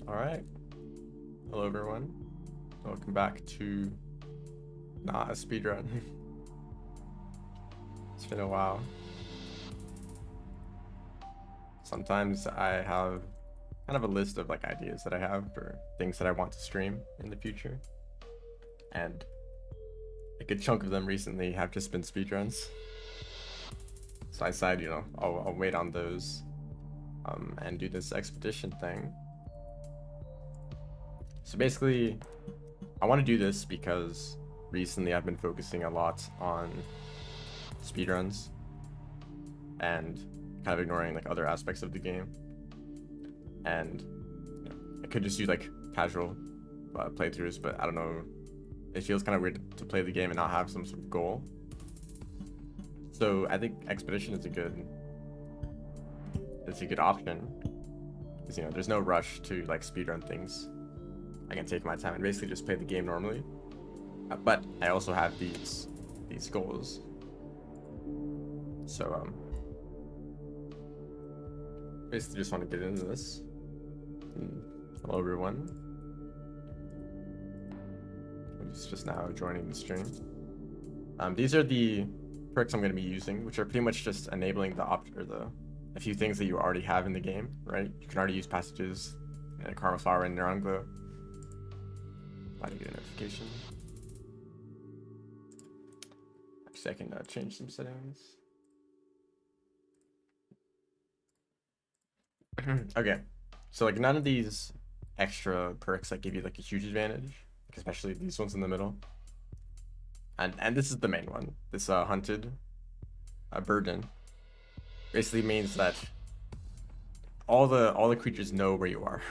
Alright. Hello everyone. Welcome back to a speedrun. It's been a while. Sometimes I have kind of a list of like ideas that I have for things that I want to stream in the future. And a good chunk of them recently have just been speedruns. So I decided, I'll wait on those and do this expedition thing. So basically, I want to do this because recently I've been focusing a lot on speedruns and kind of ignoring like other aspects of the game. And I could just do like casual playthroughs, but I don't know. It feels kind of weird to play the game and not have some sort of goal. So I think Expedition is a good option. Because there's no rush to like speedrun things. I can take my time and basically just play the game normally. But I also have these goals. So basically just want to get into this. Hello everyone. Who's just now joining the stream. These are the perks I'm going to be using, which are pretty much just enabling a few things that you already have in the game, right? You can already use passages and Karma Flower and Neuron Glow. Why do you get a notification? Actually, I can change some settings. Okay, so like none of these extra perks that give you like a huge advantage, especially these ones in the middle. And this is the main one. This hunted burden basically means that all the creatures know where you are,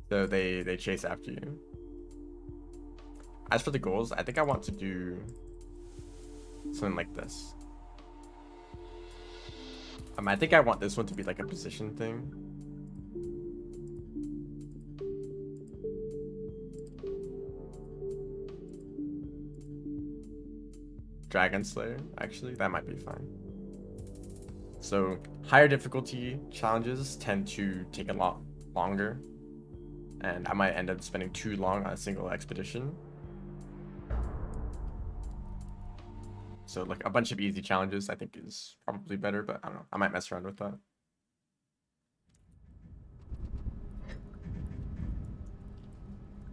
so they chase after you. As for the goals, I think I want to do something like this. I think I want this one to be like a position thing. Dragon Slayer, actually, that might be fine. So higher difficulty challenges tend to take a lot longer, and I might end up spending too long on a single expedition. So like a bunch of easy challenges I think is probably better, but I don't know. I might mess around with that.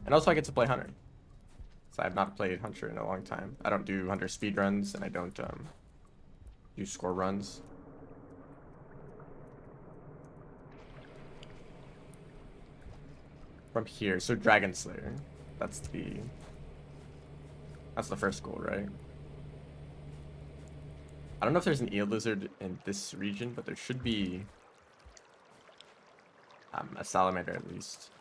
And also I get to play Hunter. So I have not played Hunter in a long time. I don't do Hunter speedruns, and I don't do score runs. From here, so Dragon Slayer. That's the first goal, right? I don't know if there's an eel lizard in this region, but there should be a salamander at least.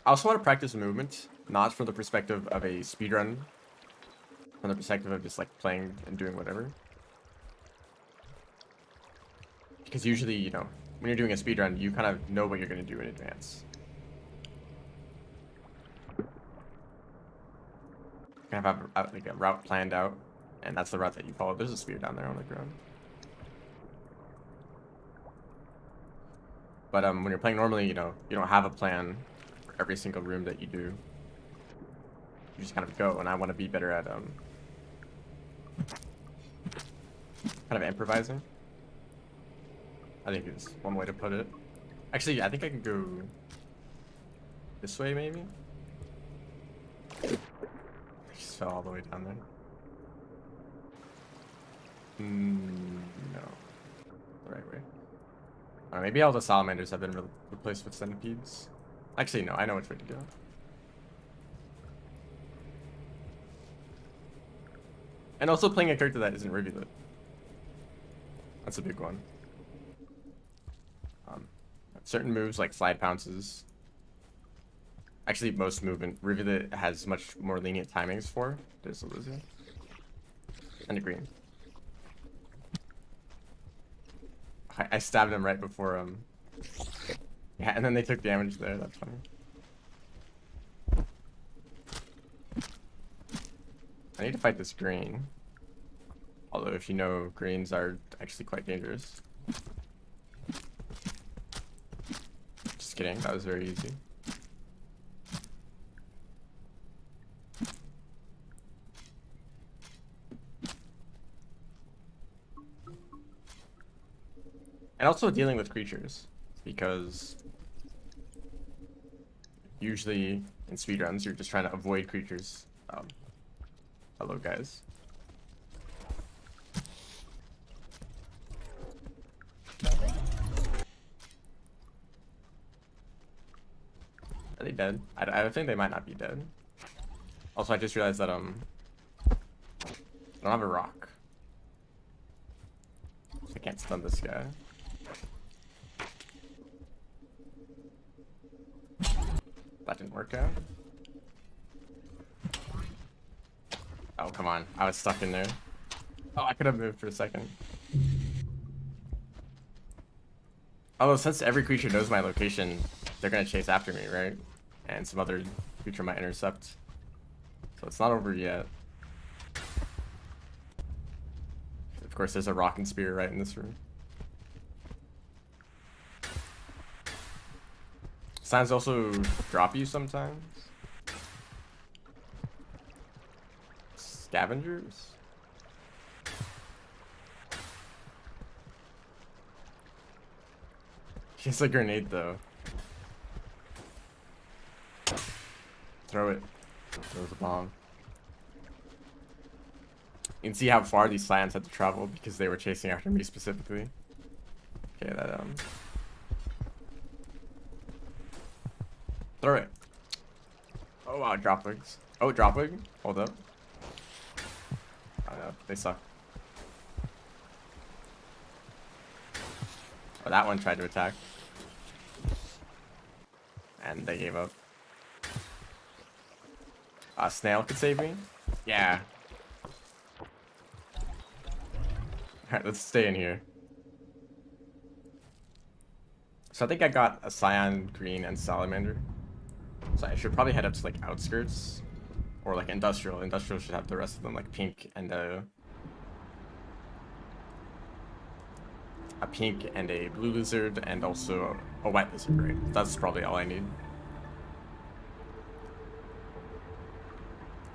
I also want to practice movement, not from the perspective of a speedrun, from the perspective of just like playing and doing whatever. Because usually, when you're doing a speedrun, you kind of know what you're going to do in advance. You kind of have like a route planned out, and that's the route that you follow. There's a spear down there on the ground. But when you're playing normally, you don't have a plan for every single room that you do. You just kind of go, and I want to be better at kind of improvising. I think is one way to put it. Actually, I think I can go this way, maybe? I just fell all the way down there. No. The right way. Maybe all the salamanders have been replaced with centipedes. Actually, no, I know which way to go. And also playing a character that isn't Rivulet. That's a big one. Certain moves like slide pounces. Actually, most movement Rivulet has much more lenient timings for. There's a lizard. And a green. I stabbed him right before yeah, and then they took damage there. That's funny. I need to fight this green. Although if you know, greens are actually quite dangerous. kidding. That was very easy. And also dealing with creatures, because usually in speedruns you're just trying to avoid creatures. Hello guys. Are they dead? I think they might not be dead. Also, I just realized that I don't have a rock. I can't stun this guy. That didn't work out. Oh, come on. I was stuck in there. Oh, I could have moved for a second. Although, since every creature knows my location, they're gonna chase after me, right? And some other creature might intercept. So it's not over yet. Of course, there's a rock and spear right in this room. Signs also drop you sometimes. Scavengers? It's a grenade though. Throw it. Throws a bomb. You can see how far these scions had to travel because they were chasing after me specifically. Okay, that throw it. Oh wow, dropwigs. Oh, dropwig. Hold up. Oh no, they suck. Oh, that one tried to attack. And they gave up. Snail could save me? Yeah. Alright, let's stay in here. So I think I got a Cyan, Green, and Salamander. So I should probably head up to like Outskirts. Or like Industrial. Industrial should have the rest of them, like Pink and a pink and a blue lizard and also a white lizard, right? That's probably all I need.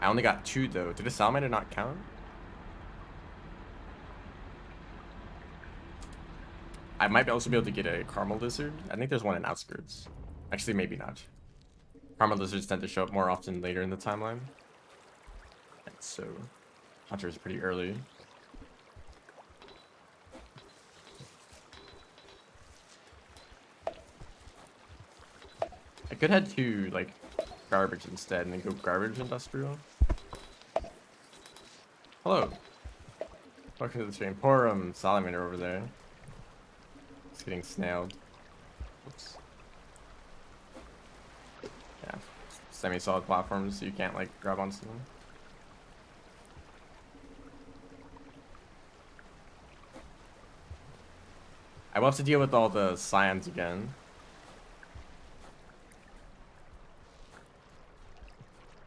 I only got 2 though. Did a salamander not count? I might also be able to get a caramel lizard. I think there's one in Outskirts. Actually, maybe not. Caramel lizards tend to show up more often later in the timeline. And so, Hunter is pretty early. I could head to, like, garbage instead and then go garbage industrial. Hello. Welcome to the stream. Poor salamander over there. He's getting snailed. Oops. Yeah. Semi-solid platforms so you can't like grab onto them. I will have to deal with all the scions again.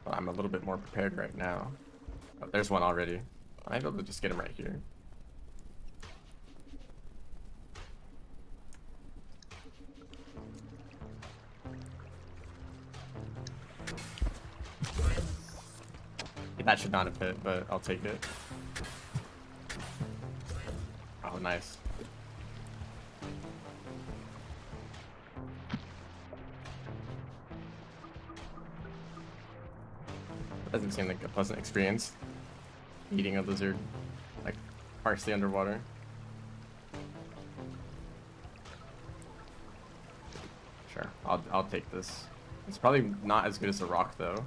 Well, I'm a little bit more prepared right now. Oh, there's one already. I might be able to just get him right here. That should not have hit, but I'll take it. Oh, nice. Doesn't seem like a pleasant experience. Eating a lizard, like, partially underwater. Sure, I'll take this. It's probably not as good as a rock, though.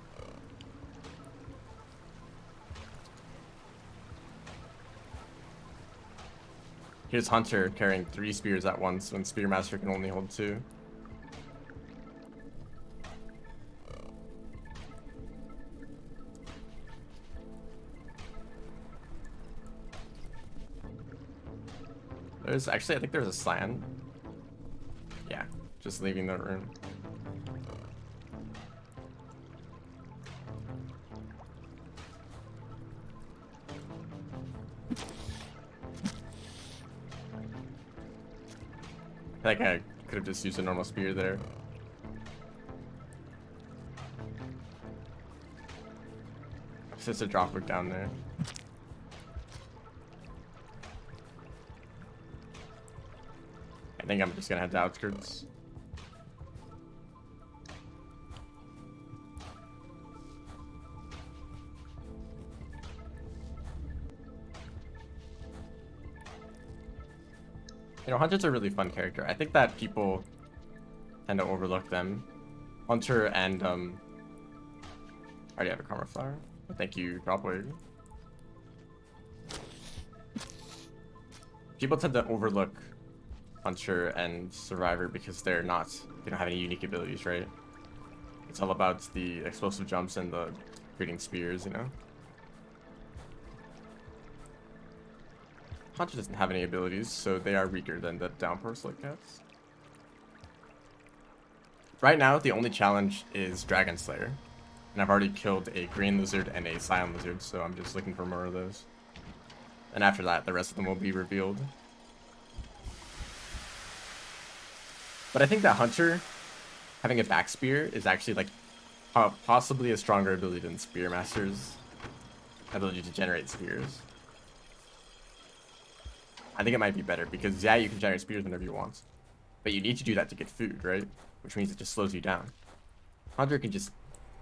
Here's Hunter carrying 3 spears at once when Spearmaster can only hold 2. There's actually, I think there's a scion. Yeah, just leaving the room. I think I could have just used a normal spear there. just a droplet down there. I think I'm just gonna head to outskirts. You know, Hunter's a really fun character. I think that people tend to overlook them. Hunter and I already have a Karma Flower. Thank you, Dropwave. People tend to overlook Hunter and Survivor because they don't have any unique abilities, right? It's all about the explosive jumps and the creating spears, you know? Hunter doesn't have any abilities, so they are weaker than the downpour Slug Cats. Right now, the only challenge is Dragon Slayer. And I've already killed a Green Lizard and a Scion Lizard, so I'm just looking for more of those. And after that, the rest of them will be revealed. But I think that Hunter, having a back spear, is actually like possibly a stronger ability than Spearmaster's ability to generate spears. I think it might be better because, yeah, you can generate spears whenever you want. But you need to do that to get food, right? Which means it just slows you down. Hunter can just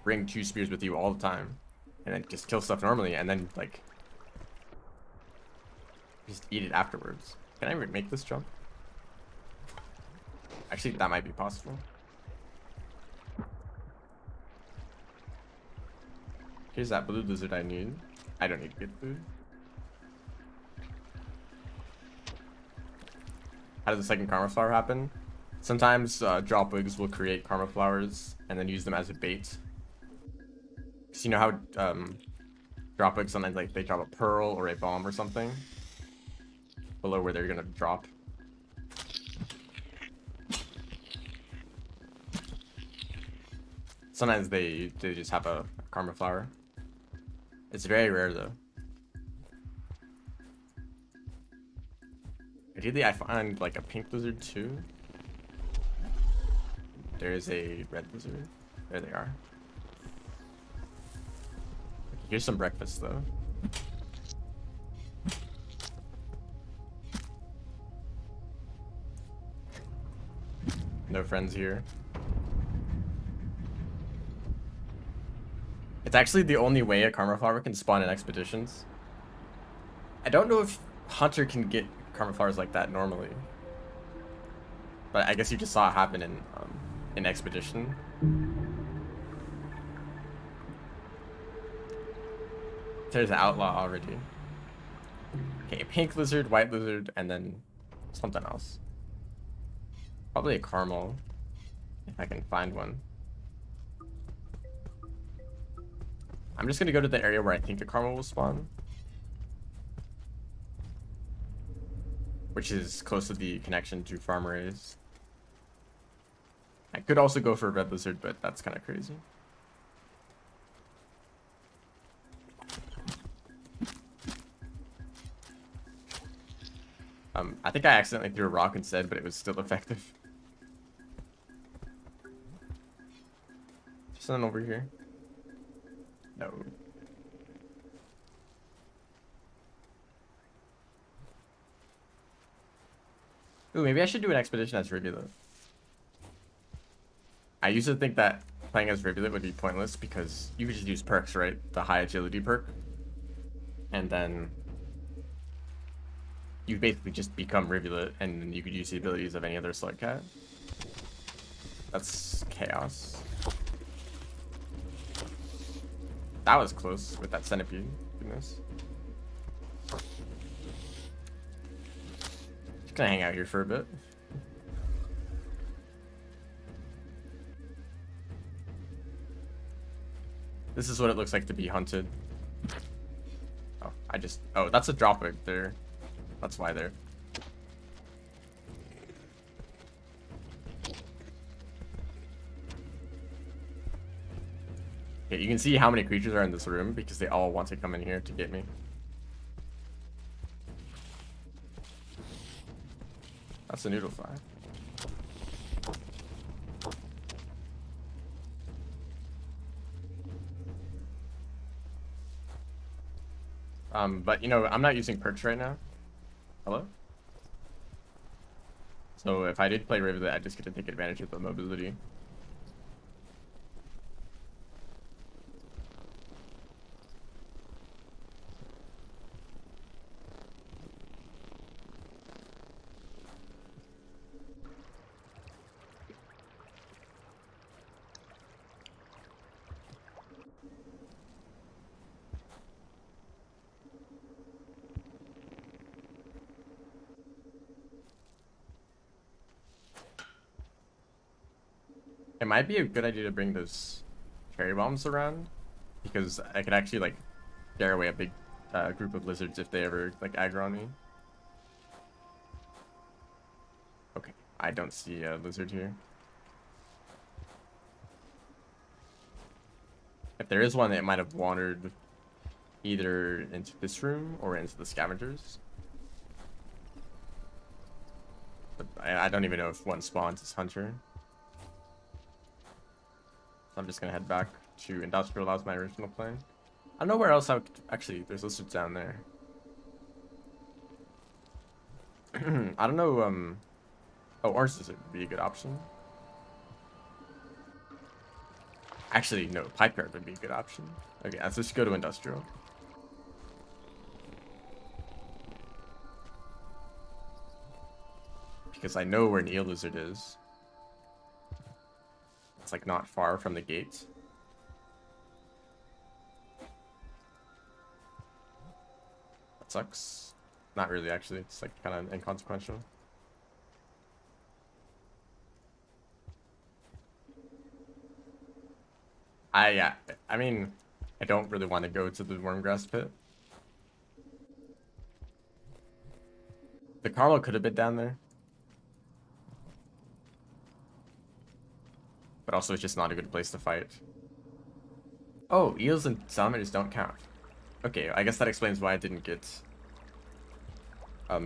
bring 2 spears with you all the time. And then just kill stuff normally and then, like, just eat it afterwards. Can I make this jump? Actually, that might be possible. Here's that blue lizard I need. I don't need to get food. How does the second Karma Flower happen? Sometimes Dropwigs will create Karma Flowers and then use them as a bait. So you know how Dropwigs sometimes like they drop a pearl or a bomb or something below where they're gonna drop. Sometimes they just have a Karma Flower. It's very rare though. Ideally, I find like a pink lizard too. There is a red lizard. There they are. Here's some breakfast though. No friends here. It's actually the only way a Karma Flower can spawn in expeditions. I don't know if Hunter can get Karma Flowers like that normally, but I guess you just saw it happen in Expedition. There's an outlaw already. Okay, pink lizard, white lizard, and then something else. Probably a caramel, if I can find one. I'm just gonna go to the area where I think a caramel will spawn, which is close to the connection to Farm Rays. I could also go for a red lizard, but that's kind of crazy. I think I accidentally threw a rock instead, but it was still effective. Just something over here. No. Ooh, maybe I should do an expedition as Rivulet. I used to think that playing as Rivulet would be pointless because you could just use perks, right? The high agility perk. And then you basically just become Rivulet and then you could use the abilities of any other Slug Cat. That's chaos. That was close with that centipede. Goodness. Just gonna hang out here for a bit. This is what it looks like to be hunted. Oh, that's a Dropwig there. That's why they're. Okay, you can see how many creatures are in this room because they all want to come in here to get me. That's a noodle fly. But you know, I'm not using perks right now. Hello? So if I did play Rivulet, I just get to take advantage of the mobility. It might be a good idea to bring those cherry bombs around, because I could actually like scare away a big group of lizards if they ever like aggro on me. Okay, I don't see a lizard here. If there is one, it might have wandered either into this room or into the scavengers. But I don't even know if one spawns as hunter. So I'm just gonna head back to industrial as my original plan. I don't know where else I would... Actually, there's lizards down there. I don't know, oh, orange lizard would be a good option. Actually, no, pipe guard would be a good option. Okay, let's just go to industrial. Because I know where an eel lizard is. It's like not far from the gate. That sucks. Not really, actually. It's like kind of inconsequential. Yeah, I mean, I don't really want to go to the wormgrass pit. The Carlo could have been down there. But also it's just not a good place to fight. Oh, eels and salamanders don't count. Okay, I guess that explains why I didn't get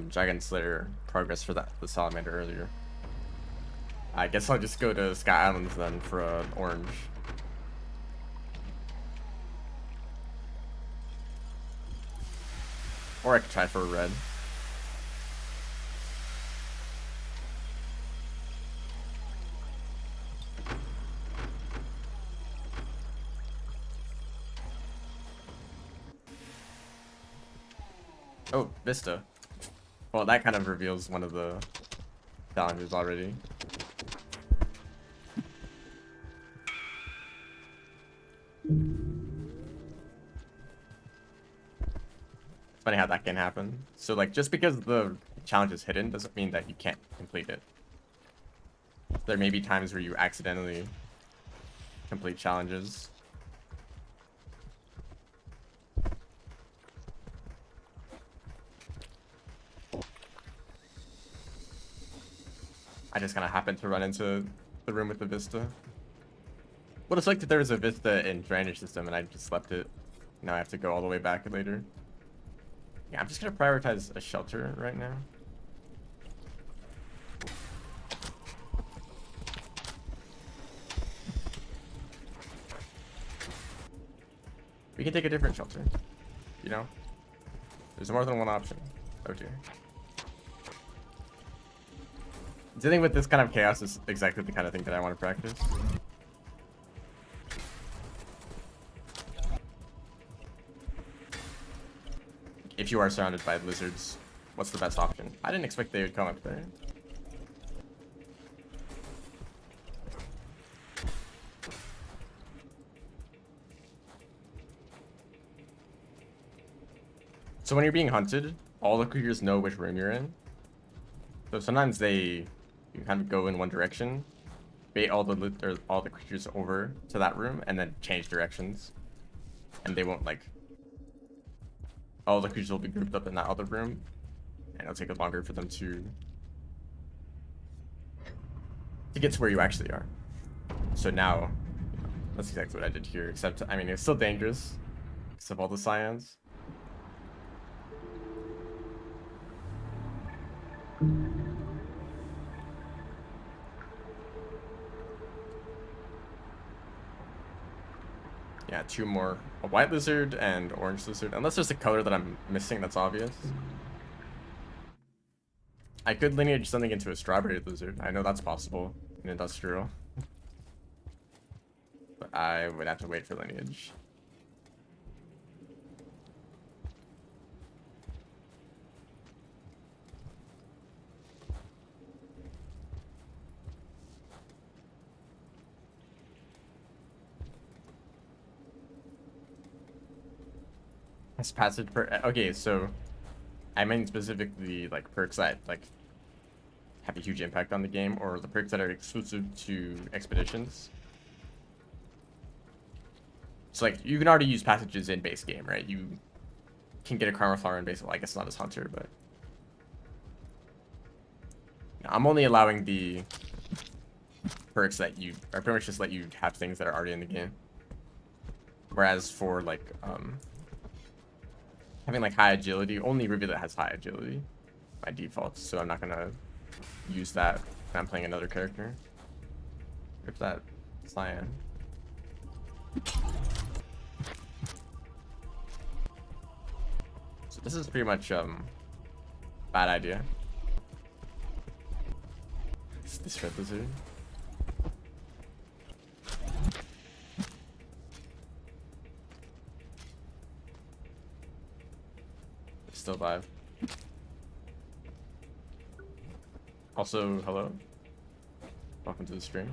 Dragon Slayer progress for the salamander earlier. I guess I'll just go to Sky Islands then for an orange. Or I could try for a red. Oh, Vista. Well, that kind of reveals one of the challenges already. It's funny how that can happen. So, like, just because the challenge is hidden doesn't mean that you can't complete it. There may be times where you accidentally complete challenges. I just kind of happened to run into the room with the Vista. What it's like that there was a Vista in drainage system and I just left it. Now I have to go all the way back later. Yeah, I'm just gonna prioritize a shelter right now. We can take a different shelter. You know? There's more than one option. Oh dear. Dealing with this kind of chaos is exactly the kind of thing that I want to practice. If you are surrounded by lizards, what's the best option? I didn't expect they would come up there. So when you're being hunted, all the creatures know which room you're in. So sometimes you kind of go in one direction, bait all the creatures over to that room, and then change directions. And they won't, like, all the creatures will be grouped up in that other room, and it'll take it longer for them to get to where you actually are. So now, that's exactly what I did here, except, I mean, it's still dangerous, because of all the cyans. Yeah, Yeah, 2 more. A white lizard and orange lizard. Unless there's a color that I'm missing that's obvious. I could lineage something into a strawberry lizard. I know that's possible in industrial. But I would have to wait for lineage. This passage per okay, so I mean specifically like perks that like have a huge impact on the game, or the perks that are exclusive to expeditions. So like you can already use passages in base game, right? You can get a karma flower in base. Well, I guess not as hunter, but I'm only allowing the perks that you are pretty much just let you have things that are already in the game. Whereas for like having like high agility, only Rivulet has high agility by default, so I'm not gonna use that when I'm playing another character. Rip that cyan. So this is pretty much bad idea. It's this red lizard. It's still alive. Also, hello. Welcome to the stream.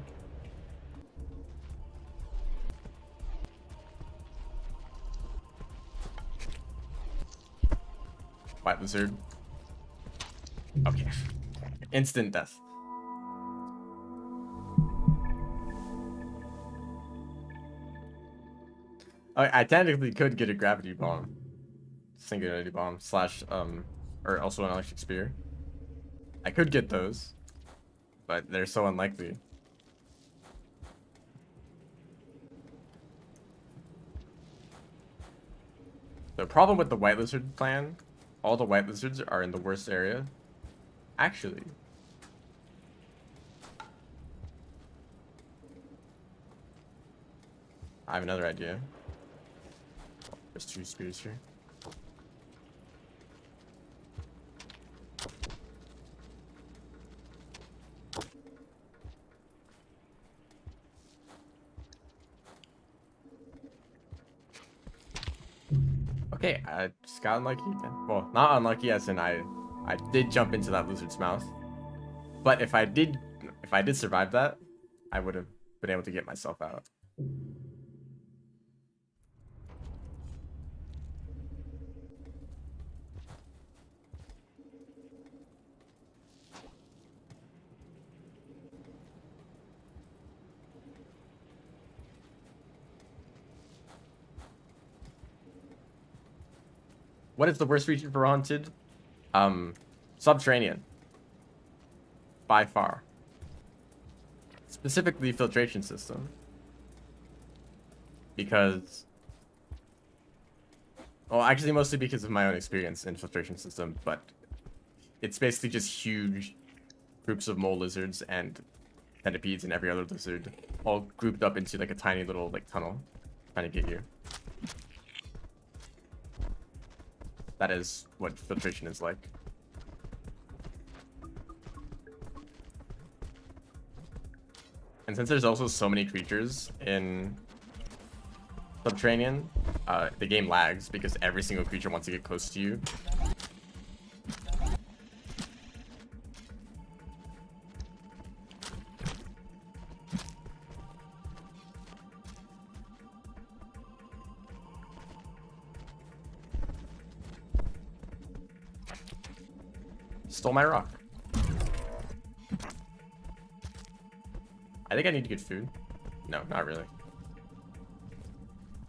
White lizard. Okay. Instant death. I technically could get a gravity bomb. Singularity bomb slash or also an electric spear. I could get those, but they're so unlikely. The problem with the white lizard plan, all the white lizards are in the worst area. Actually, I have another idea. There's 2 spears here. Okay, I just got unlucky. Well, not unlucky as in I did jump into that lizard's mouth. But if I did survive that, I would have been able to get myself out. What is the worst region for Haunted? Subterranean. By far. Specifically filtration system. Because... well, actually mostly because of my own experience in filtration system, but it's basically just huge groups of mole lizards and centipedes and every other lizard all grouped up into like a tiny little like tunnel trying to get you. That is what filtration is like. And since there's also so many creatures in Subterranean, the game lags because every single creature wants to get close to you. Stole my rock. I think I need to get food. No, not really.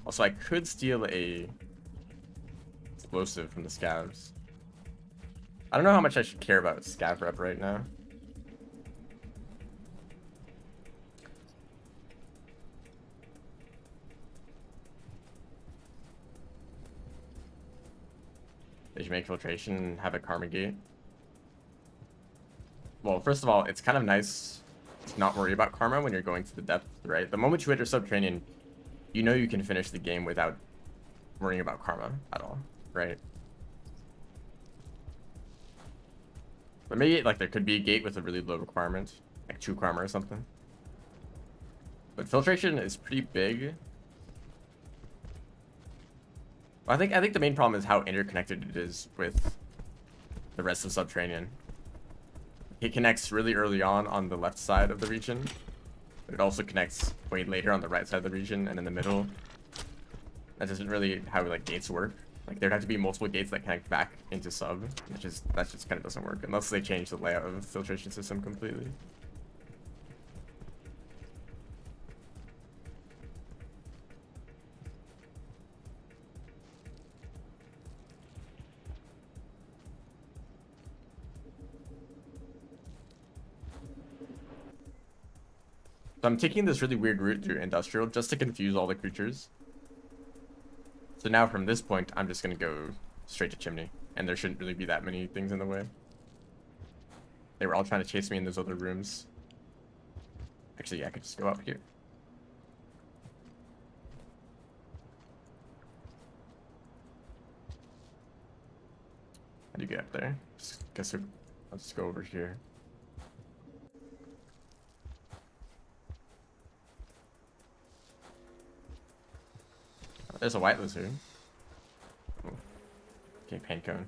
Also, I could steal a explosive from the scavs. I don't know how much I should care about scav rep right now. They should make filtration and have a karma gate. Well, first of all, it's kind of nice to not worry about karma when you're going to the depth, right? The moment you enter Subterranean, you know you can finish the game without worrying about karma at all, right? But maybe like there could be a gate with a really low requirement, like 2 karma or something. But filtration is pretty big. I think the main problem is how interconnected it is with the rest of Subterranean. It connects really early on the left side of the region, but it also connects way later on the right side of the region and in the middle. That isn't really how like gates work. Like there'd have to be multiple gates that connect back into sub, that just kind of doesn't work unless they change the layout of the filtration system completely. So I'm taking this really weird route through Industrial just to confuse all the creatures. So now from this point, I'm just going to go straight to Chimney. And there shouldn't really be that many things in the way. They were all trying to chase me in those other rooms. Actually, yeah, I could just go up here. How do you get up there? I'll just go over here. There's a white lizard. Oh. Okay, pain cone.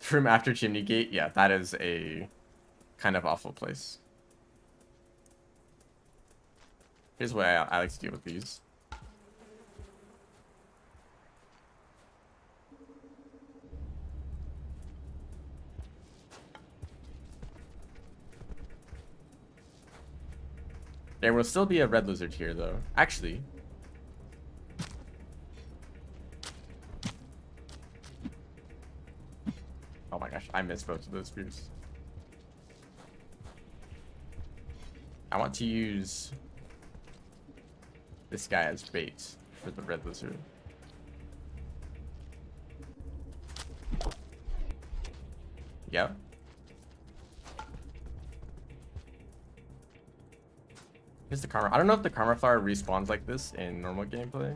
The room after Chimney Gate, yeah, that is a kind of awful place. Here's why I like to deal with these. There will still be a red lizard here, though. Actually. Oh my gosh, I missed both of those views. I want to use this guy as bait for the red lizard. Yep. Here's the karma. I don't know if the karma flower respawns like this in normal gameplay.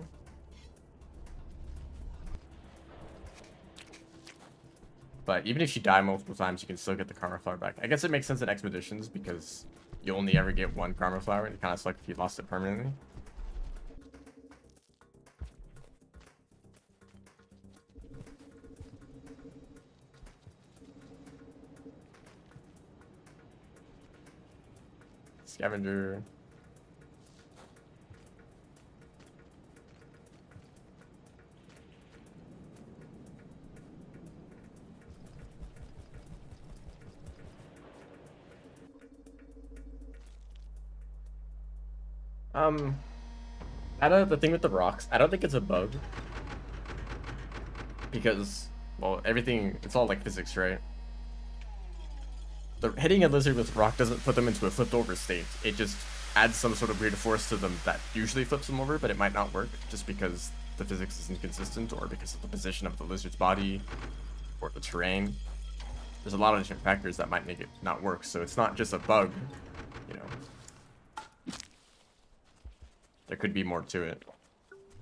But even if you die multiple times, you can still get the karma flower back. I guess it makes sense in expeditions because you only ever get 1 karma flower, and it kind of sucks if you lost it permanently. Scavenger. The thing with the rocks, I don't think it's a bug. Because, well, everything, it's all like physics, right? Hitting a lizard with rock doesn't put them into a flipped over state. It just adds some sort of weird force to them that usually flips them over, but it might not work just because the physics is inconsistent or because of the position of the lizard's body or the terrain. There's a lot of different factors that might make it not work, so it's not just a bug, you know. There could be more to it.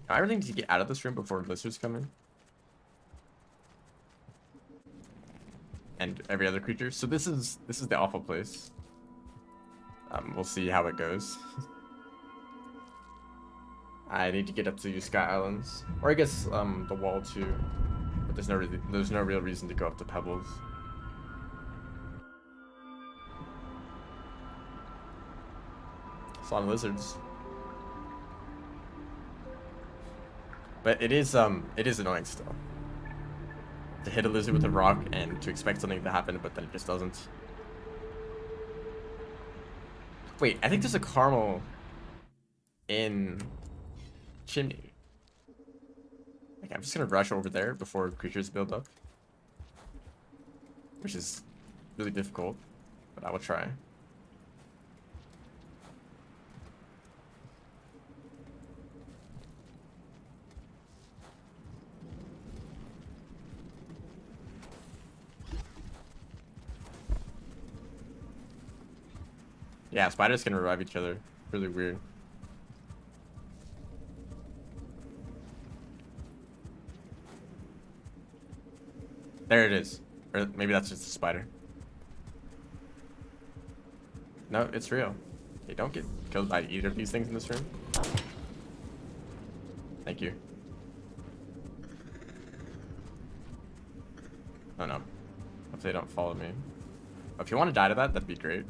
I really need to get out of this room before lizards come in. And every other creature. So this is the awful place. We'll see how it goes. I need to get up to Sky Islands, or I guess the wall too. But there's no real reason to go up to Pebbles. It's a lot of lizards. But it is annoying still. To hit a lizard with a rock and to expect something to happen, but then it just doesn't. Wait, I think there's a caramel in Chimney. Okay, I'm just gonna rush over there before creatures build up. Which is really difficult, but I will try. Yeah, spiders can revive each other. Really weird. There it is. Or maybe that's just a spider. No, it's real. Okay, don't get killed by either of these things in this room. Thank you. Oh no. If they don't follow me. If you want to die to that, that'd be great.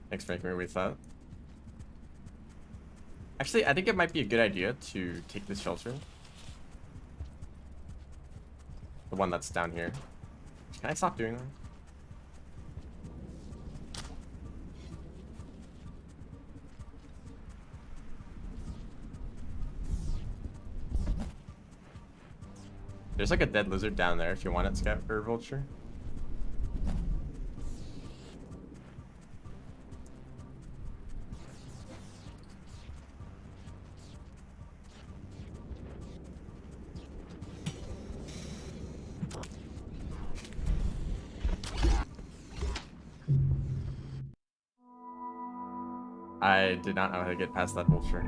Thanks for making me with that. Actually, I think it might be a good idea to take this shelter. The one that's down here. Can I stop doing that? There's like a dead lizard down there if you want it, Scout or Vulture. I did not know how to get past that vulture.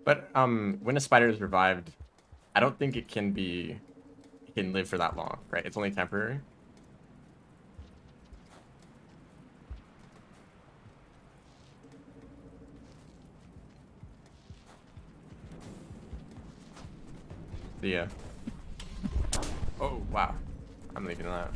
But when a spider is revived, I don't think it can live for that long, right? It's only temporary. Yeah. Oh wow, I'm leaving that.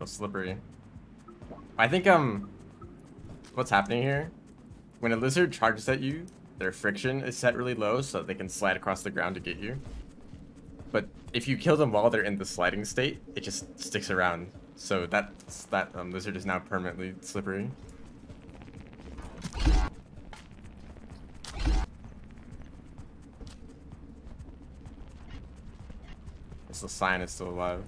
Slippery. I think what's happening here, when a lizard charges at you, their friction is set really low so they can slide across the ground to get you. But if you kill them while they're in the sliding state, it just sticks around. So that lizard is now permanently slippery. The sign is still alive.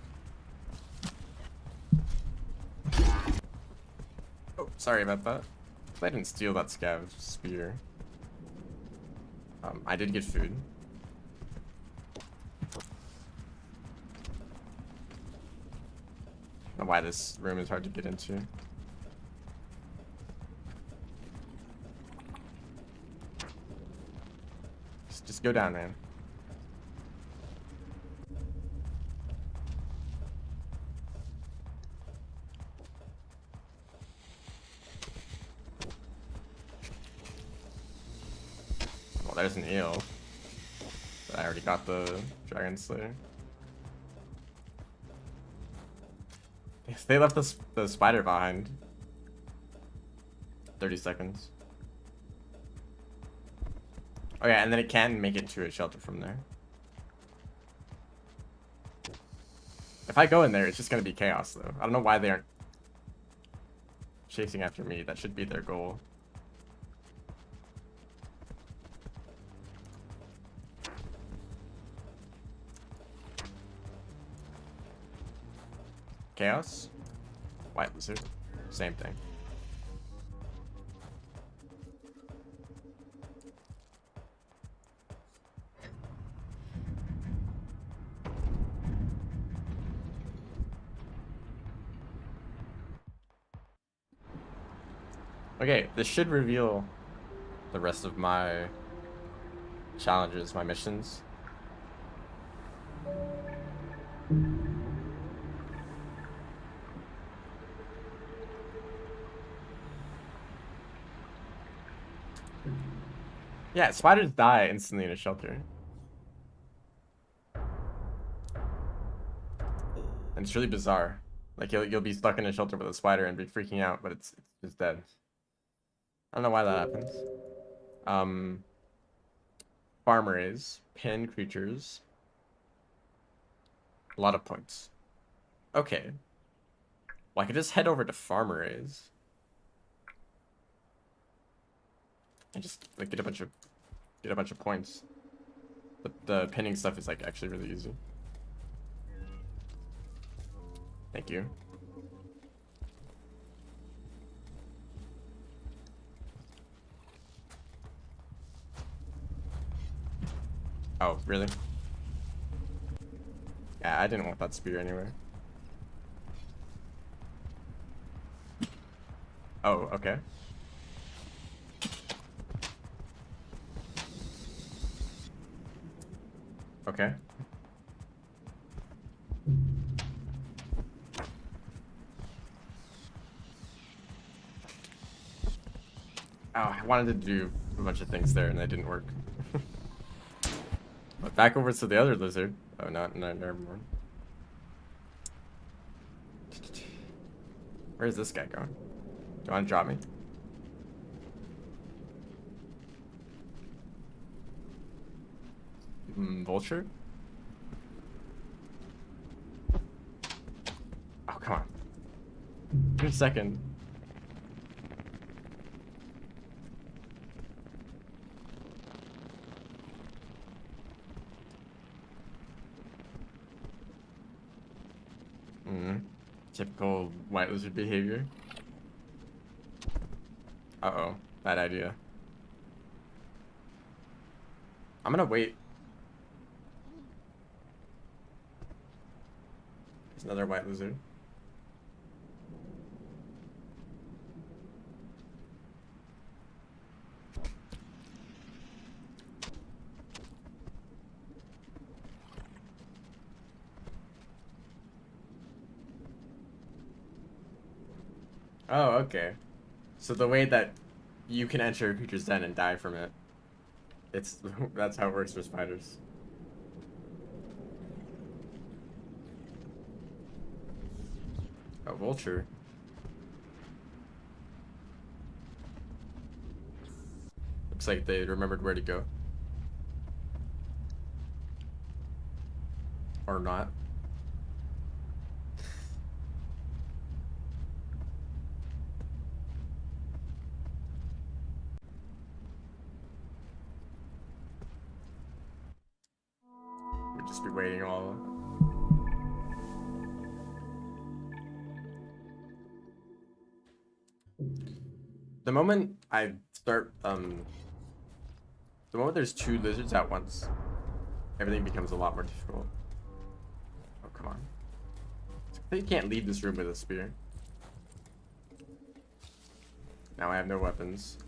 Oh, sorry about that. I didn't steal that scav spear. I did get food. I don't know why this room is hard to get into. Just go down, man. There's an eel. But I already got the Dragon Slayer. Yes, they left the spider behind. 30 seconds. Oh yeah, and then it can make it to a shelter from there. If I go in there, it's just gonna be chaos though. I don't know why they aren't chasing after me. That should be their goal. Chaos? White lizard? Same thing. Okay, this should reveal the rest of my challenges, my missions. Yeah, spiders die instantly in a shelter. And it's really bizarre. Like you'll be stuck in a shelter with a spider and be freaking out, but it's just dead. I don't know why that happens. Um, Farm raise, pin creatures, a lot of points. Okay, well I could just head over to farm raise and just like get a bunch of points. The pinning stuff is like actually really easy. Thank you. Oh, really? Yeah, I didn't want that spear anyway. Oh, okay. Okay. Oh, I wanted to do a bunch of things there and they didn't work. But back over to the other lizard. Oh, never mind. Where is this guy going? Do you want to drop me? Vulture? Oh, come on. Give me a second. Typical white lizard behavior. Uh-oh. Bad idea. I'm gonna wait. There's another white lizard. Oh, okay. So the way that you can enter a creature's den and die from it, it's that's how it works for spiders. A vulture. Looks like they remembered where to go. Or not. We'd just be waiting all. The moment I start, the moment there's two lizards at once, everything becomes a lot more difficult. Oh, come on. You can't leave this room with a spear. Now I have no weapons.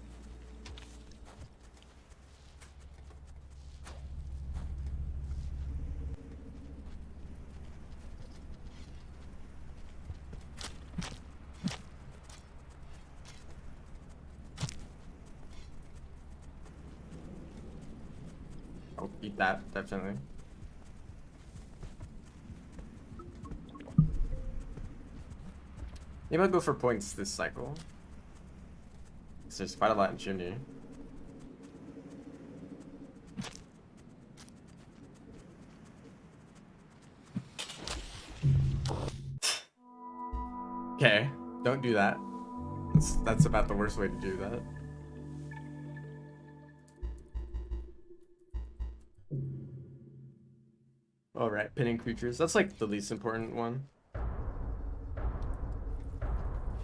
I'll eat that, definitely. Maybe I'll go for points this cycle. So there's quite a lot in Chimney. Okay, don't do that. That's about the worst way to do that. Alright, pinning creatures. That's like the least important one.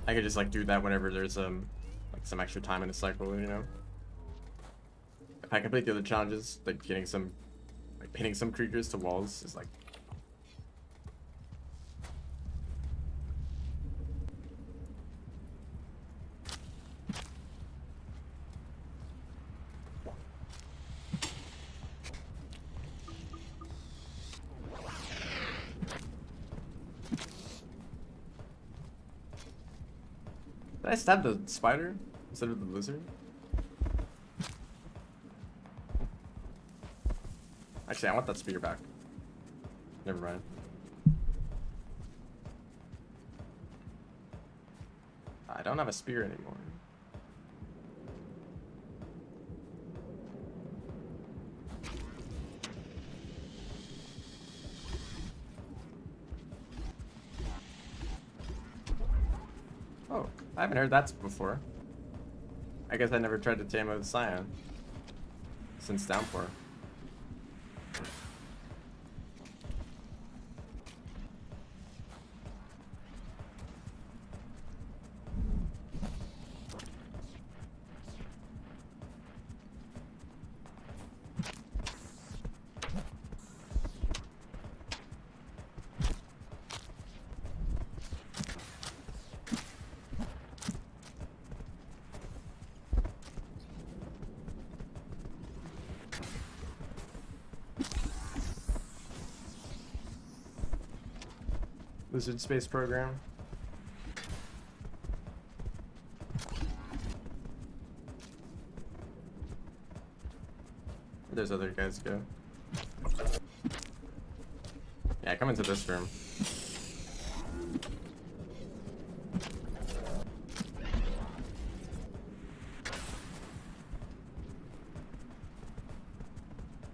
I could just like do that whenever there's like some extra time in a cycle, you know. If I complete the other challenges, like getting some, like pinning some creatures to walls is like. Did I stab the spider instead of the lizard? Actually, I want that spear back. Never mind. I don't have a spear anymore. Oh, I haven't heard that before. I guess I never tried to tame a Scion since Downpour. Lizard Space Program. There's other guys go. Yeah, come into this room.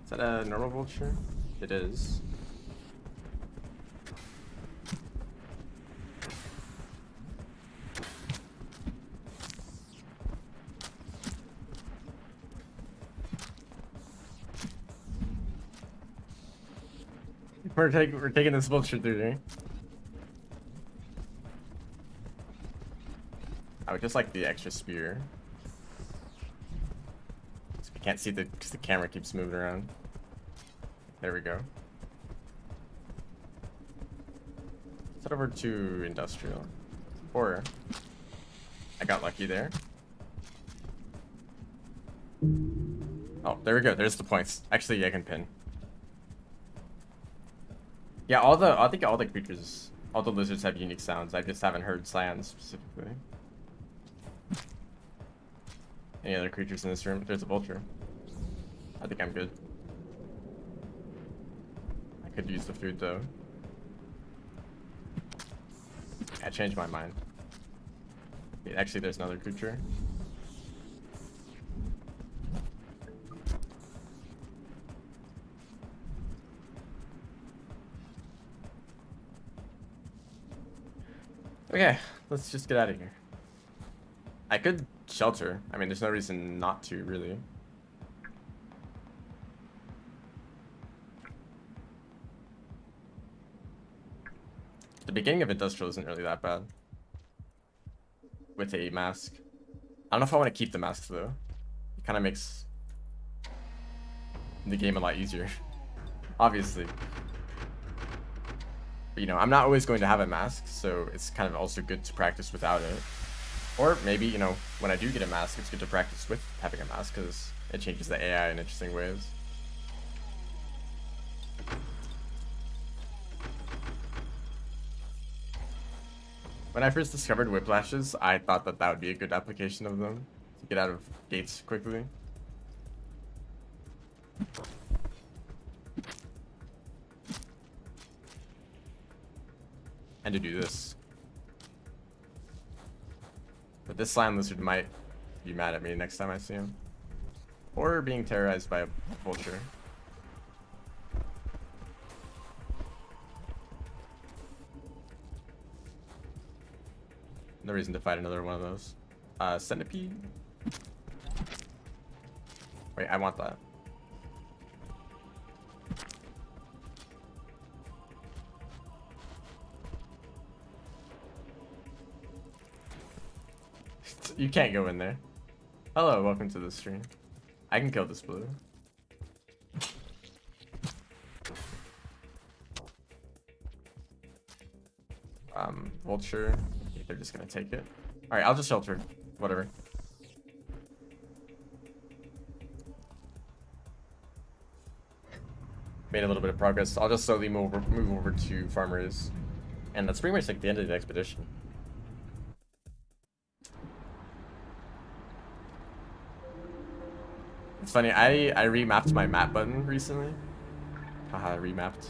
Is that a normal vulture? It is. We're taking this vulture through there. I would just like the extra spear. So we can't see because the camera keeps moving around. There we go. Let's head over to industrial. Or I got lucky there. Oh, there we go. There's the points. Actually, yeah, I can pin. Yeah, I think all the creatures, all the lizards have unique sounds. I just haven't heard Scions specifically. Any other creatures in this room? There's a vulture. I think I'm good. I could use the food though. I changed my mind. Wait, actually, there's another creature. Okay, let's just get out of here. I could shelter. I mean, there's no reason not to, really. The beginning of Industrial isn't really that bad. With a mask. I don't know if I want to keep the mask, though. It kind of makes the game a lot easier. Obviously. But, you know, I'm not always going to have a mask, so it's kind of also good to practice without it. Or maybe, you know, when I do get a mask, it's good to practice with having a mask, because it changes the AI in interesting ways. When I first discovered whiplashes, I thought that that would be a good application of them, to get out of gates quickly. And to do this. But this slime lizard might be mad at me next time I see him. Or being terrorized by a vulture. No reason to fight another one of those. Centipede? Wait, I want that. You can't go in there. Hello, welcome to the stream. I can kill this blue. Vulture. They're just gonna take it. Alright, I'll just shelter. Whatever. Made a little bit of progress. I'll just slowly move over to farmers. And that's pretty much like the end of the expedition. It's funny, I remapped my map button recently. remapped.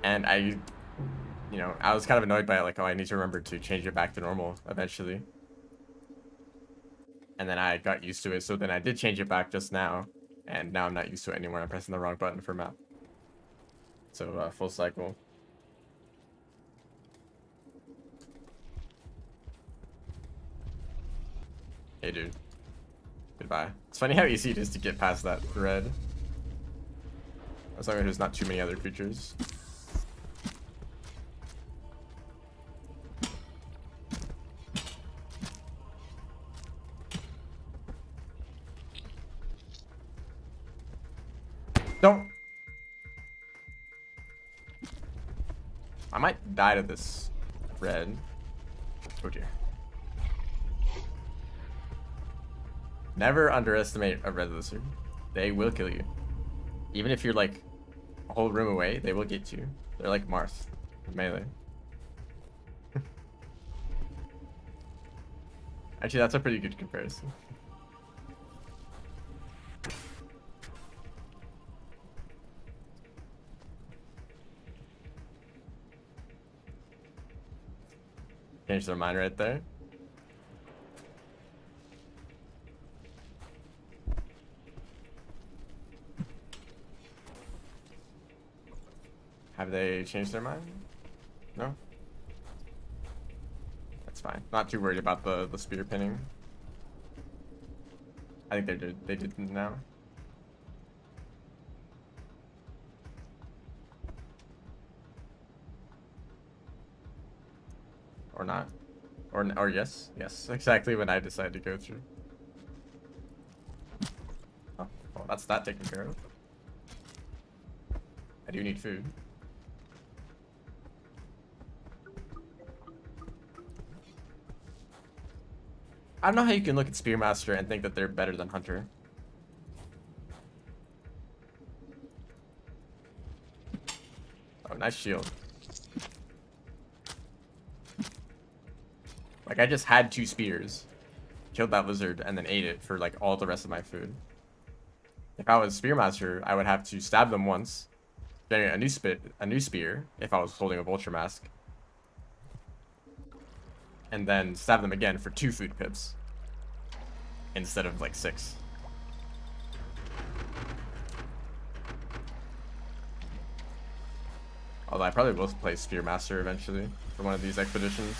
And I was kind of annoyed by it, like, oh, I need to remember to change it back to normal eventually. And then I got used to it, so then I did change it back just now. And now I'm not used to it anymore. I'm pressing the wrong button for map. So, full cycle. Hey, dude. Goodbye. It's funny how easy it is to get past that red. As long as there's not too many other creatures. Don't. I might die to this red. Oh dear. Never underestimate a red lizard. They will kill you. Even if you're like a whole room away, they will get you. They're like Marth, melee. Actually, that's a pretty good comparison. Change their mind right there. Have they changed their mind? No? That's fine. Not too worried about the spear pinning. I think they did now. Or not. Or yes. Yes. Exactly when I decide to go through. Oh, well, that's that taken care of. I do need food. I don't know how you can look at Spearmaster and think that they're better than Hunter. Oh, nice shield. Like, I just had 2 spears, killed that lizard, and then ate it for, like, all the rest of my food. If I was Spearmaster, I would have to stab them once, generate a new spear, if I was holding a Vulture Mask, and then stab them again for 2 food pips, instead of, like, 6. Although I probably will play Spearmaster eventually for one of these expeditions.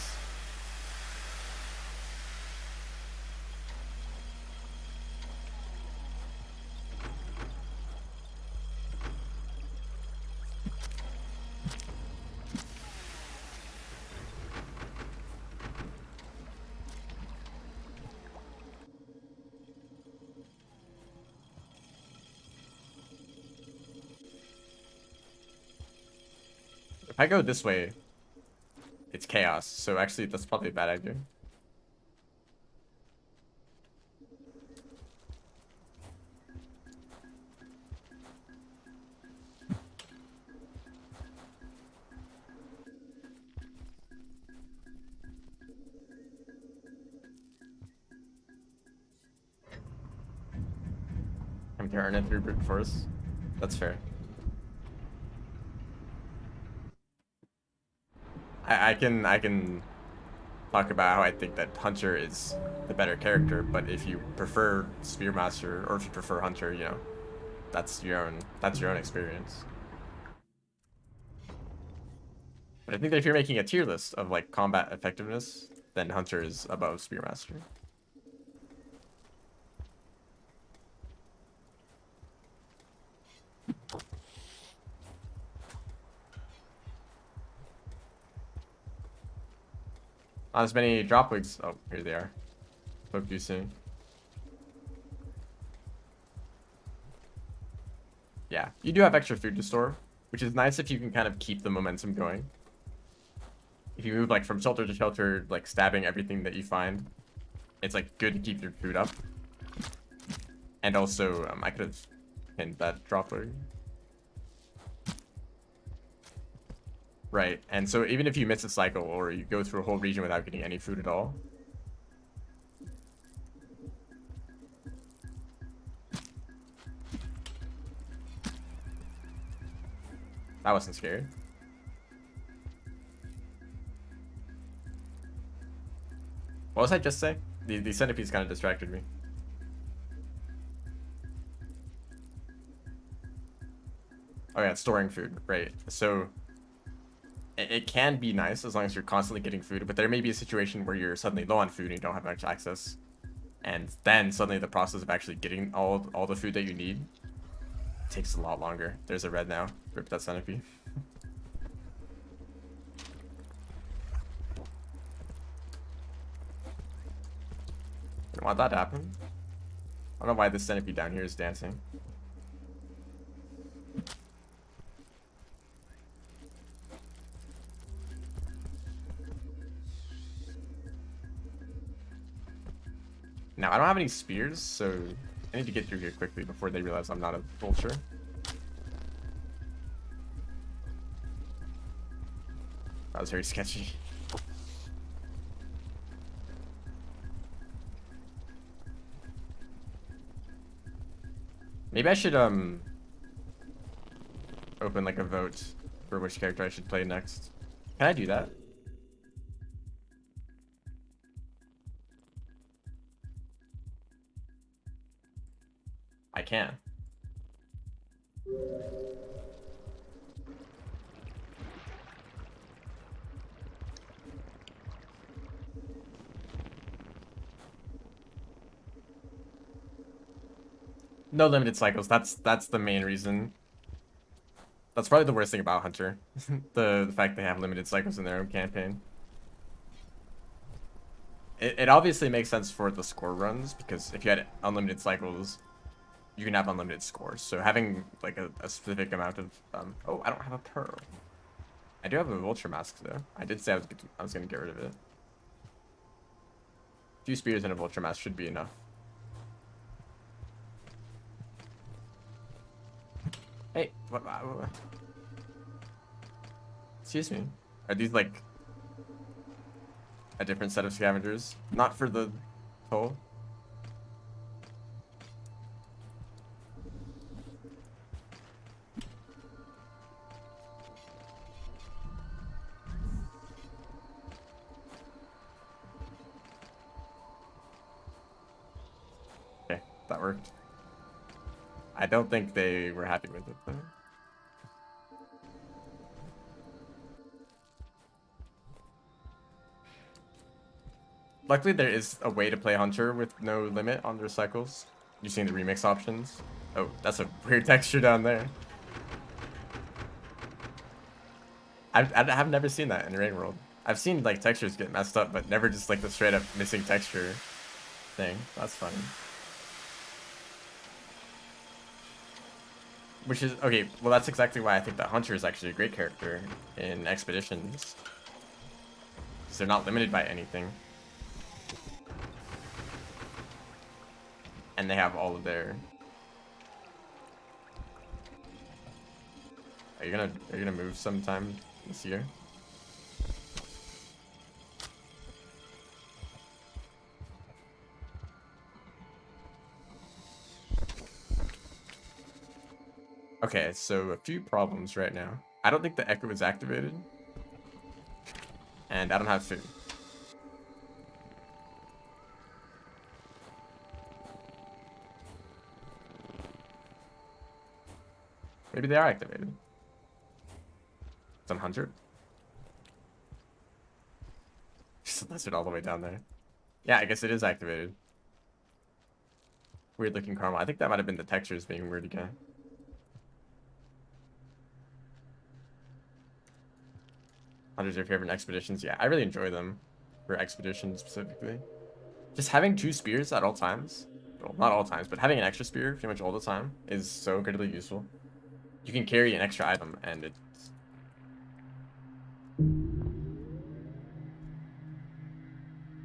If I go this way, it's chaos, so actually that's probably a bad idea. I'm gonna earn it through brute force. That's fair. I can talk about how I think that Hunter is the better character, but if you prefer Spearmaster or if you prefer Hunter, you know, that's your own experience. But I think that if you're making a tier list of like combat effectiveness, then Hunter is above Spearmaster. Not as many drop wigs. Oh, here they are. Spoke too soon. Yeah, you do have extra food to store, which is nice if you can kind of keep the momentum going. If you move like from shelter to shelter, like stabbing everything that you find, it's like good to keep your food up. And also, I could have pinned that drop wig. Right, and so even if you miss a cycle or you go through a whole region without getting any food at all, I wasn't scared. What was I just saying? The centipedes kind of distracted me. Oh yeah, storing food, right. So it can be nice as long as you're constantly getting food, but there may be a situation where you're suddenly low on food and you don't have much access. And then suddenly the process of actually getting all the food that you need takes a lot longer. There's a red now. Rip that centipede. Don't want that to happen. I don't know why this centipede down here is dancing. Now, I don't have any spears, so I need to get through here quickly before they realize I'm not a vulture. That was very sketchy. Maybe I should open like a vote for which character I should play next. Can I do that? I can. No limited cycles. That's the main reason. That's probably the worst thing about Hunter. the fact they have limited cycles in their own campaign. It obviously makes sense for the score runs, because if you had unlimited cycles, you can have unlimited scores. So having like a specific amount of oh, I don't have a pearl. I do have a vulture mask though. I did say I was gonna get rid of it. 2 spears and a vulture mask should be enough. Hey, what? Excuse me. Are these like a different set of scavengers? Not for the toll? Okay, that worked. I don't think they were happy with it though. Luckily, there is a way to play Hunter with no limit on their cycles. You've seen the remix options. Oh, that's a weird texture down there. I have never seen that in Rain World. I've seen like textures get messed up, but never just like the straight up missing texture thing. That's funny. Which is, okay, well that's exactly why I think that Hunter is actually a great character in Expeditions. Because they're not limited by anything. And they have all of their... Are you gonna move sometime this year? Okay, so a few problems right now. I don't think the Echo is activated. And I don't have food. Maybe they are activated. It's on Hunter. Just a lizard all the way down there. Yeah, I guess it is activated. Weird looking caramel. I think that might have been the textures being weird again. Hunter's your favorite in Expeditions? Yeah, I really enjoy them for Expeditions specifically. Just having 2 spears at all times, well, not all times, but having an extra spear pretty much all the time is so incredibly useful. You can carry an extra item and it's...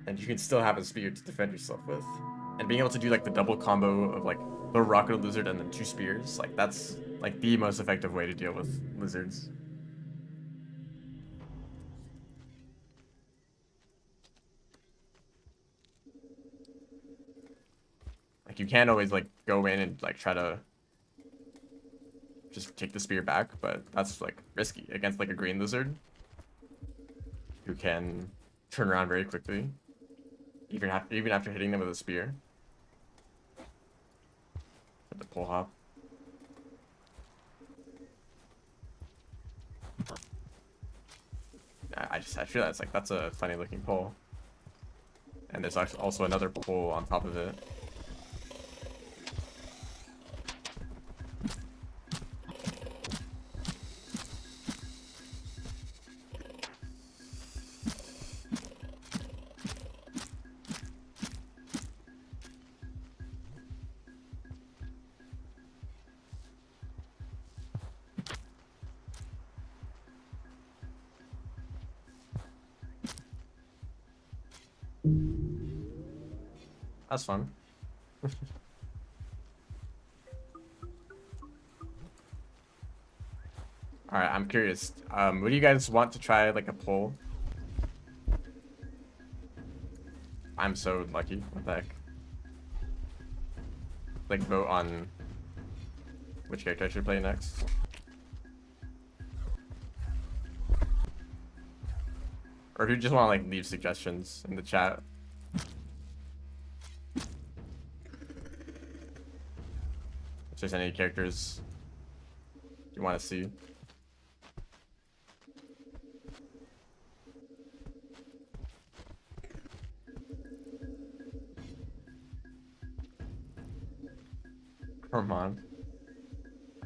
And you can still have a spear to defend yourself with. And being able to do like the double combo of like the rocket lizard and then 2 spears, like that's like the most effective way to deal with lizards. Like you can't always like go in and like try to just take the spear back, but that's like risky against like a green lizard who can turn around very quickly, even after hitting them with a spear. With the pull hop. I feel that's a funny looking pull, and there's actually also another pull on top of it. That's fun. Alright, I'm curious. Would you guys want to try like a poll? I'm so lucky. What the heck? Like vote on which character I should play next. Or if you just want to like leave suggestions in the chat. If there's any characters you want to see. Gourmand.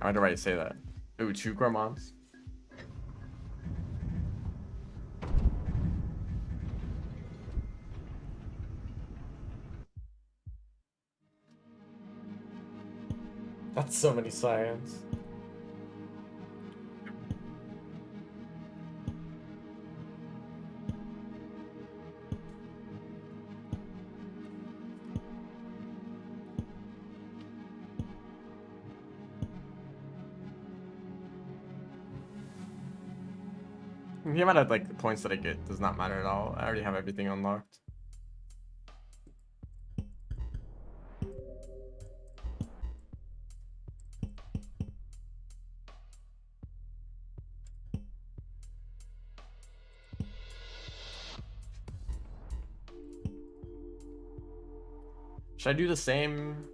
I wonder why you say that. Ooh, 2 gourmands. That's so many science. The amount of like points that I get does not matter at all. I already have everything unlocked. Should I do the same?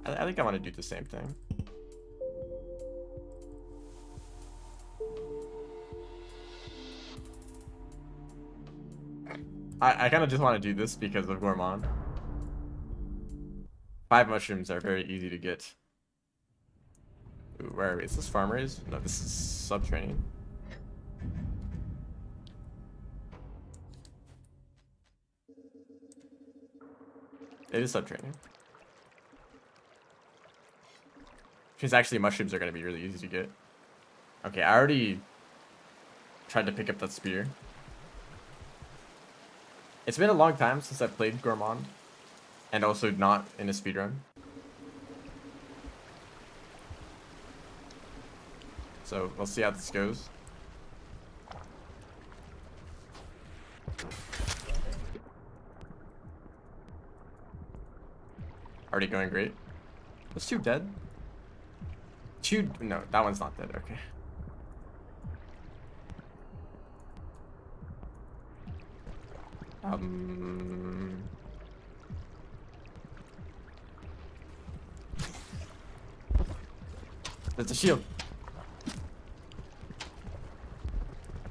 I think I want to do the same thing. I kind of just want to do this because of Gourmand. 5 mushrooms are very easy to get. Ooh, where are we? Is this farm raise? No, this is sub-training. It is sub-training. Which means actually mushrooms are going to be really easy to get. Okay, I already tried to pick up that spear. It's been a long time since I played Gourmand. And also not in a speedrun. So, we'll see how this goes. Already going great. Was 2 dead? 2... No, that one's not dead. Okay. There's a shield.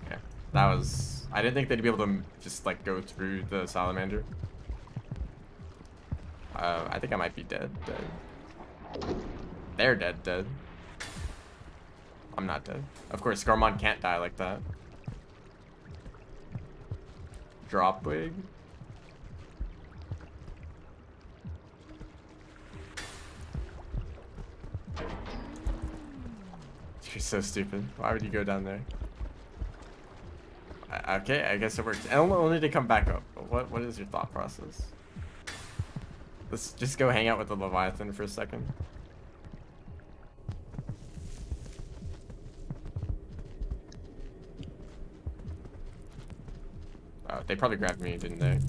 Okay. That was... I didn't think they'd be able to just like go through the salamander. I think I might be dead. They're dead. I'm not dead. Of course, Gourmand can't die like that. Drop wig. You're so stupid. Why would you go down there? Okay, I guess it works. And only to come back up. What is your thought process? Let's just go hang out with the Leviathan for a second. Oh, they probably grabbed me, didn't they?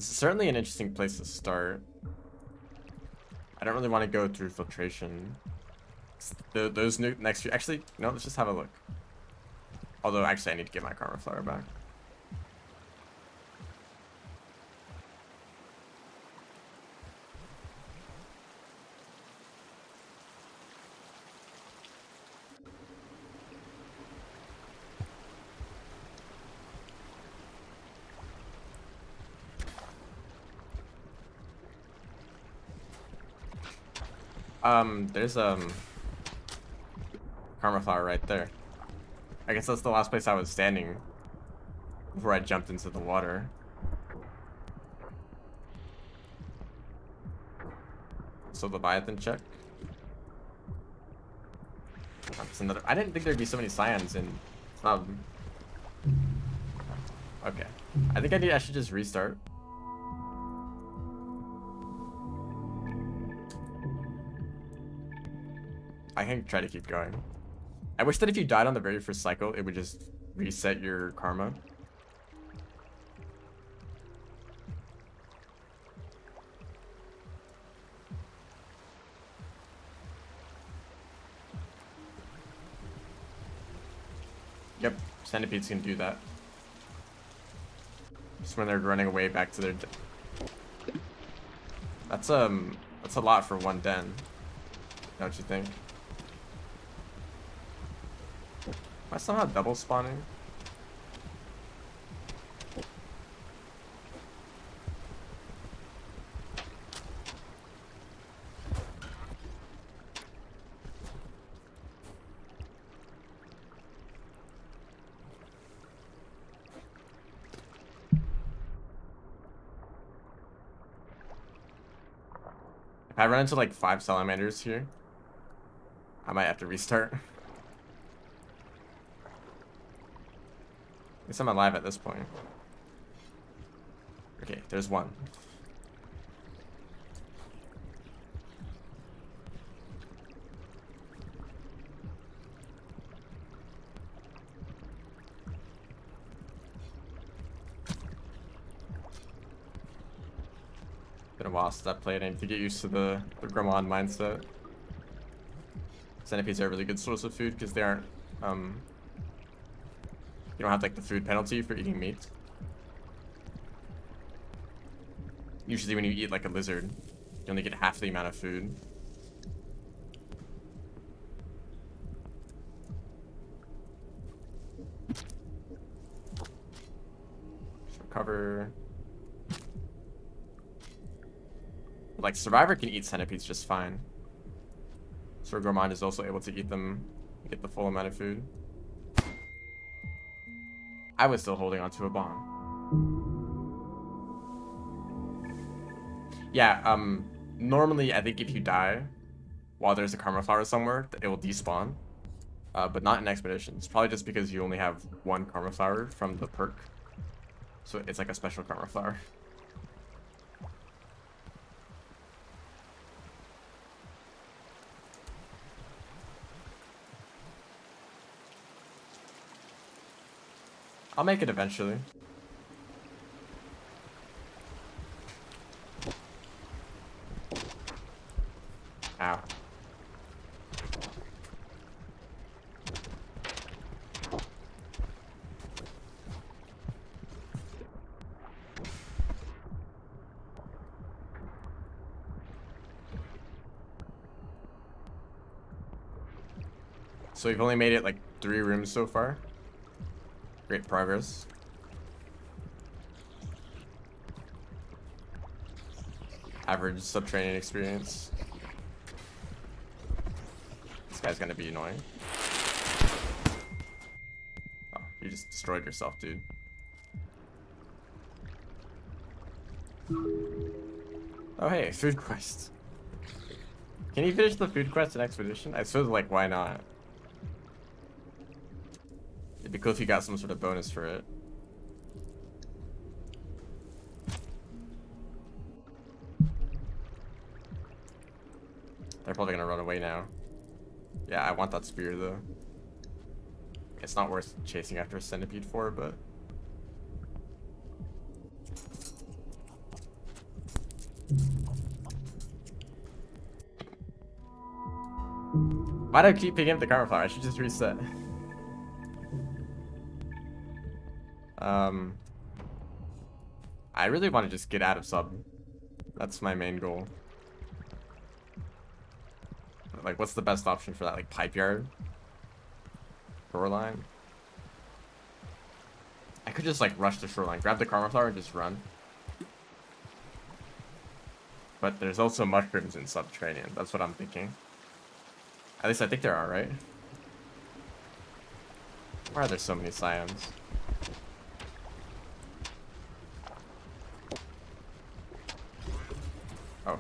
This is certainly an interesting place to start. I don't really want to go through filtration. Those next few... Actually, no, let's just have a look. Although, actually, I need to get my Karma Flower back. There's Karma Flower right there. I guess that's the last place I was standing before I jumped into the water. So Leviathan check. That's another. I didn't think there'd be so many Scions in. Okay. I think I should just restart. I can try to keep going. I wish that if you died on the very first cycle, it would just reset your karma. Yep, centipedes can do that. Just when they're running away back to their... That's a lot for one den. Don't you think? Am I somehow double spawning? If I run into like 5 salamanders here, I might have to restart. At least I'm alive at this point. Okay, there's one. Been a while since I played. I need to get used to the Gromon mindset. Centipedes are a really good source of food because they aren't you don't have like the food penalty for eating meat. Usually when you eat like a lizard, you only get half the amount of food. Just recover. Like Survivor can eat centipedes just fine. Sir Gourmand is also able to eat them, get the full amount of food. I was still holding onto a bomb. Yeah, normally I think if you die while there's a Karma Flower somewhere, it will despawn. But not in Expeditions. Probably just because you only have one Karma Flower from the perk. So it's like a special Karma Flower. I'll make it eventually. Ow. So we've only made it like 3 rooms so far. Great progress. Average sub-training experience. This guy's gonna be annoying. Oh, you just destroyed yourself, dude. Oh hey, food quest. Can you finish the food quest in Expedition? I suppose, like, why not? It'd be cool if you got some sort of bonus for it. They're probably gonna run away now. Yeah, I want that spear though. It's not worth chasing after a centipede for, but... Why do I keep picking up the karma flower? I should just reset. I really want to just get out of sub. That's my main goal. Like, what's the best option for that? Like, pipe yard? Shoreline? I could just, like, rush the shoreline, grab the karma flower, and just run. But there's also mushrooms in subterranean. That's what I'm thinking. At least I think there are, right? Why are there so many scions? Oh.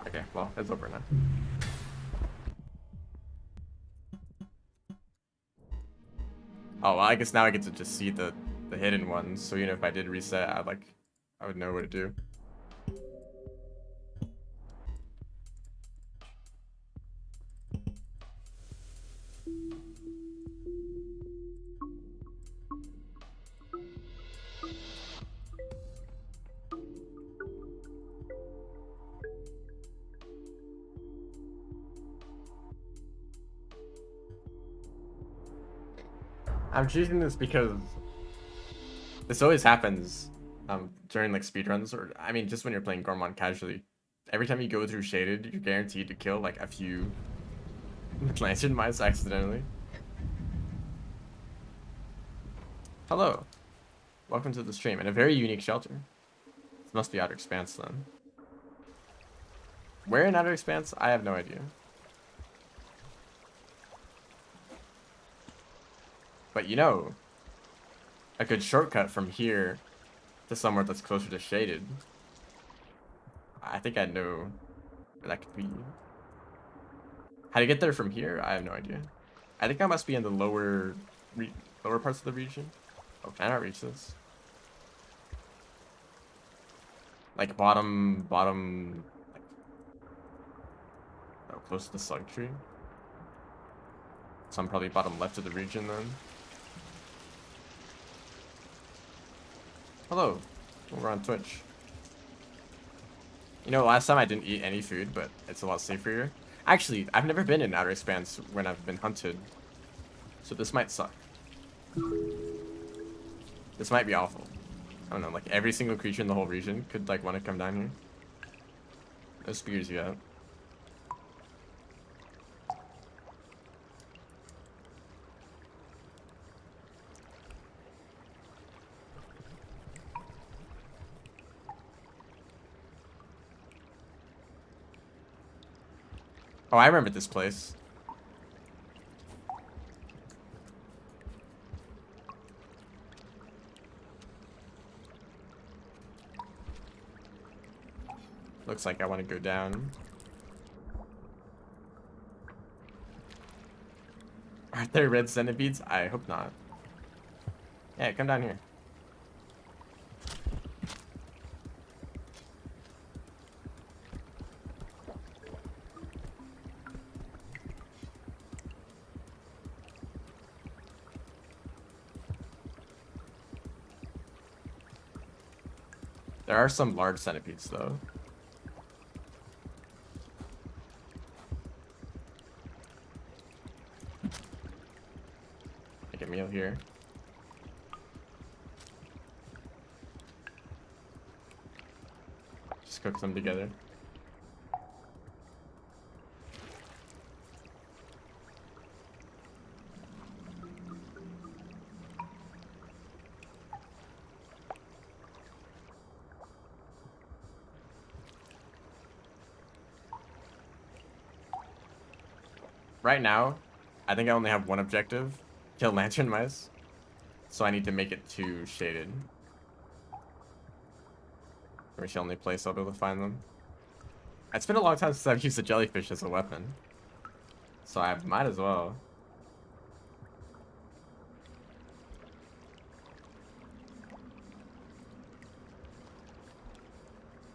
Okay, well, it's over now. Oh, well, I guess now I get to just see the hidden ones. So even if I did reset, I would know what to do. I'm choosing this because this always happens during like speedruns, or I mean just when you're playing Gormon casually. Every time you go through shaded, you're guaranteed to kill like a few lantern mice accidentally. Hello. Welcome to the stream and a very unique shelter. This must be Outer Expanse then. Where in Outer Expanse? I have no idea. But you know, a good shortcut from here to somewhere that's closer to shaded. I think I know where that could be. How to get there from here? I have no idea. I think I must be in the lower parts of the region. Oh, can I not reach this? Like bottom, like, oh, close to the slug tree. So I'm probably bottom left of the region then. Hello, we're on Twitch. You know, last time I didn't eat any food, but it's a lot safer here. Actually, I've never been in Outer Expanse when I've been hunted. So this might suck. This might be awful. I don't know, like every single creature in the whole region could like want to come down here. No spears yet. Oh, I remember this place. Looks like I want to go down. Are there red centipedes? I hope not. Yeah, come down here. There are some large centipedes though. Make a meal here. Just cook them together. Right now, I think I only have one objective. Kill lantern mice. So I need to make it to shaded. Where's the only place I'll be able to find them. It's been a long time since I've used a jellyfish as a weapon. So I might as well.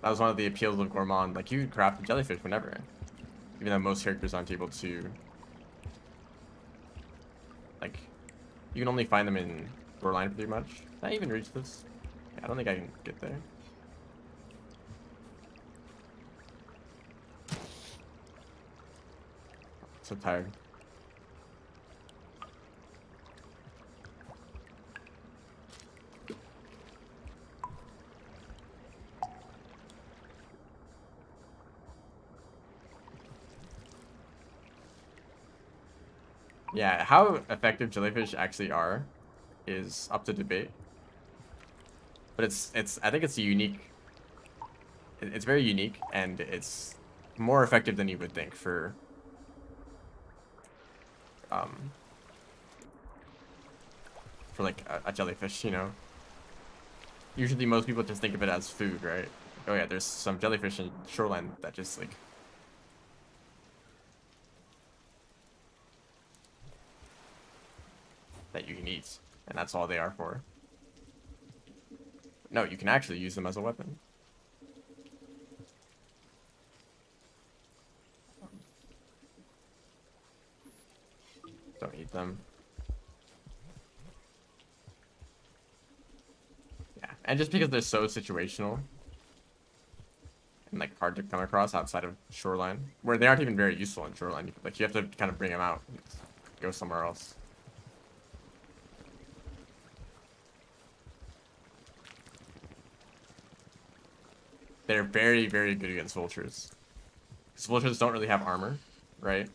That was one of the appeals of Gourmand. Like, you could craft a jellyfish whenever. Even though most characters aren't able to. Like, you can only find them in Shoreline pretty much. Can I even reach this? Yeah, I don't think I can get there. So tired. Yeah, how effective jellyfish actually are is up to debate. But it's I think it's a unique. It's very unique, and it's more effective than you would think um for like a jellyfish, you know. Usually most people just think of it as food, right? Oh yeah, there's some jellyfish in shoreline that just like that you can eat, and that's all they are for. No, you can actually use them as a weapon. Don't eat them. Yeah, and just because they're so situational and like hard to come across outside of shoreline, where they aren't even very useful in shoreline. Like you have to kind of bring them out, and go somewhere else. They're very, very good against vultures. Because vultures don't really have armor, right?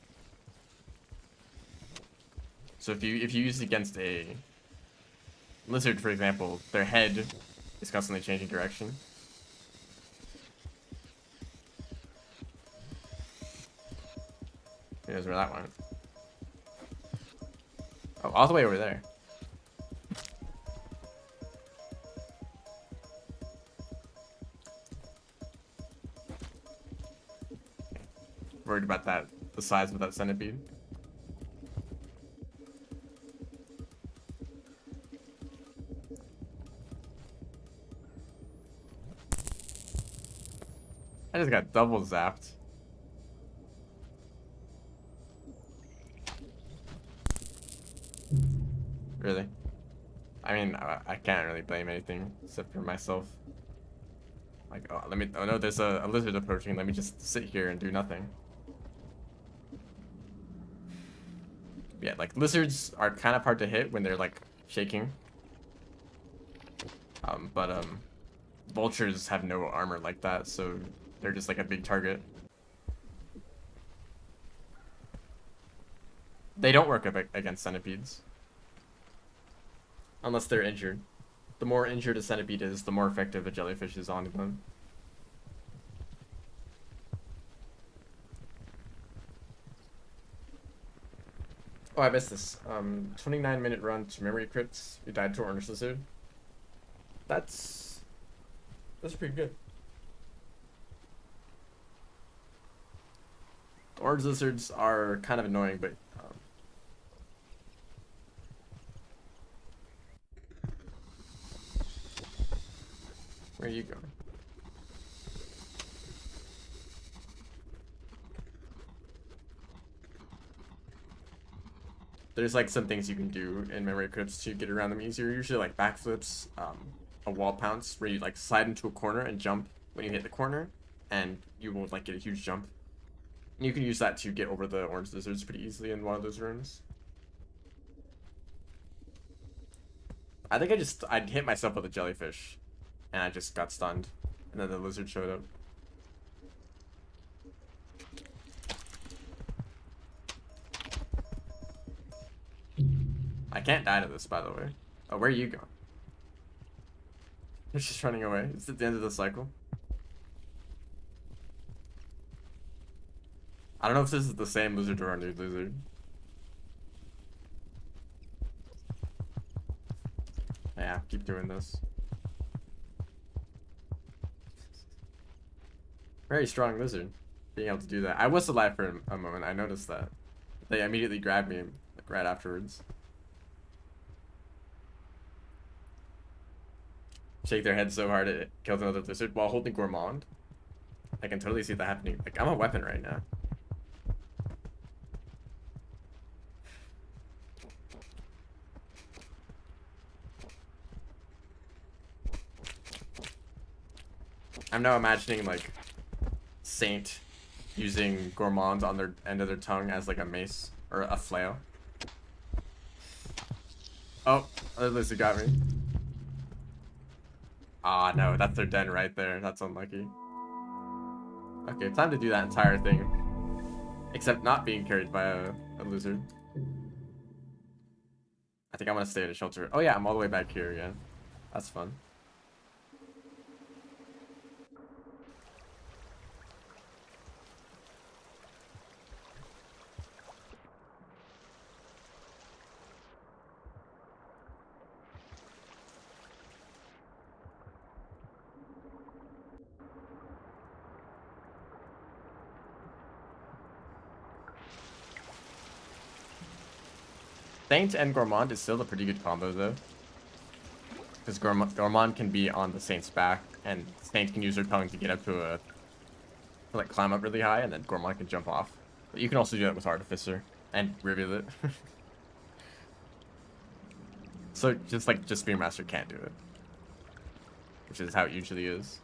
So if you use it against a lizard, for example, their head is constantly changing direction. Who knows where that went? Oh, all the way over there. Worried about that, the size of that centipede. I just got double zapped. Really? I mean, I can't really blame anything except for myself. Like, oh, oh no, there's a lizard approaching. Let me just sit here and do nothing. Yeah, like lizards are kind of hard to hit when they're like shaking. But vultures have no armor like that, so they're just like a big target. They don't work against centipedes. Unless they're injured. The more injured a centipede is, the more effective a jellyfish is on them. Oh, I missed this. 29-minute run to memory crypts. We died to orange lizard. That's pretty good. Orange lizards are kind of annoying, but where are you going? There's like some things you can do in memory crypts to get around them easier. Usually like backflips, a wall pounce where you like slide into a corner and jump when you hit the corner, and you will like get a huge jump. And you can use that to get over the orange lizards pretty easily in one of those rooms. I think I hit myself with a jellyfish, and I just got stunned, and then the lizard showed up. I can't die to this, by the way. Oh, where are you going? It's just running away. It's at the end of the cycle. I don't know if this is the same lizard or a new lizard. Yeah, keep doing this. Very strong lizard, being able to do that. I was alive for a moment. I noticed that. They immediately grabbed me like, right afterwards. Shake their head so hard it kills another lizard while holding Gourmand. I can totally see that happening. Like, I'm a weapon right now. I'm now imagining, like, Saint using Gourmand on their end of their tongue as like a mace or a flail. Oh, other lizard got me. Ah, no, that's their den right there. That's unlucky. Okay, time to do that entire thing. Except not being carried by a lizard. I think I'm gonna stay at a shelter. Oh yeah, I'm all the way back here again. That's fun. Saint and Gourmand is still a pretty good combo though. Because Gourmand can be on the Saint's back, and Saint can use her tongue to get up to like climb up really high, and then Gourmand can jump off. But you can also do that with Artificer and Rivulet. So just Spearmaster can't do it, which is how it usually is.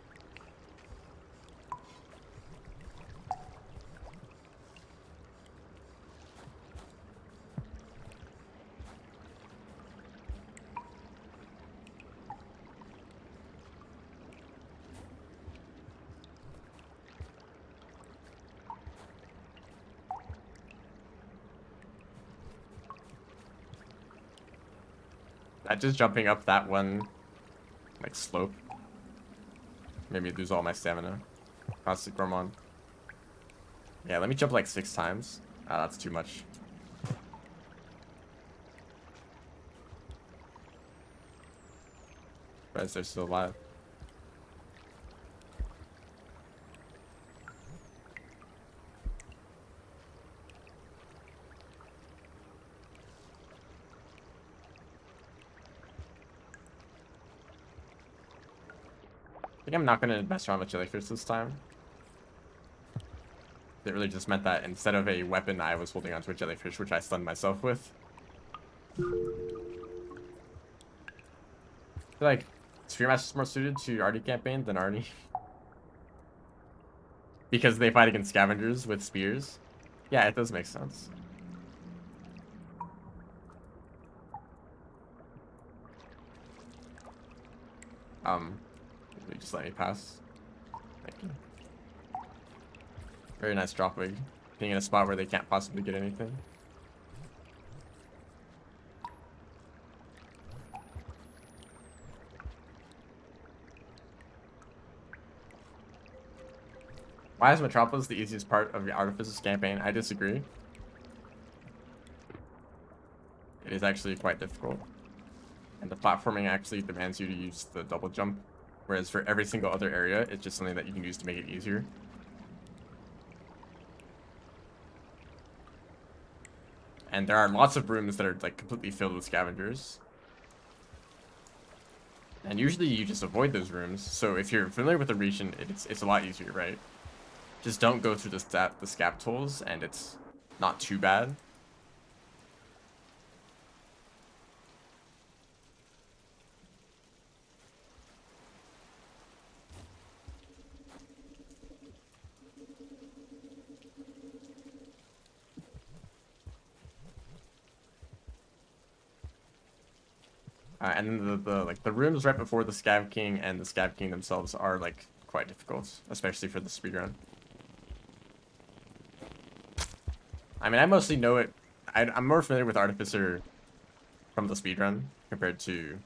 Just jumping up that one, like, slope made me lose all my stamina. Constant Gourmand. Yeah, let me jump like 6 times. Ah, that's too much. But they're still alive. I think I'm not gonna mess around with Jellyfish this time. It really just meant that instead of a weapon, I was holding onto a Jellyfish, which I stunned myself with. I feel like Spearmaster's more suited to Artie campaign than Artie. Because they fight against scavengers with spears. Yeah, it does make sense. Just let me pass. Thank you. Very nice drop wig. Being in a spot where they can't possibly get anything. Why is Metropolis the easiest part of the Artificer's campaign? I disagree. It is actually quite difficult. And the platforming actually demands you to use the double jump. Whereas for every single other area, it's just something that you can use to make it easier. And there are lots of rooms that are like completely filled with scavengers. And usually you just avoid those rooms. So if you're familiar with the region, it's a lot easier, right? Just don't go through the scav tools, and it's not too bad. And then the rooms right before the Scav King and the Scav King themselves are like quite difficult, especially for the speedrun. I mean, I mostly know it. I'm more familiar with Artificer from the speedrun compared to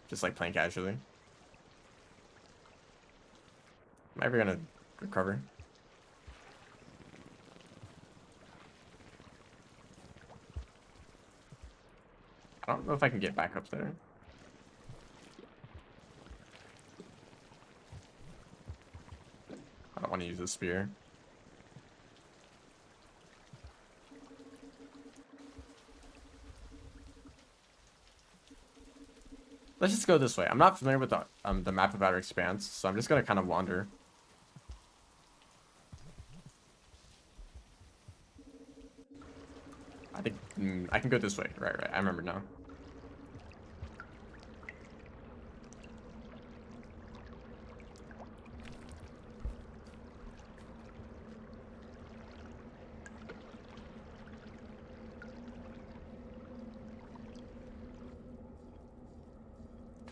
just like playing casually. Am I ever gonna recover? I don't know if I can get back up there. I don't want to use a spear. Let's just go this way. I'm not familiar with the map of Outer Expanse, so I'm just gonna kind of wander. I think I can go this way. Right. I remember now.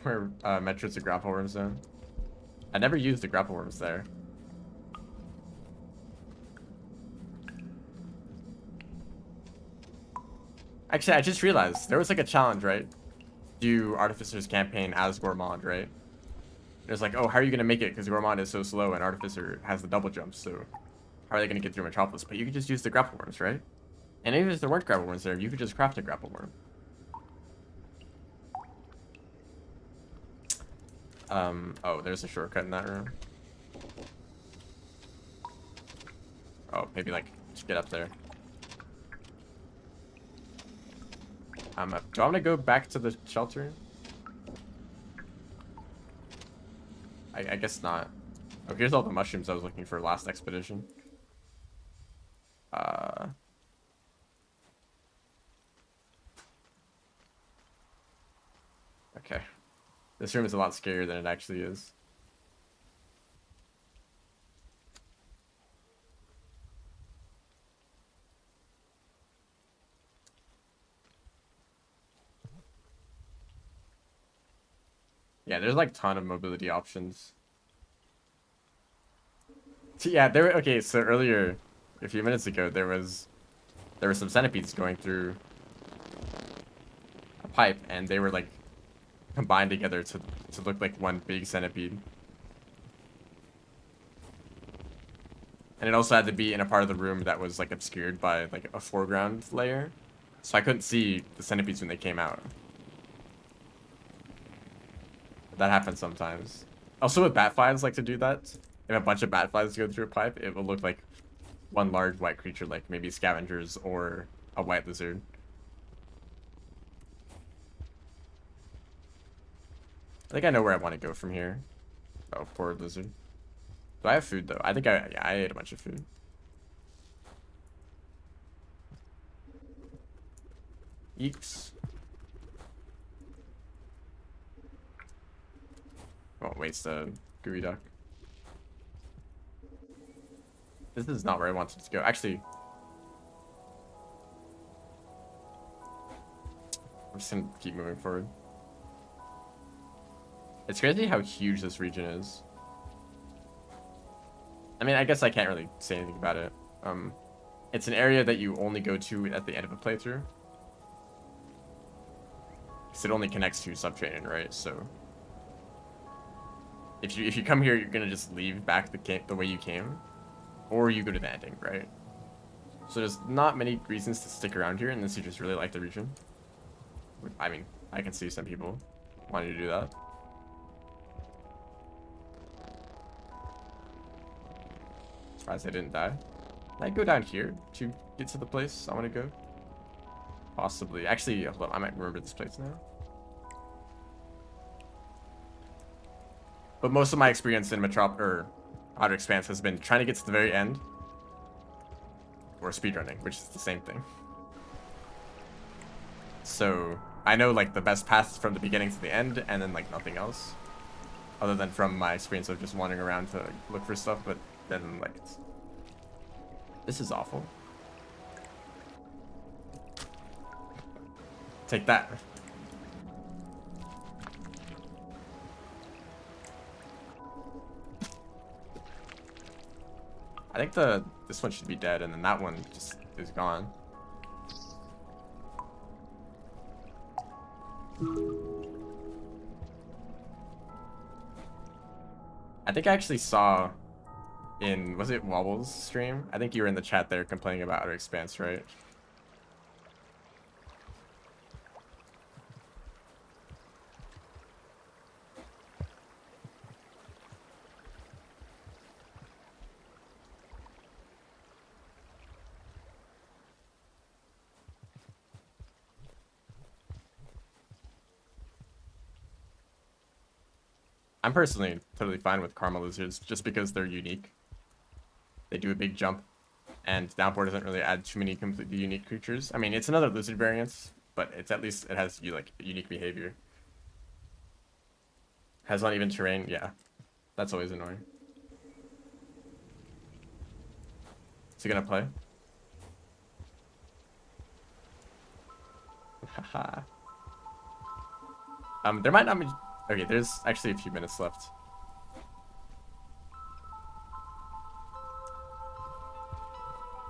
Where Metro's a grapple worm zone. I never used the grapple worms there. Actually, I just realized there was like a challenge, right? Do Artificer's campaign as Gourmand, right? It was like, oh, how are you gonna make it? Because Gourmand is so slow and Artificer has the double jump, so how are they gonna get through Metropolis? But you could just use the grapple worms, right? And even if there weren't grapple worms there, you could just craft a grapple worm. Oh, there's a shortcut in that room. Oh, maybe like just get up there. Do I want to go back to the shelter? I guess not. Oh, here's all the mushrooms I was looking for last expedition. Okay. This room is a lot scarier than it actually is. Yeah, there's like a ton of mobility options. So, yeah, okay, so earlier, a few minutes ago, there were some centipedes going through a pipe, and they were like combined together to look like one big centipede. And it also had to be in a part of the room that was like obscured by like a foreground layer. So I couldn't see the centipedes when they came out. That happens sometimes. Also with bat flies like to do that. If a bunch of bat flies go through a pipe, it will look like one large white creature, like maybe scavengers or a white lizard. I think I know where I want to go from here. Oh, poor lizard. Do I have food though? I think yeah, I ate a bunch of food. Eeks. Oh, waste a gooey duck. This is not where I wanted to go. Actually, I'm just gonna keep moving forward. It's crazy how huge this region is. I mean, I guess I can't really say anything about it. It's an area that you only go to at the end of a playthrough. Because it only connects to Subterranean, right? So if you come here, you're gonna just leave back the way you came, or you go to the ending, right? So there's not many reasons to stick around here unless you just really like the region. I mean, I can see some people wanting to do that. Surprised I didn't die. Can I go down here to get to the place I want to go? Possibly. Actually, hold on, I might remember this place now. But most of my experience in Outer Expanse has been trying to get to the very end, or speedrunning, which is the same thing. So I know like the best path from the beginning to the end, and then like nothing else, other than from my experience of just wandering around to look for stuff. But then like this is awful. Take that. I think this one should be dead, and then that one just is gone. I think I actually saw was it Wobble's stream? I think you were in the chat there complaining about Outer Expanse, right? I'm personally totally fine with Karma Lizards just because they're unique. They do a big jump, and Downpour doesn't really add too many completely unique creatures. I mean, it's another lizard variant, but it's at least it has like unique behavior. Has uneven terrain, yeah. That's always annoying. Is he gonna play? Haha. There might not be. Okay, there's actually a few minutes left.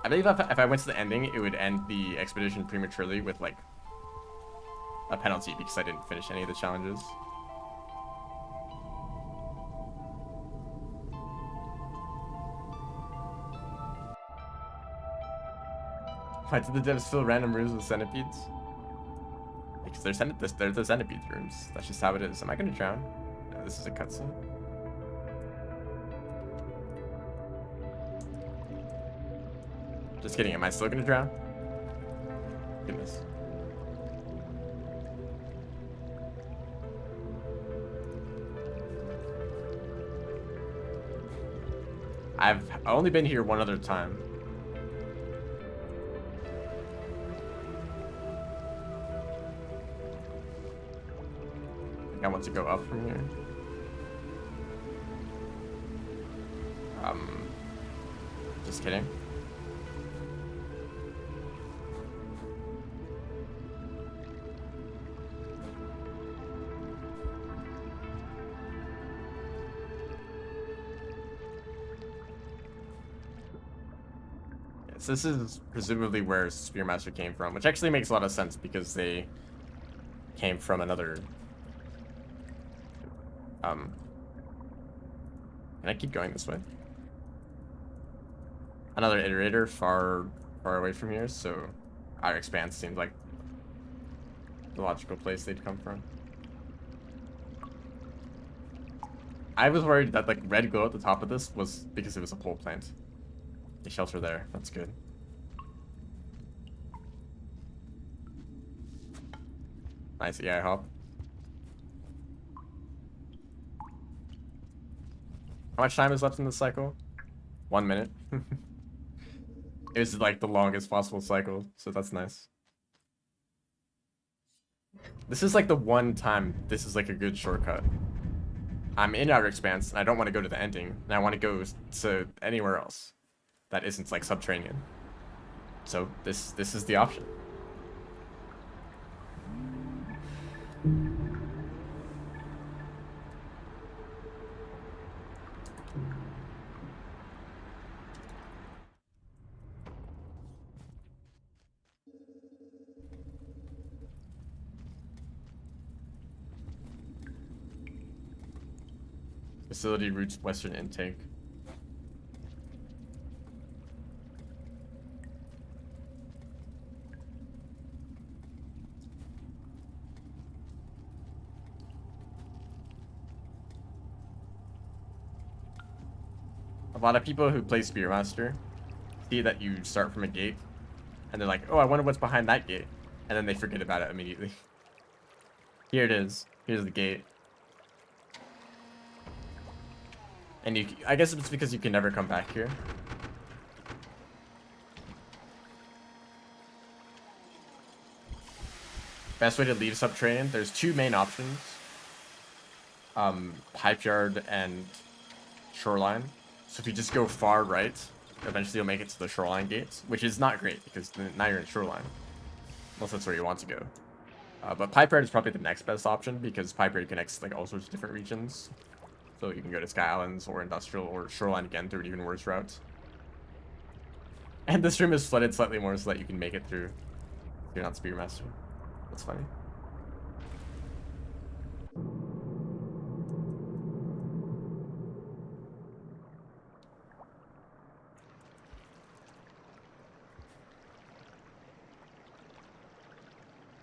I believe if I went to the ending, it would end the expedition prematurely with, like, a penalty because I didn't finish any of the challenges. Why did the devs fill random rooms with centipedes? Because they're the centipede rooms. That's just how it is. Am I gonna drown? No, this is a cutscene. Just kidding. Am I still gonna drown? Goodness. I've only been here one other time. I want to go up from here. Just kidding. So this is presumably where Spearmaster came from, which actually makes a lot of sense because they came from another. Can I keep going this way? Another iterator far away from here, so our expanse seemed like the logical place they'd come from. I was worried that, like, red glow at the top of this was because it was a pole plant. The shelter there, that's good. Nice AI hop. How much time is left in this cycle? 1 minute. It was like the longest possible cycle, so that's nice. This is like the one time this is like a good shortcut. I'm in Outer Expanse, and I don't want to go to the ending, and I want to go to anywhere else that isn't like subterranean. So this is the option. Facility routes western intake. A lot of people who play Spearmaster see that you start from a gate, and they're like, oh, I wonder what's behind that gate. And then they forget about it immediately. Here it is. Here's the gate. And I guess it's because you can never come back here. Best way to leave subterranean, there's two main options. Pipe yard and shoreline. So if you just go far right, eventually you'll make it to the shoreline gates, which is not great because now you're in shoreline. Unless that's where you want to go. But pipe yard is probably the next best option because pipe yard connects like all sorts of different regions. So you can go to Sky Islands or Industrial or Shoreline again through an even worse route. And this room is flooded slightly more so that you can make it through. If you're not Spearmaster. That's funny.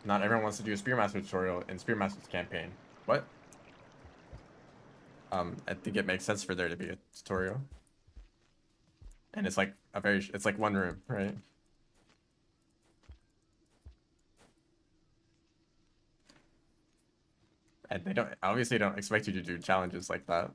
Not everyone wants to do a Spearmaster tutorial in Spearmaster's campaign. What? I think it makes sense for there to be a tutorial. And it's like it's like one room, right? And they obviously don't expect you to do challenges like that.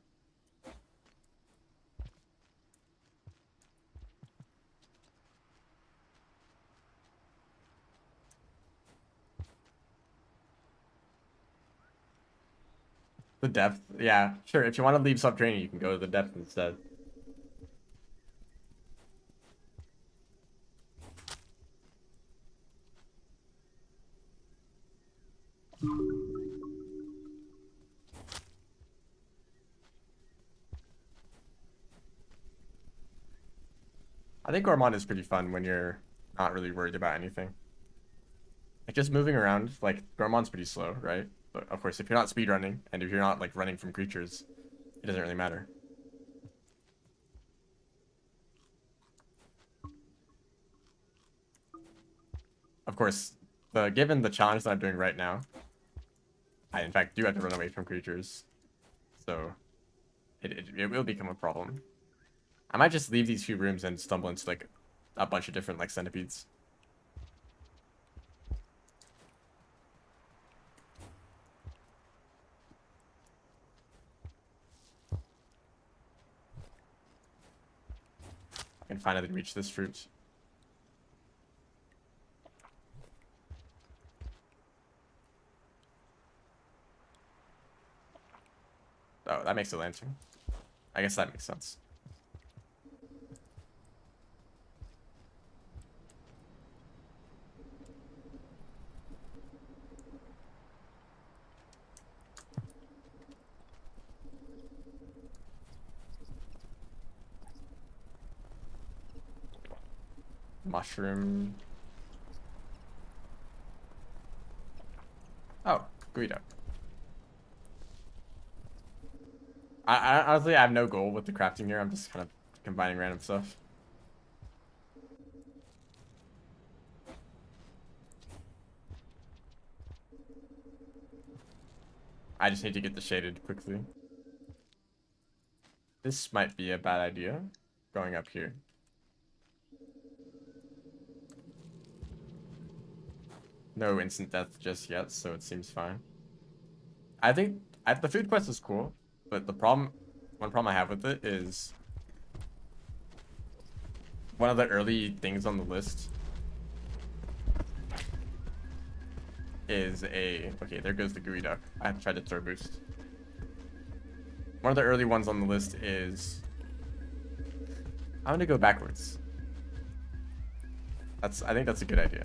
The depth, yeah, sure. If you want to leave subterranean, you can go to the depth instead. I think Gourmand is pretty fun when you're not really worried about anything. Like just moving around, like Gourmand's pretty slow, right? But of course, if you're not speedrunning and if you're not like running from creatures, it doesn't really matter. Of course, given the challenge that I'm doing right now, I in fact do have to run away from creatures, so it will become a problem. I might just leave these few rooms and stumble into like a bunch of different like centipedes. I can finally reach this fruit. Oh, that makes a lantern. I guess that makes sense. Mushroom. Oh, Guido. I honestly I have no goal with the crafting here. I'm just kind of combining random stuff. I just need to get the shaded quickly. This might be a bad idea, going up here. No instant death just yet, so it seems fine. I think the food quest is cool, but one problem I have with it is one of the early things on the list is okay, there goes the gooey duck. I have tried to throw boost. One of the early ones on the list is I'm gonna go backwards. I think that's a good idea.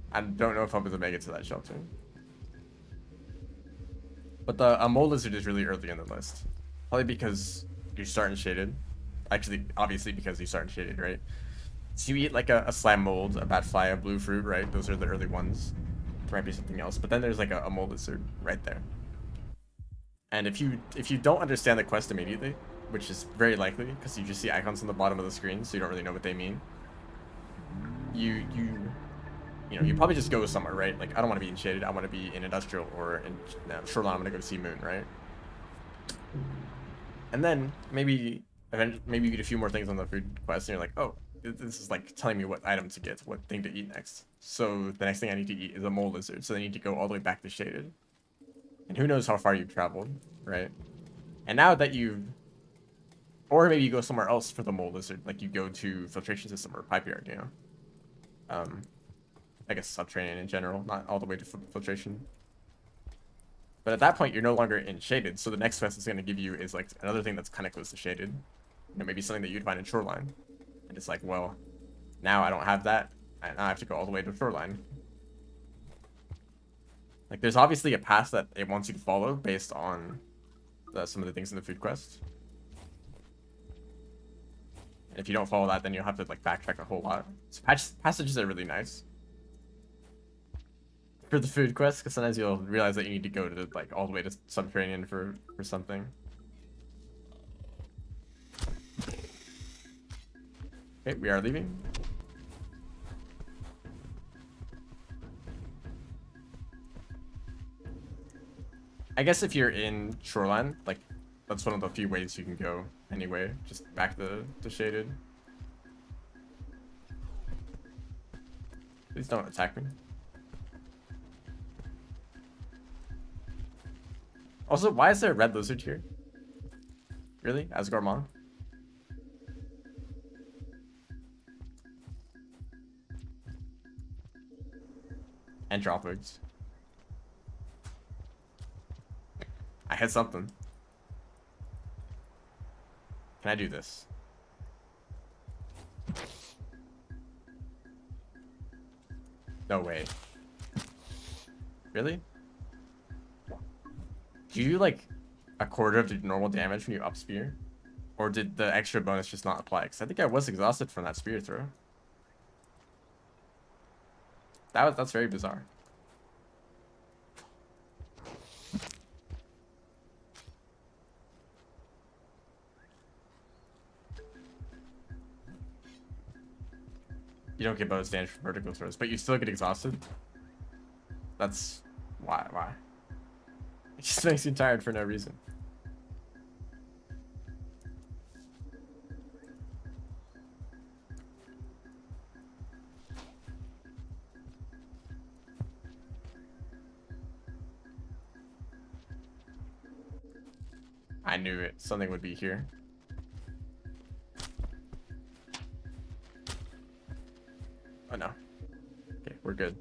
I don't know if I'm gonna make it to that shelter. But a mole lizard is really early in the list. Probably because you're starting shaded. Actually, obviously because you start shaded, right? So you eat like a slam mold, a bat fly, a blue fruit, right? Those are the early ones. There might be something else, but then there's like a mole lizard right there. And if you don't understand the quest immediately, which is very likely because you just see icons on the bottom of the screen, so you don't really know what they mean. You know, you probably just go somewhere, right? Like, I don't want to be in shaded. I want to be in industrial or in shoreline. I'm gonna go see moon, right? And then maybe you get a few more things on the food quest, and you're like, oh, this is like telling me what item to get, what thing to eat next. So the next thing I need to eat is a mole lizard. So I need to go all the way back to shaded. And who knows how far you've traveled, right? And now that or maybe you go somewhere else for the mole lizard, like you go to filtration system or pipe yard, you know. I guess subterranean in general, not all the way to filtration. But at that point, you're no longer in shaded, so the next quest it's going to give you is like another thing that's kind of close to shaded. You know, maybe something that you'd find in shoreline. And it's like, well, now I don't have that, and I have to go all the way to shoreline. Like, there's obviously a path that it wants you to follow based on some of the things in the food quest. And if you don't follow that, then you'll have to like backtrack a whole lot. So passages are really nice for the food quest, because sometimes you'll realize that you need to go to like all the way to subterranean for something. Okay, we are leaving. I guess if you're in shoreline, like that's one of the few ways you can go anyway, just back to shaded. Please don't attack me. Also, why is there a red lizard here? Really? As Gourmand? And dropwigs. I hit something. Can I do this? No way. Really? Do you do like a quarter of the normal damage when you up spear? Or did the extra bonus just not apply? Because I think I was exhausted from that spear throw. That's very bizarre. You don't get bonus damage from vertical throws, but you still get exhausted. That's why. It just makes you tired for no reason. I knew it. Something would be here. Oh no. Okay, we're good.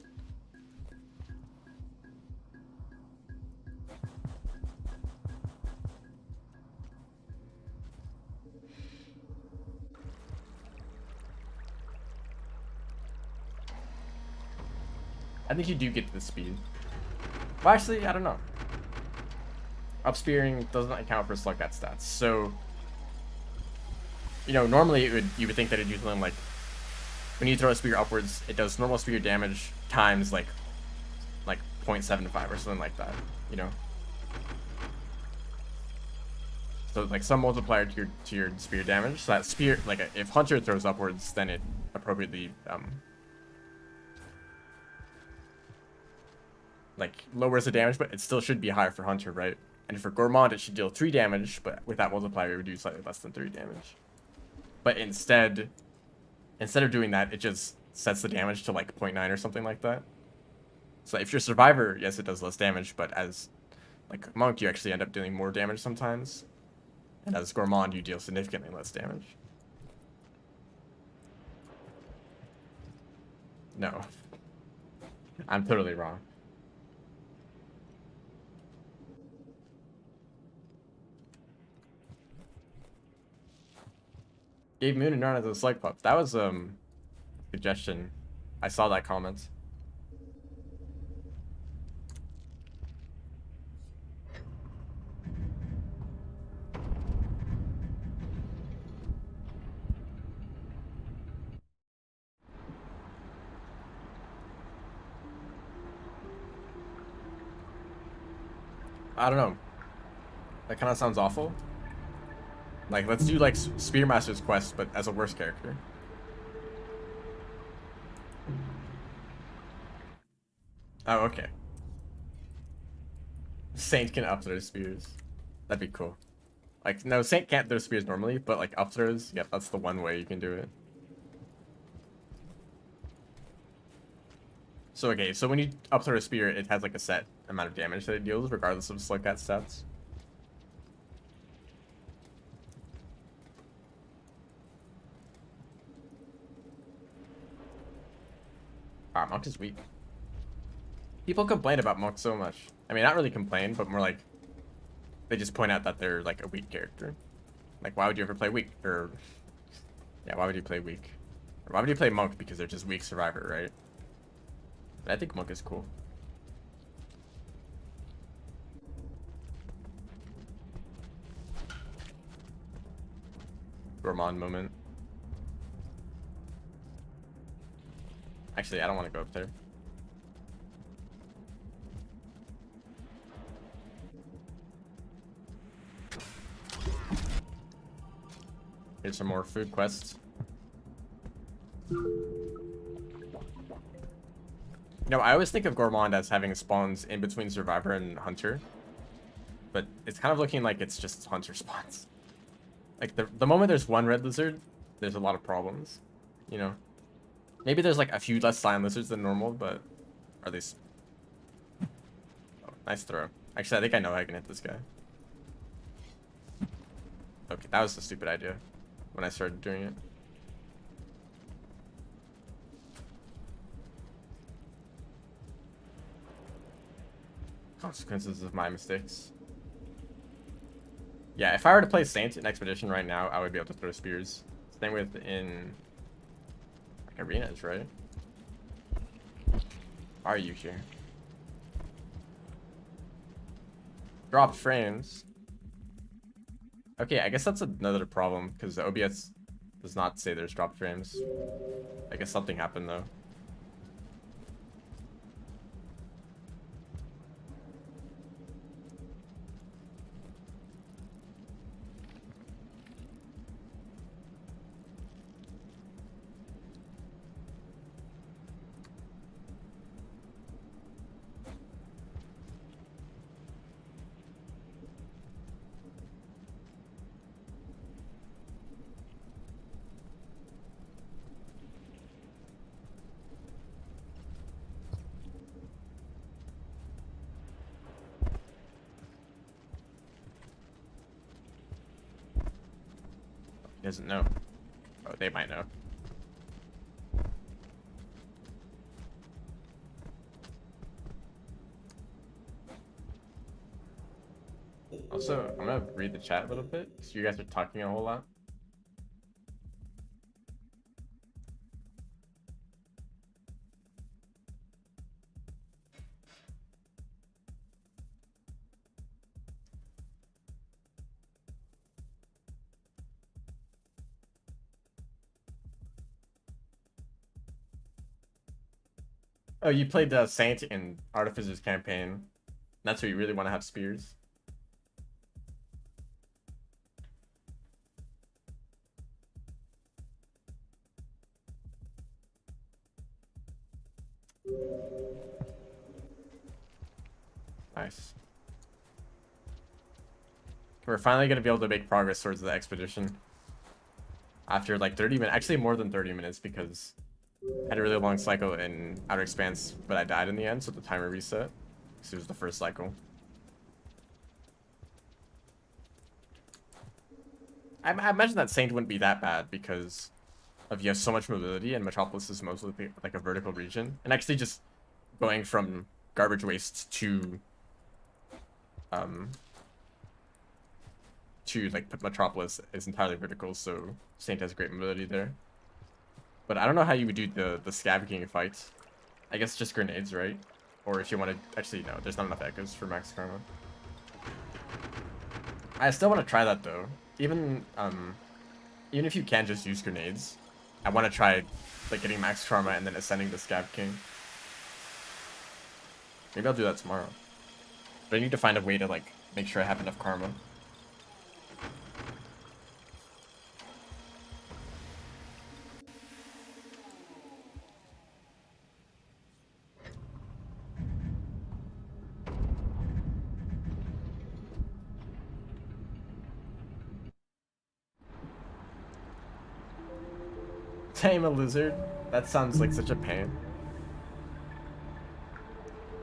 I think you do get to the speed. Well, actually, I don't know. Upspearing doesn't account for Slugcat stats, so you know normally you would think that it'd do something like when you throw a spear upwards, it does normal spear damage times like 0.75 or something like that, you know. So like some multiplier to your spear damage. So that spear, like if Hunter throws upwards, then it appropriately like lowers the damage, but it still should be higher for Hunter, right? And for Gourmand, it should deal 3 damage, but with that multiplier, it would do slightly less than 3 damage. But instead of doing that, it just sets the damage to like 0.9 or something like that. So if you're Survivor, yes, it does less damage, but as like Monk, you actually end up doing more damage sometimes. And as Gourmand, you deal significantly less damage. No. I'm totally wrong. Gave Moon and Narn as a Slug Pup. That was suggestion. I saw that comment. I don't know. That kind of sounds awful. Like, let's do like Spearmaster's quest, but as a worse character. Oh, okay. Saint can up throw spears. That'd be cool. Like, no, Saint can't throw spears normally, but like up throws, yep, that's the one way you can do it. So okay, so when you up throw a spear, it has like a set amount of damage that it deals, regardless of Slugcat stats. Ah, Monk is weak. People complain about Monk so much. I mean, not really complain, but more like they just point out that they're like a weak character. Like, why would you ever play weak? Or yeah, why would you play weak? Or why would you play Monk? Because they're just weak Survivor, right? But I think Monk is cool. Gourmand moment. Actually, I don't want to go up there. Here's some more food quests. You know, I always think of Gourmand as having spawns in between Survivor and Hunter. But it's kind of looking like it's just Hunter spawns. Like, the moment there's one red lizard, there's a lot of problems. You know? Maybe there's like a few less cyan lizards than normal, but are they... Oh, nice throw. Actually, I think I know how I can hit this guy. Okay, that was a stupid idea when I started doing it. Consequences of my mistakes. Yeah, if I were to play Saint in Expedition right now, I would be able to throw spears. Same with in like arenas, right? Are you here? Drop frames. Okay, I guess that's another problem because the OBS does not say there's drop frames. I guess something happened though. He doesn't know. Oh, they might know. Also, I'm gonna read the chat a little bit, so you guys are talking a whole lot. Oh, you played Saint in Artificer's campaign. That's where you really want to have spears. Nice. We're finally gonna be able to make progress towards the expedition. After like 30 minutes, actually more than 30 minutes, because I had a really long cycle in Outer Expanse, but I died in the end, so the timer reset. Because it was the first cycle. I imagine that Saint wouldn't be that bad because of you have so much mobility, and Metropolis is mostly like a vertical region. And actually just going from garbage waste to like Metropolis is entirely vertical, so Saint has great mobility there. But I don't know how you would do the Scavenging fights. I guess just grenades, right? Or if you want to... Actually, no, there's not enough echoes for max karma. I still want to try that, though. Even if you can just use grenades, I want to try like getting max karma and then ascending the Scav King. Maybe I'll do that tomorrow. But I need to find a way to like make sure I have enough karma. Tame a lizard? That sounds like such a pain.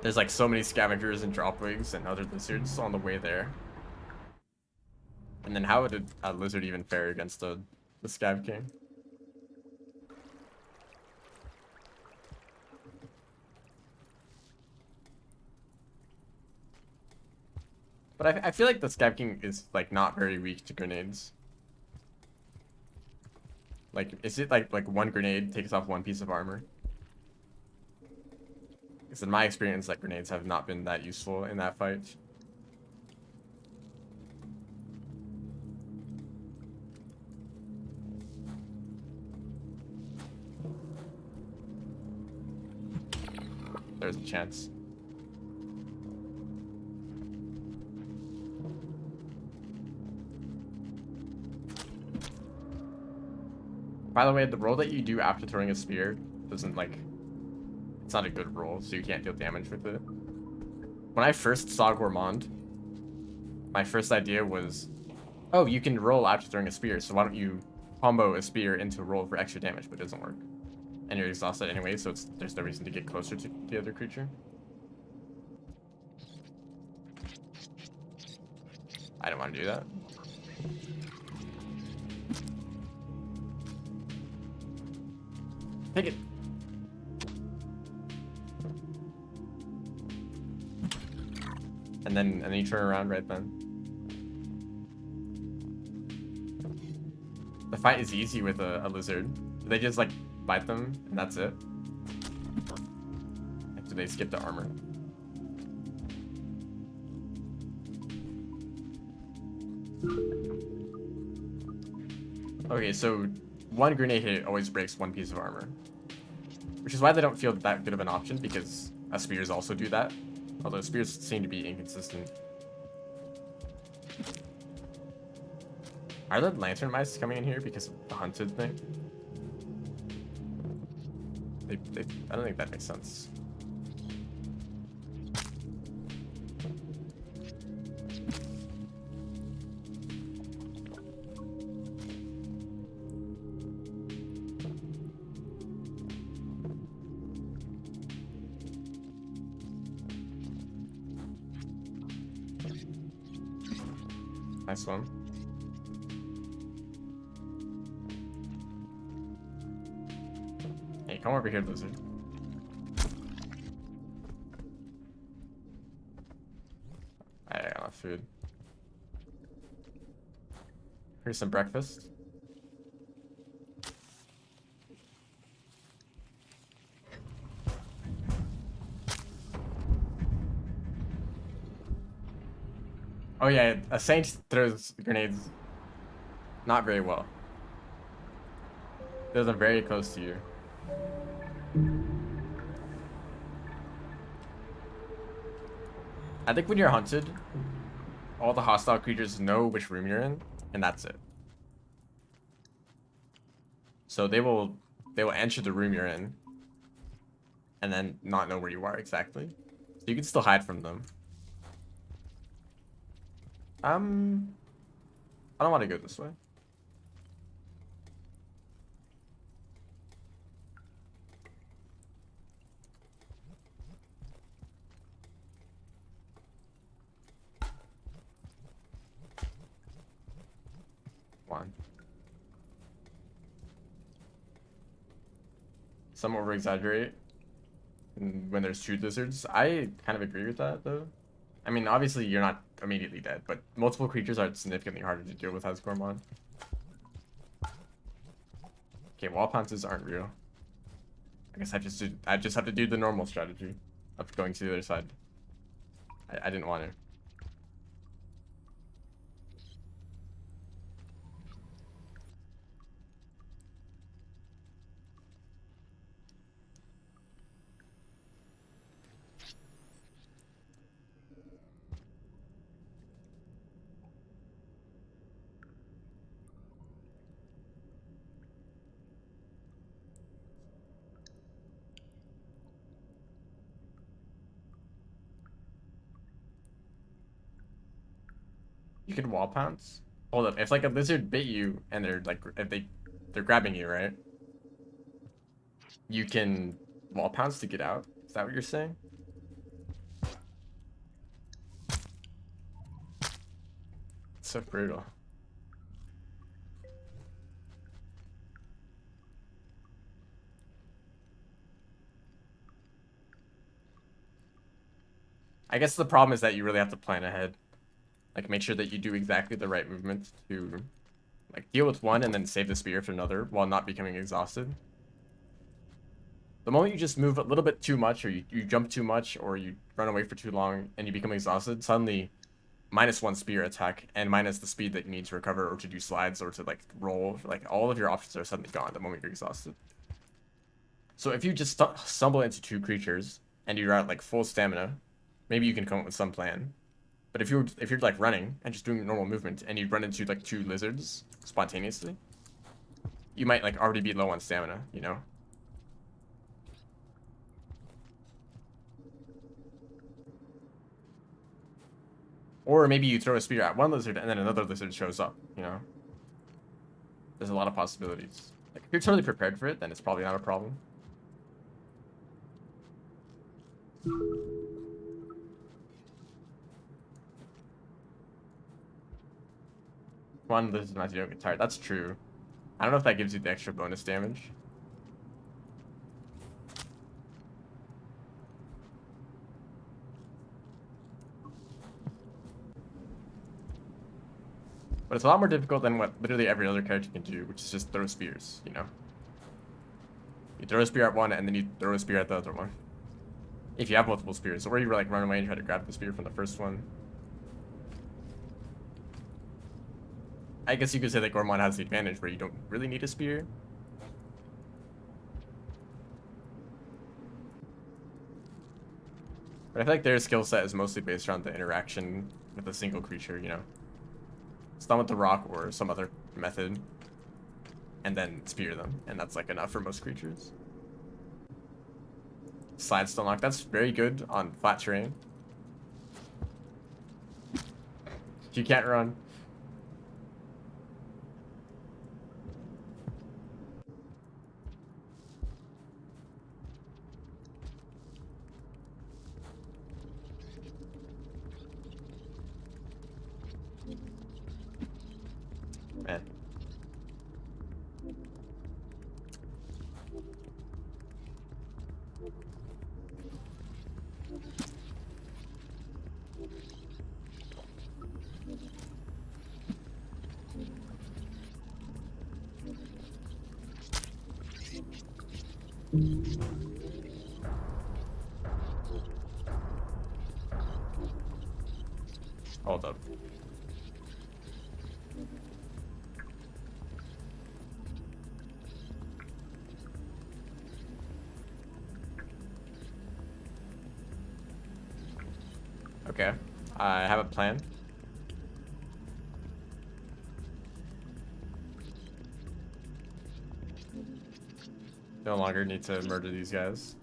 There's like so many scavengers and dropwigs and other lizards on the way there. And then how would a lizard even fare against the Scav King? But I feel like the Scav King is like not very weak to grenades. Like, is it like one grenade takes off one piece of armor? Because in my experience, like grenades have not been that useful in that fight. There's a chance. By the way, the roll that you do after throwing a spear doesn't like... It's not a good roll, so you can't deal damage with it. When I first saw Gourmand, my first idea was, oh, you can roll after throwing a spear, so why don't you combo a spear into a roll for extra damage, but it doesn't work. And you're exhausted anyway, so there's no reason to get closer to the other creature. I don't want to do that. Take it. And then you turn around right then. The fight is easy with a lizard. They just like bite them and that's it. After they skip the armor. Okay, so one grenade hit always breaks one piece of armor. Which is why they don't feel that good of an option, because spears also do that. Although spears seem to be inconsistent. Are the lantern mice coming in here because of the hunted thing? I don't think that makes sense. Nice one. Hey, come over here, lizard. I got enough food. Here's some breakfast. Oh yeah, a saint throws grenades not very well. Those are very close to you. I think when you're hunted, all the hostile creatures know which room you're in, and that's it. So they will enter the room you're in, and then not know where you are exactly. So you can still hide from them. I don't want to go this way. One. Some over-exaggerate when there's two lizards. I kind of agree with that, though. I mean, obviously you're not immediately dead, but multiple creatures are significantly harder to deal with as Gormon. Okay, wall pounces aren't real. I guess I just have to do the normal strategy of going to the other side. I didn't want to. You can wall pounce? Hold up, if like a lizard bit you and they're like, they're grabbing you, right? You can wall pounce to get out? Is that what you're saying? It's so brutal. I guess the problem is that you really have to plan ahead. Like, make sure that you do exactly the right movement to, like, deal with one and then save the spear for another while not becoming exhausted. The moment you just move a little bit too much, or you jump too much, or you run away for too long and you become exhausted, suddenly -1 spear attack and minus the speed that you need to recover or to do slides or to, like, roll, like, all of your options are suddenly gone the moment you're exhausted. So if you just stumble into two creatures and you're at, like, full stamina, maybe you can come up with some plan. But if you're like running and just doing normal movement and you run into like two lizards spontaneously, you might like already be low on stamina, you know? Or maybe you throw a spear at one lizard and then another lizard shows up, you know? There's a lot of possibilities. Like, if you're totally prepared for it, then it's probably not a problem. One lizard not you don't get tired. That's true. I don't know if that gives you the extra bonus damage. But it's a lot more difficult than what literally every other character can do, which is just throw spears, you know? You throw a spear at one and then you throw a spear at the other one. If you have multiple spears, or you like run away and try to grab the spear from the first one. I guess you could say that Gormon has the advantage where you don't really need a spear. But I feel like their skill set is mostly based around the interaction with a single creature, you know. Stun with the rock or some other method. And then spear them. And that's like enough for most creatures. Slide stun lock. That's very good on flat terrain. You can't run. Man. Hold up. Okay. I have a plan. No longer need to murder these guys.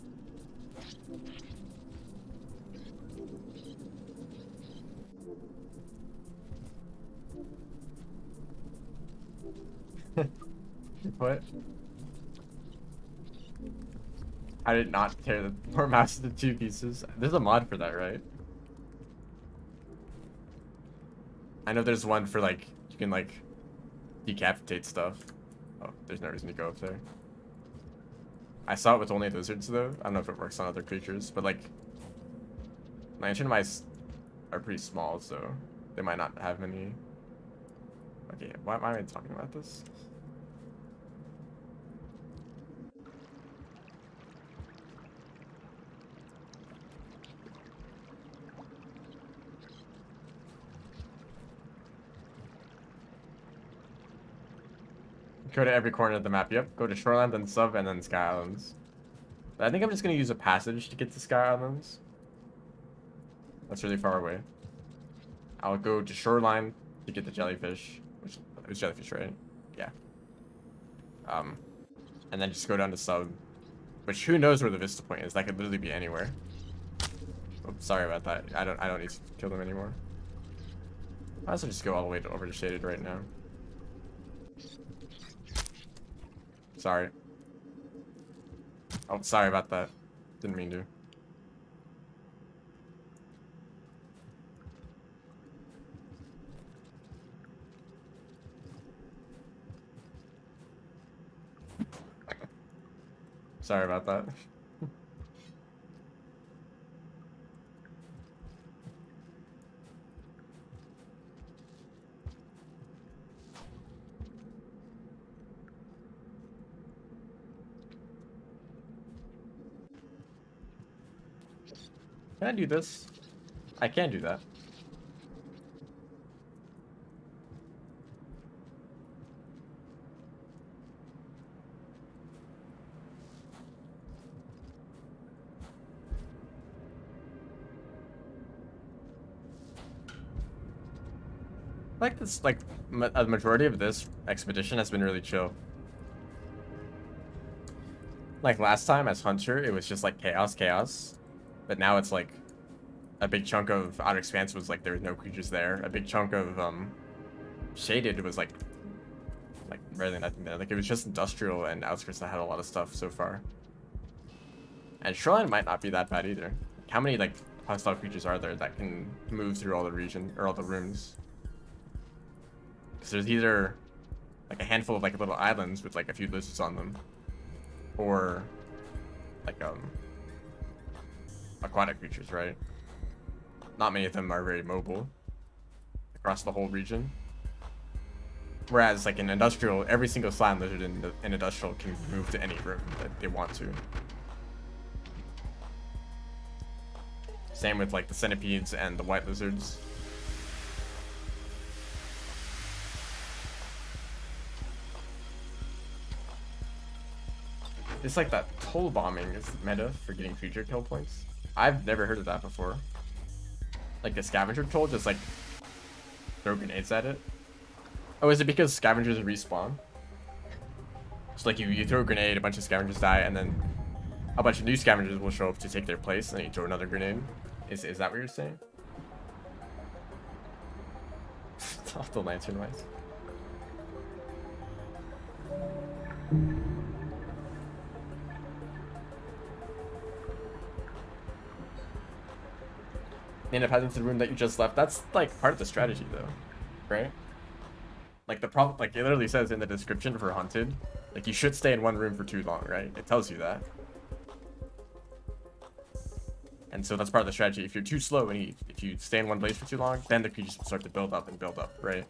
What? I did not tear the poor mouse into 2 pieces. There's a mod for that, right? I know there's one for like, you can like decapitate stuff. Oh, there's no reason to go up there. I saw it with only lizards though. I don't know if it works on other creatures, but like, lantern mice are pretty small, so they might not have any. Okay, why am I talking about this? Go to every corner of the map. Yep. Go to Shoreland, then Sub, and then Sky Islands. But I think I'm just gonna use a passage to get to Sky Islands. That's really far away. I'll go to Shoreline to get the jellyfish. Which it was jellyfish, right? Yeah. And then just go down to Sub. Which who knows where the Vista Point is? That could literally be anywhere. Oh, sorry about that. I don't need to kill them anymore. I also just go all the way over to Shaded right now. Sorry. Oh, sorry about that. Didn't mean to. Sorry about that. Can I do this? I can do that. Like this, like a majority of this expedition has been really chill. Like last time as Hunter, it was just like chaos. But now it's like a big chunk of Outer Expanse was like there was no creatures there. A big chunk of Shaded was like barely nothing there. Like it was just industrial and outskirts that had a lot of stuff so far. And Shoreline might not be that bad either. How many like hostile creatures are there that can move through all the region or all the rooms? Because there's either like a handful of like little islands with like a few lizards on them, or like aquatic creatures, right? Not many of them are very mobile across the whole region. Whereas like in industrial, every single slime lizard in industrial can move to any room that they want to. Same with like the centipedes and the white lizards. It's like that toll bombing is meta for getting creature kill points. I've never heard of that before. Like a scavenger toll, just like throw grenades at it. Oh, is it because scavengers respawn? So like you throw a grenade, a bunch of scavengers die, and then a bunch of new scavengers will show up to take their place, and then you throw another grenade. Is that what you're saying? It's off the lantern wise. End up heading to the room that you just left. That's like part of the strategy though, right? Like the problem, like it literally says in the description for Hunted, like you should stay in one room for too long, right? It tells you that. And so that's part of the strategy. If you're too slow and if you stay in one place for too long, then the creatures start to build up, right?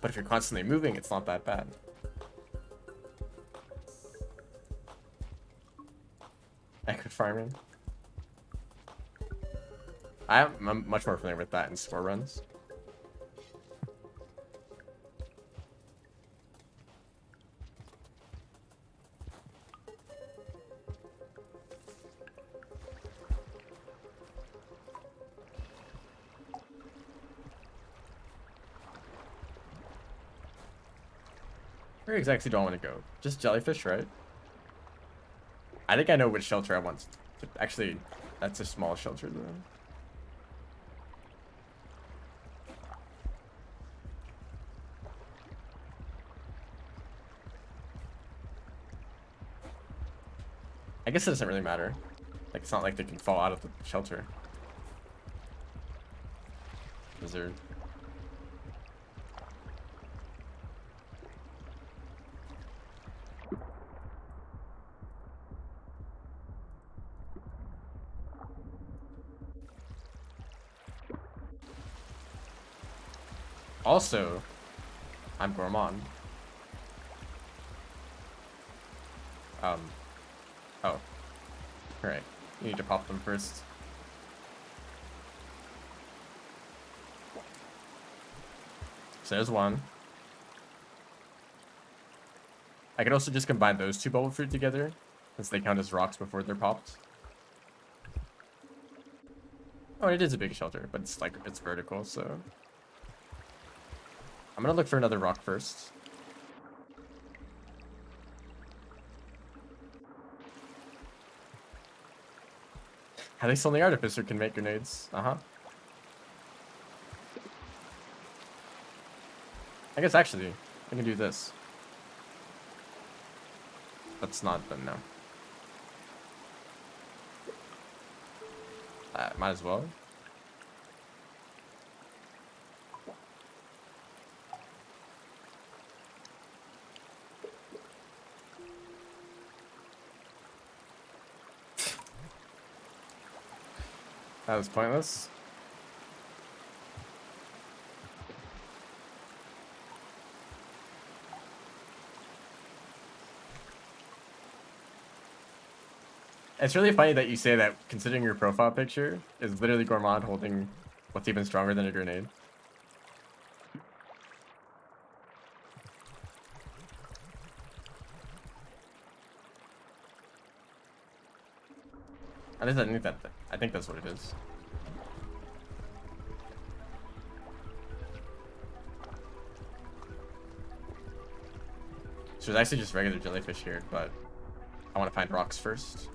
But if you're constantly moving, it's not that bad. Echo farming. I'm much more familiar with that in spore runs. Where exactly do I want to go? Just jellyfish, right? I think I know which shelter I want. Actually, that's a small shelter though. I guess it doesn't really matter. Like, it's not like they can fall out of the shelter. Lizard. Also, I'm Gourmand. Oh. Alright. You need to pop them first. So there's one. I could also just combine those two bubble fruit together, since they count as rocks before they're popped. Oh, it is a big shelter, but it's like, it's vertical, so. I'm gonna look for another rock first. At least only Artificer can make grenades. Uh-huh. I guess actually, I can do this. That's not done now. Might as well. That was pointless. It's really funny that you say that, considering your profile picture is literally Gourmand holding what's even stronger than a grenade. At least I think that's what it is. So there's actually just regular jellyfish here, but I want to find rocks first.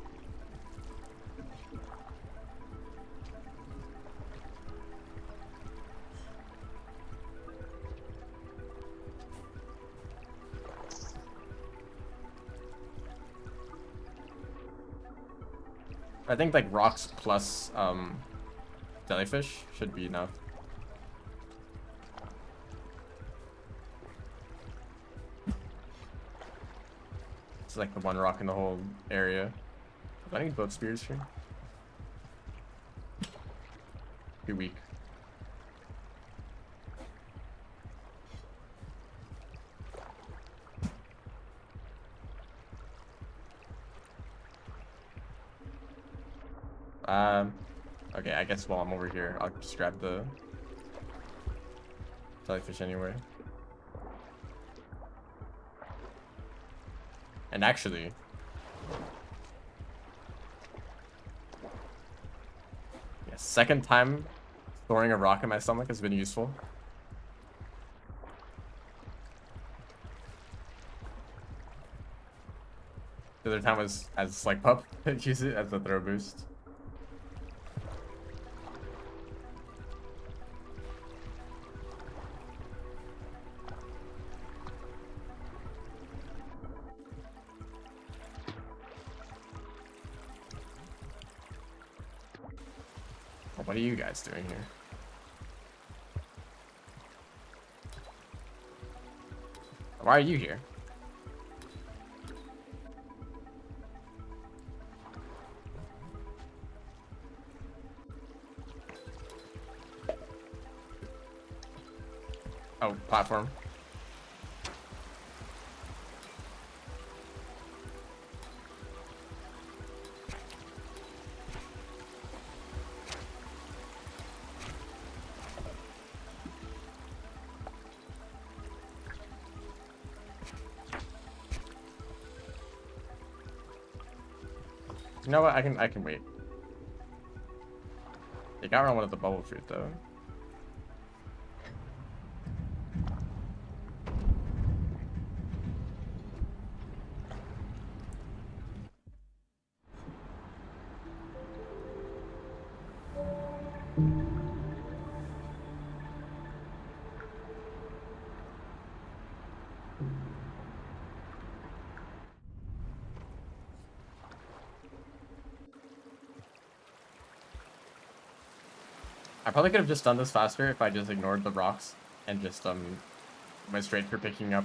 I think like rocks plus jellyfish should be enough. It's like the one rock in the whole area. I need both spears here. Too weak. Okay, I guess while I'm over here, I'll just grab the jellyfish anyway. And actually, second time storing a rock in my stomach has been useful. The other time was as like pup, use it as a throw boost. What are you guys doing here? Why are you here? Oh, platform. You know what? I can wait. You got around one of the bubble fruit though. I probably could have just done this faster if I just ignored the rocks and just went straight for picking up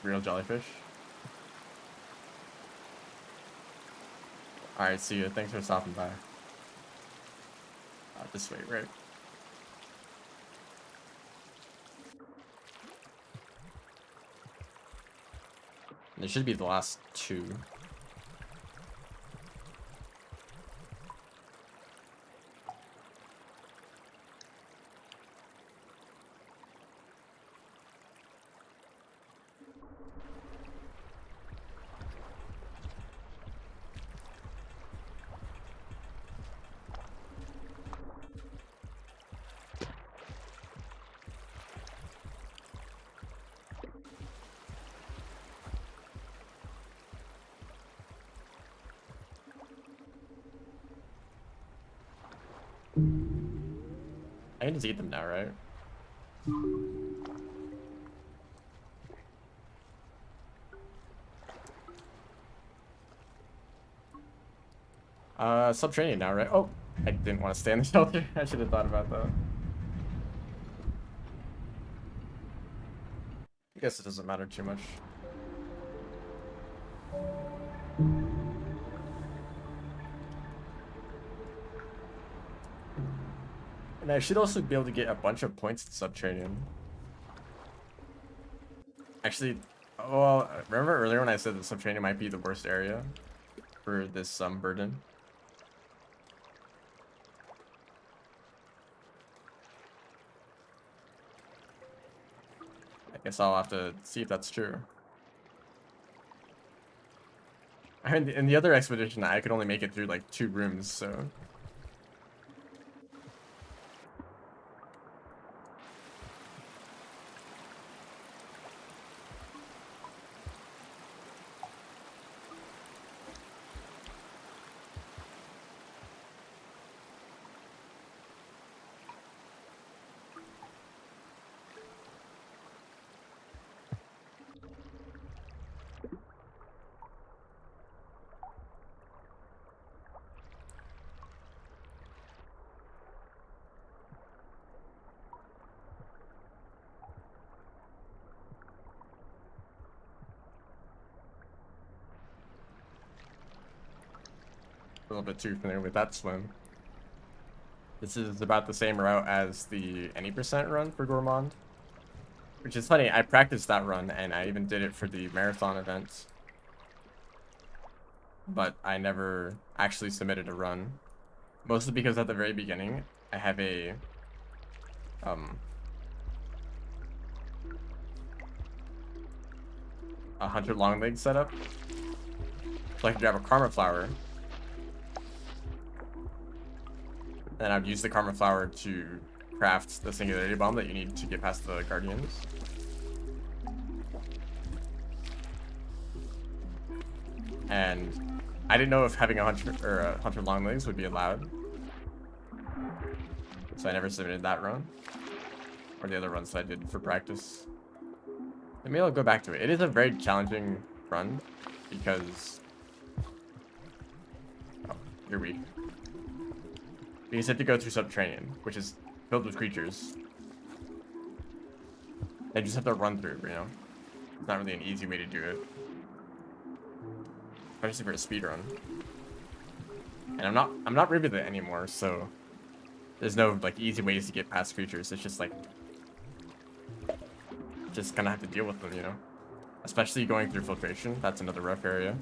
real jellyfish. Alright, see you. Thanks for stopping by. This way, right? There should be the last two. I can just eat them now, right? Subterranean now, right? Oh, I didn't want to stay in the shelter. I should have thought about that. I guess it doesn't matter too much. And I should also be able to get a bunch of points in Subterranean. Actually, well, remember earlier when I said that Subterranean might be the worst area for this burden? I guess I'll have to see if that's true. I mean, in the other expedition, I could only make it through like 2 rooms, so... A little bit too familiar with that swim. This is about the same route as the any percent run for Gourmand. Which is funny, I practiced that run and I even did it for the marathon event. But I never actually submitted a run. Mostly because at the very beginning, I have a hunter long leg setup. So I can grab a karma flower. Then I'd use the Karma Flower to craft the Singularity Bomb that you need to get past the Guardians. And I didn't know if having a Hunter or a Hunter Long Legs would be allowed, so I never submitted that run or the other runs that I did for practice. And maybe I'll go back to it. It is a very challenging run because you're weak. Because you have to go through Subterranean, which is filled with creatures. They just have to run through, you know? It's not really an easy way to do it. Especially for a speed run. And I'm not Rivet anymore, so there's no like easy ways to get past creatures. It's just like just gonna have to deal with them, you know? Especially going through Filtration. That's another rough area.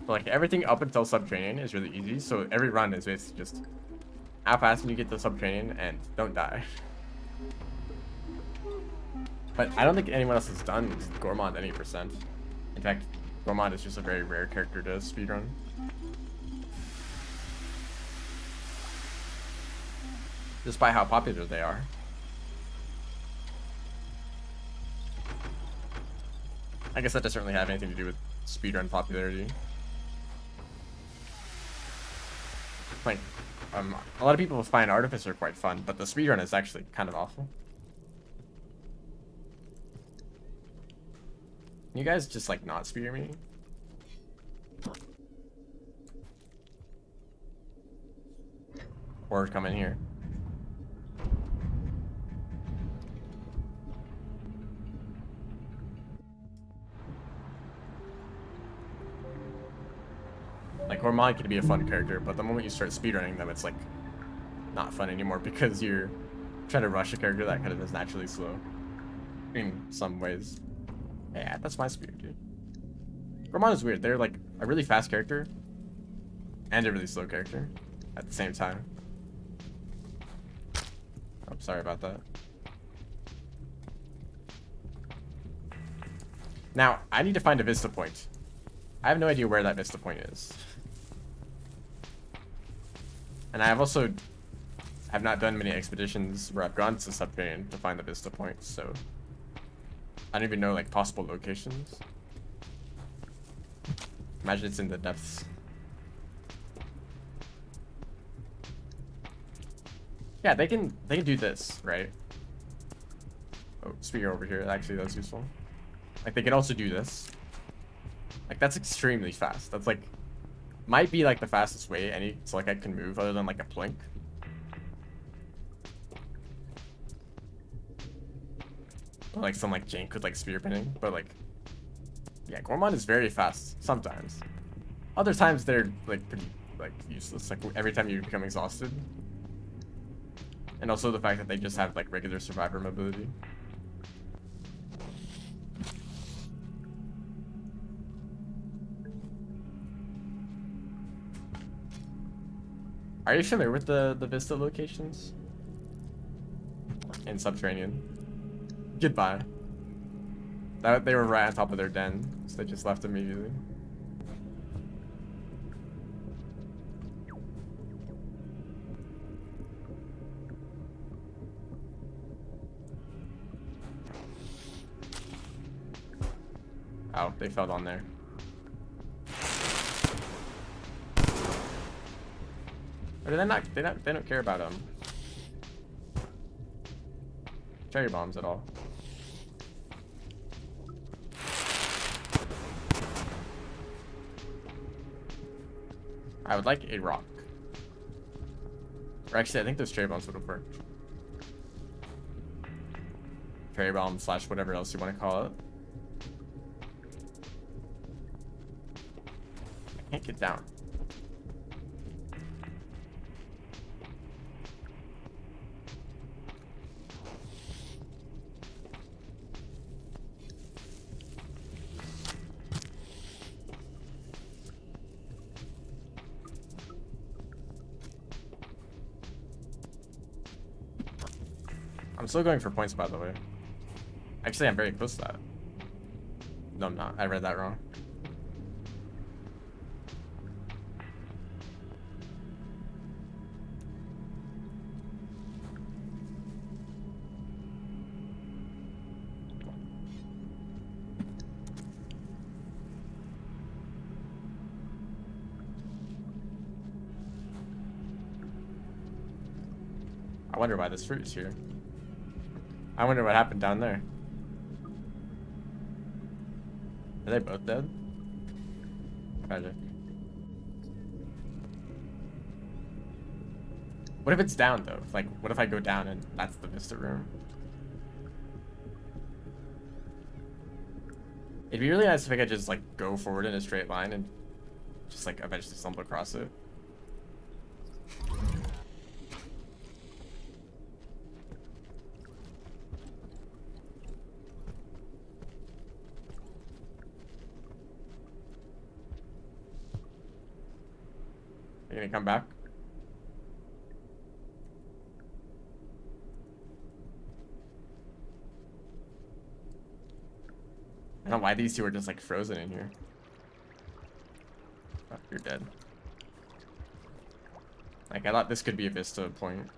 But like everything up until Subterranean is really easy, so every run is basically just how fast can you get to Subterranean and don't die. But I don't think anyone else has done Gormod any percent. In fact, Gormod is just a very rare character to speedrun. Despite how popular they are. I guess that doesn't really have anything to do with speedrun popularity. Like, a lot of people find Artificer quite fun, but the speedrun is actually kind of awful. You guys just like not spear me? Or come in here. Like, Gormod can be a fun character, but the moment you start speedrunning them, it's like not fun anymore because you're trying to rush a character that kind of is naturally slow. In some ways. Yeah, that's my speed, dude. Gormod is weird. They're like a really fast character and a really slow character at the same time. Oh, sorry about that. Now, I need to find a Vista Point. I have no idea where that Vista Point is. And I have not done many expeditions where I've gone to Subterranean to find the Vista Point, so I don't even know like possible locations. Imagine it's in the depths. Yeah, they can do this, right? Oh, spear over here. Actually, that's useful. Like they can also do this. Like that's extremely fast. That's like might be like the fastest way any Select can move other than like a Plink. Or like some like Jank with like spear pinning, but like yeah, Gormod is very fast sometimes. Other times they're like pretty like useless, like every time you become exhausted. And also the fact that they just have like regular survivor mobility. Are you familiar with the Vista locations? In Subterranean. Goodbye. They were right on top of their den, so they just left immediately. Oh, they fell down there. Or do they not? They don't care about cherry bombs at all. I would like a rock. Or actually, I think those cherry bombs would have worked. Cherry bomb / whatever else you want to call it. I can't get down. I'm still going for points, by the way. Actually, I'm very close to that. No, I'm not. I read that wrong. wonder why this fruit is here. I wonder what happened down there. Are they both dead? Tragic. What if it's down though? Like, what if I go down and that's the Vista room? It'd be really nice if I could just like go forward in a straight line and just like eventually stumble across it. Are you gonna come back? I don't know why these two are just like frozen in here. Oh, you're dead. Like, I thought this could be a Vista point.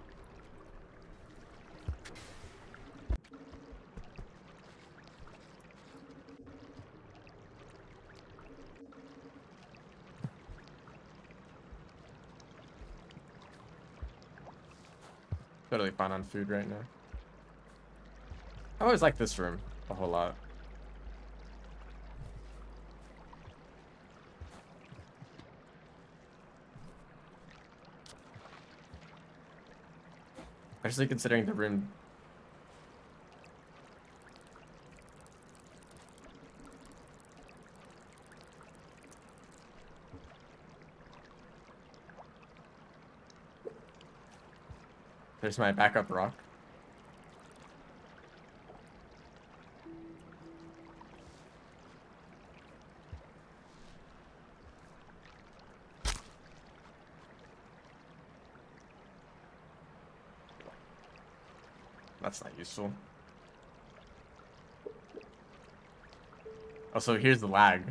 Totally fine on food right now. I always like this room a whole lot. Especially considering the room. There's my backup rock. That's not useful. Also, here's the lag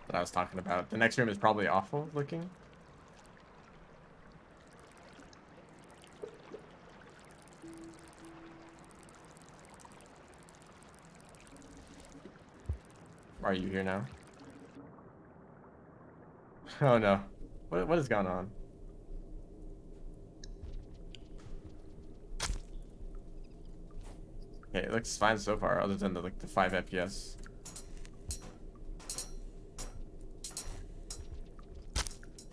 that I was talking about. The next room is probably awful looking. Why are you here now? Oh no. What has gone on? Okay, it looks fine so far, other than the 5 FPS.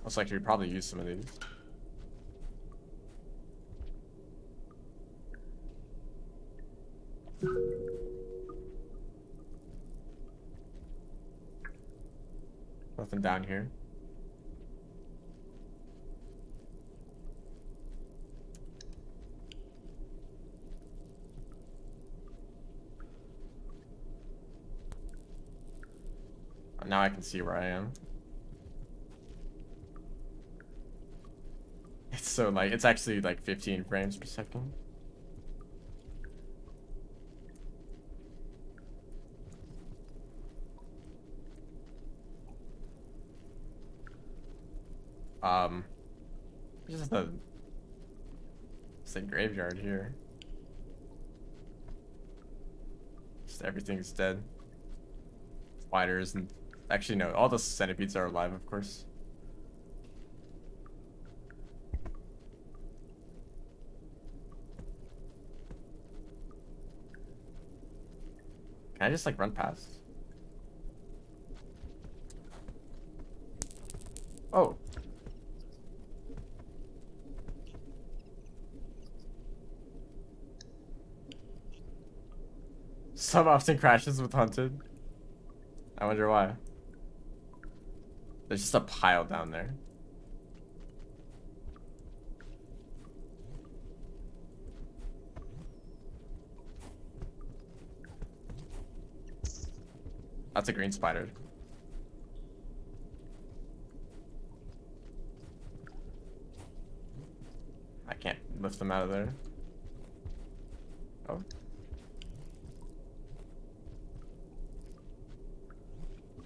Looks like you could probably use some of these. Nothing down here. Now I can see where I am. It's so light. It's actually like 15 frames per second. Just it's a graveyard here. Just everything's dead. Spiders and actually no, all the centipedes are alive, of course. Can I just like run past? Oh. Some often crashes with Hunted. I wonder why. There's just a pile down there. That's a green spider. I can't lift them out of there. Oh.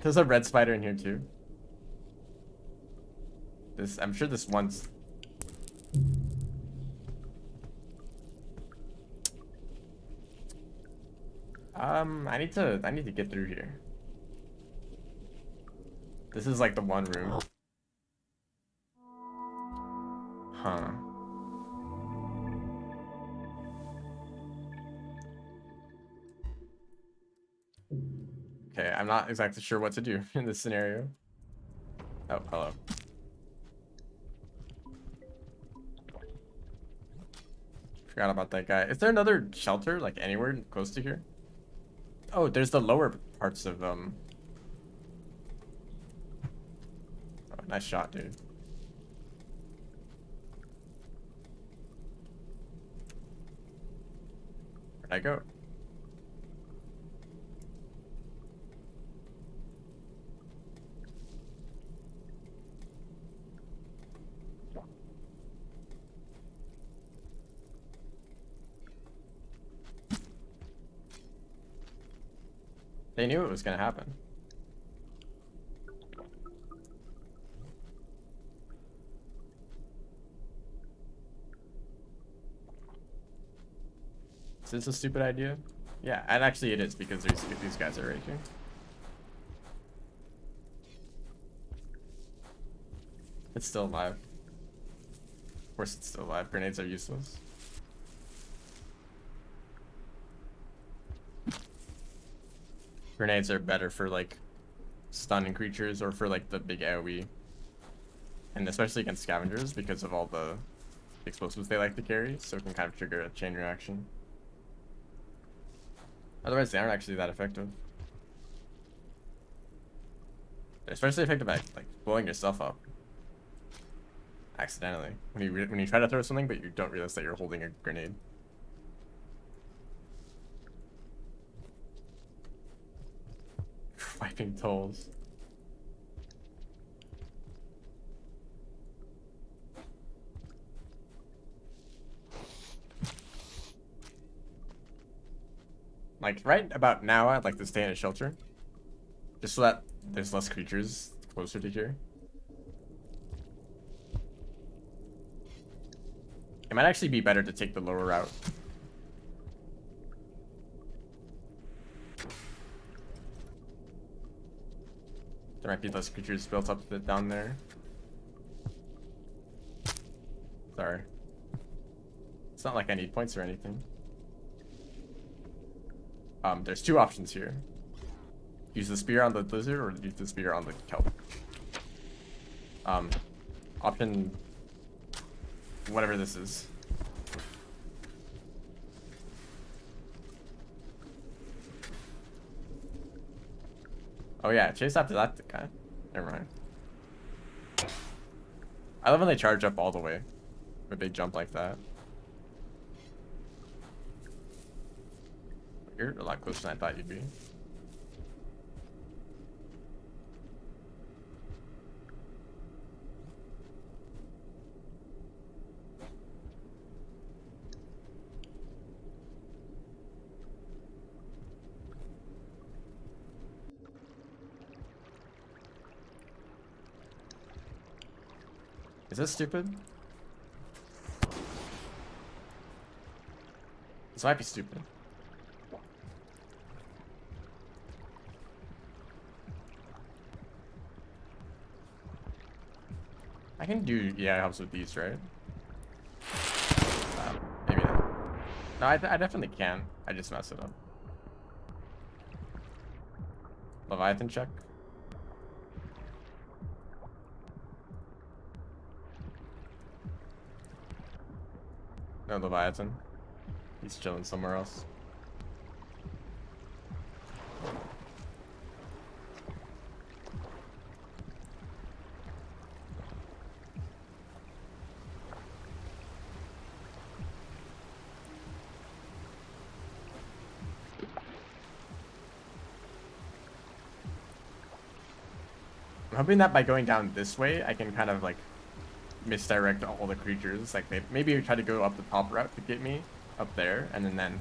There's a red spider in here too. I'm sure this one's... I need to get through here. This is like the one room. Huh. Okay, I'm not exactly sure what to do in this scenario. Oh, hello. Forgot about that guy. Is there another shelter, like, anywhere close to here? Oh, there's the lower parts of, Oh, nice shot, dude. Where'd I go? They knew it was gonna happen. Is this a stupid idea? Yeah, and actually it is because these guys are raging. It's still alive. Of course it's still alive. Grenades are useless. Grenades are better for like stunning creatures or for like the big AoE. And especially against scavengers because of all the explosives they like to carry, so it can kind of trigger a chain reaction. Otherwise they aren't actually that effective. They're especially effective at like blowing yourself up accidentally when you try to throw something but you don't realize that you're holding a grenade. Wiping tolls. Like right about now I'd like to stay in a shelter. Just so that there's less creatures closer to here. It might actually be better to take the lower route. There might be less creatures built up down there. Sorry. It's not like I need points or anything. There's two options here. Use the spear on the lizard or use the spear on the kelp. Option... whatever this is. Oh yeah, chase after that guy. Never mind. I love when they charge up all the way. When they jump like that. You're a lot closer than I thought you'd be. Is this stupid? This might be stupid. I can do, yeah, it helps with these, right? Maybe not. No, I definitely can. I just mess it up. Leviathan check. No Leviathan. He's chilling somewhere else. I'm hoping that by going down this way, I can kind of like misdirect all the creatures. Like maybe try to go up the top route to get me up there, and then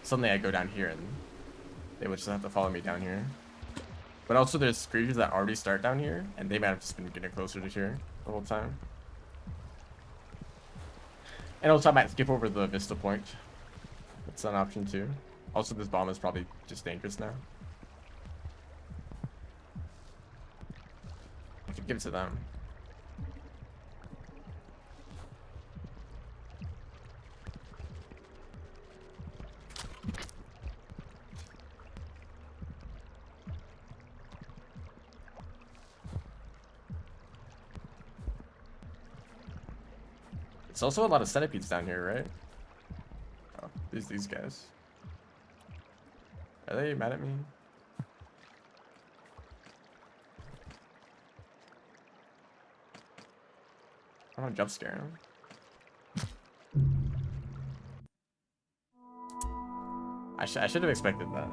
suddenly I go down here and they would just have to follow me down here. But also there's creatures that already start down here, and they might have just been getting closer to here the whole time. And also I might skip over the Vista Point. That's an option too. Also this bomb is probably just dangerous now. I could give it to them. It's also a lot of centipedes down here, right? Oh, these guys. Are they mad at me? I don't jump scare him. I should have expected that.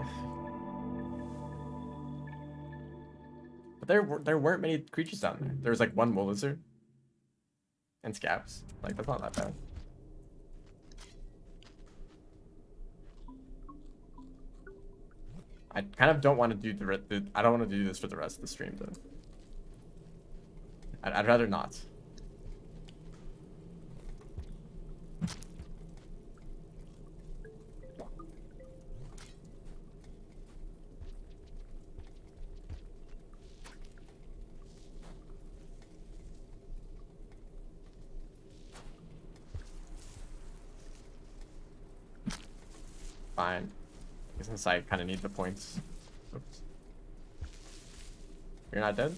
But there weren't many creatures down there. There was like one wool lizard and scabs. Like that's not that bad. I kind of don't want to do I don't want to do this for the rest of the stream though. I'd rather not. Fine. Since I kind of need the points. Oops. You're not dead?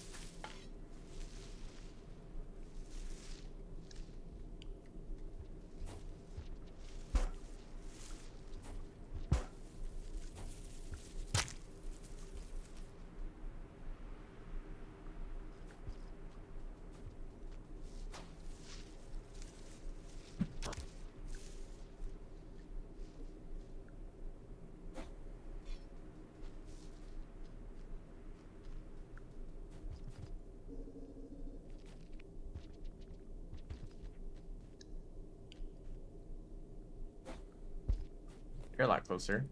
You're a lot closer.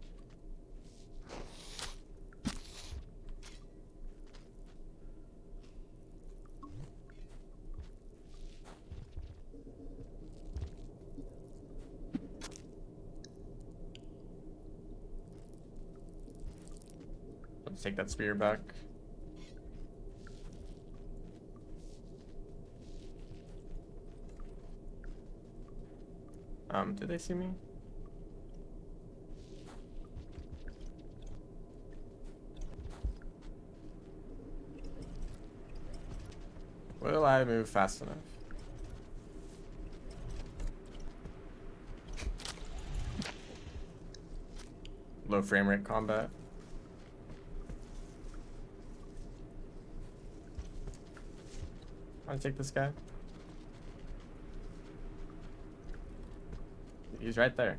Let's take that spear back. Did they see me? Will I move fast enough? Low frame rate combat. Want to take this guy? He's right there.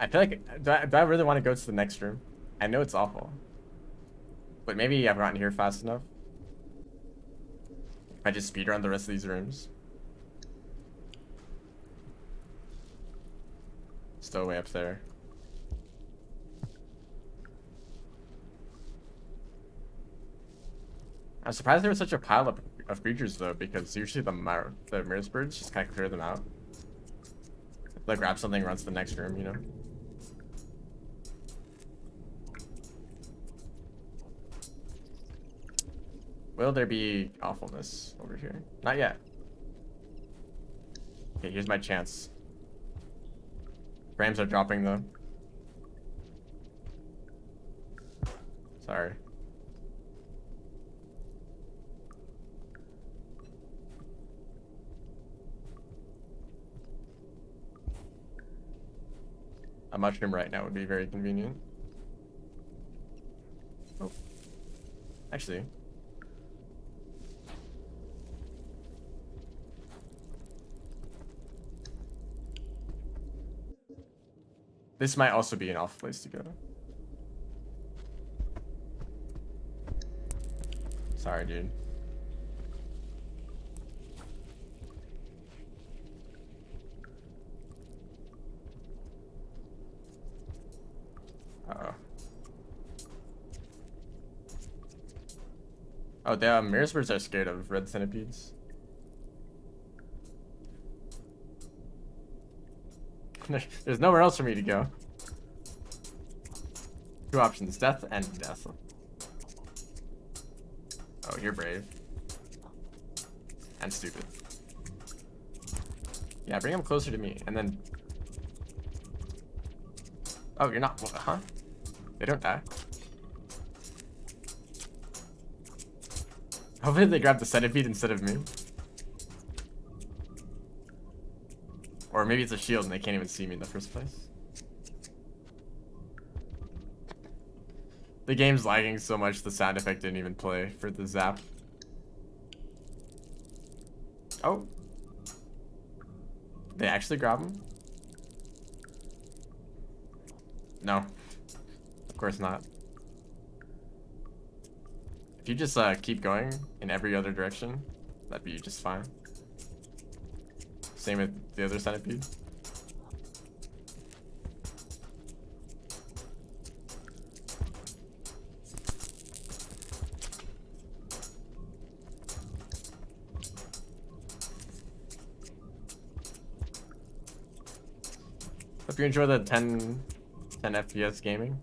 I feel like, do I really want to go to the next room? I know it's awful. But maybe I've gotten here fast enough. If I just speedrun the rest of these rooms. Still way up there. I'm surprised there was such a pile of creatures though, because usually the Mirror's birds just kind of clear them out. Like grab something, runs to the next room, you know? Will there be awfulness over here? Not yet. Okay, here's my chance. Frames are dropping though. Sorry. A mushroom right now would be very convenient. Oh. Actually. This might also be an awful place to go. Sorry, dude. Uh-oh. Oh, the Mirror's birds are scared of red centipedes. There's nowhere else for me to go. Two options, death and death. Oh, you're brave. And stupid. Yeah, bring him closer to me, and then... Oh, you're not... Huh? They don't die. Hopefully they grab the centipede instead of me. Or maybe it's a shield and they can't even see me in the first place. The game's lagging so much the sound effect didn't even play for the zap. Oh. They actually grab him? No. Of course not. If you just keep going in every other direction, that'd be just fine. Same with the other centipede. Hope you enjoy the 10 FPS gaming.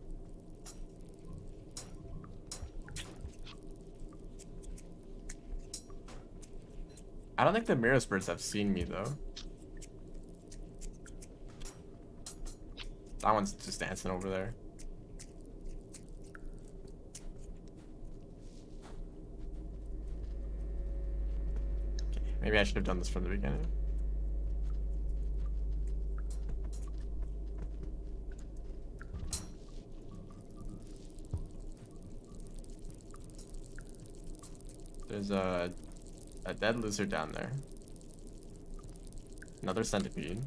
I don't think the Mirror's birds have seen me though. That one's just dancing over there. Okay, maybe I should have done this from the beginning. There's a dead lizard down there. Another centipede.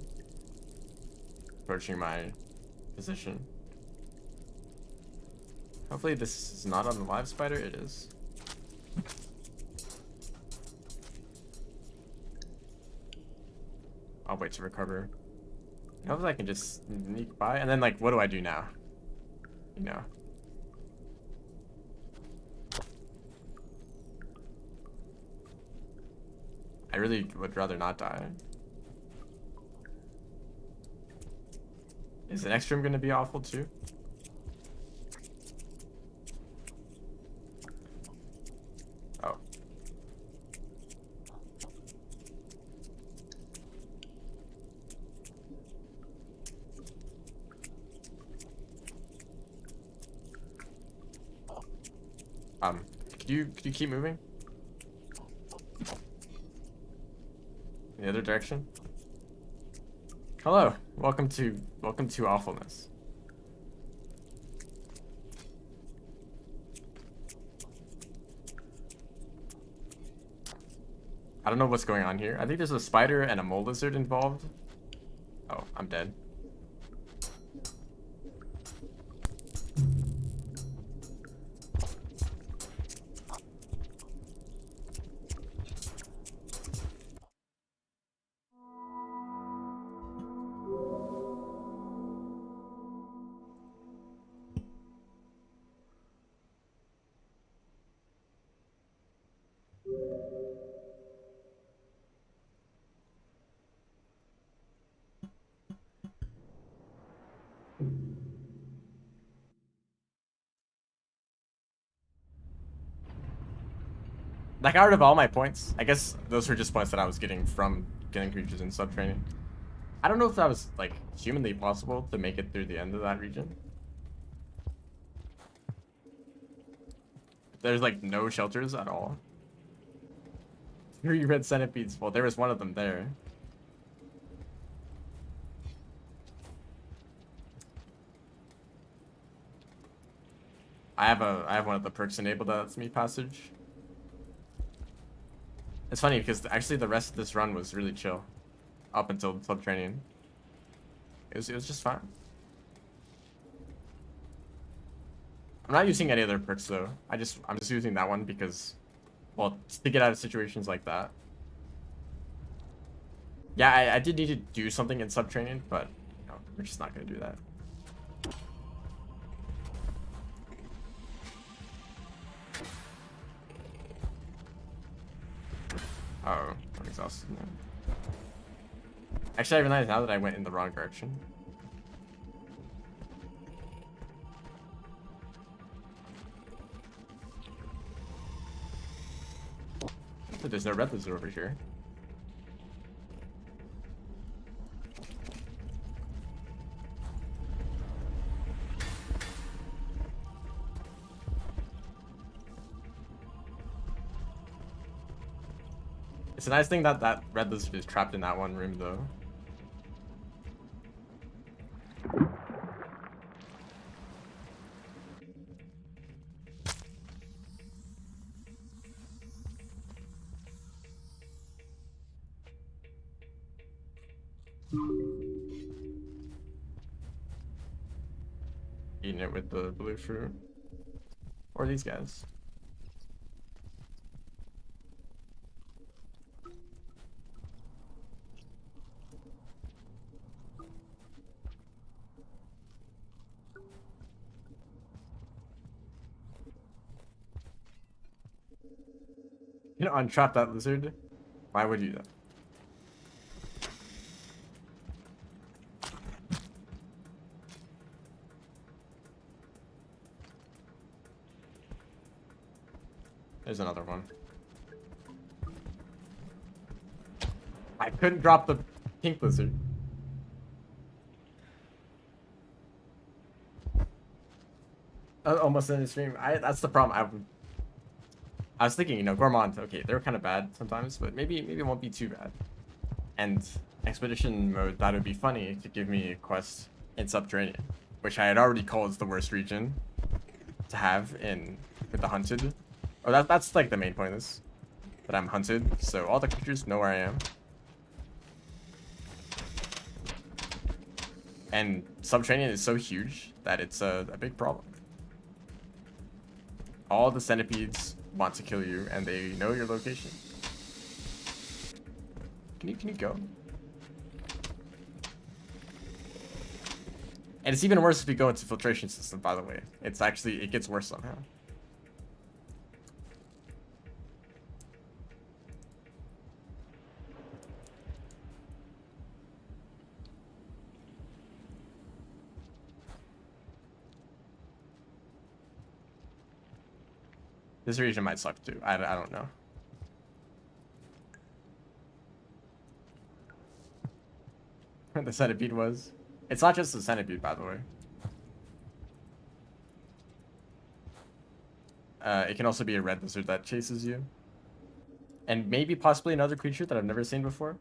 Approaching my position. Hopefully this is not on the live spider. It is. I'll wait to recover. Hopefully I can just sneak by. And then, like, what do I do now? You know. I really would rather not die. Is the next room gonna be awful too? Oh. Could you keep moving? In the other direction? Hello, welcome to awfulness. I don't know what's going on here. I think there's a spider and a mole lizard involved. Oh, I'm dead. Like, out of all my points, I guess those were just points that I was getting from killing creatures in subtraining. I don't know if that was, like, humanly possible to make it through the end of that region. There's, like, no shelters at all. 3 red centipedes. Well, there was one of them there. I have one of the perks enabled that lets me passage. It's funny because actually the rest of this run was really chill, up until the club training. It was just fine. I'm not using any other perks though. I'm just using that one because, well, to get out of situations like that. Yeah, I did need to do something in sub training, but you know, we're just not gonna do that. Oh, I'm exhausted now. Actually, I realized now that I went in the wrong direction. But there's no red lizard over here. It's a nice thing that that red lizard is trapped in that one room, though. Eating it with the blue fruit. Or these guys. You know, untrap that lizard? Why would you though? There's another one. I couldn't drop the pink lizard. Almost in the stream. That's the problem. I was thinking, you know, Gourmand, okay, they're kind of bad sometimes, but maybe it won't be too bad. And expedition mode, that would be funny to give me a quest in Subterranean, which I had already called the worst region to have with the hunted. Oh, that's like the main point of this, that I'm hunted, so all the creatures know where I am. And Subterranean is so huge that it's a big problem. All the centipedes want to kill you, and they know your location. Can you go? And it's even worse if you go into filtration system, by the way. It gets worse somehow. This region might suck too. I don't know. The centipede was. It's not just the centipede, by the way. It can also be a red lizard that chases you. And maybe possibly another creature that I've never seen before.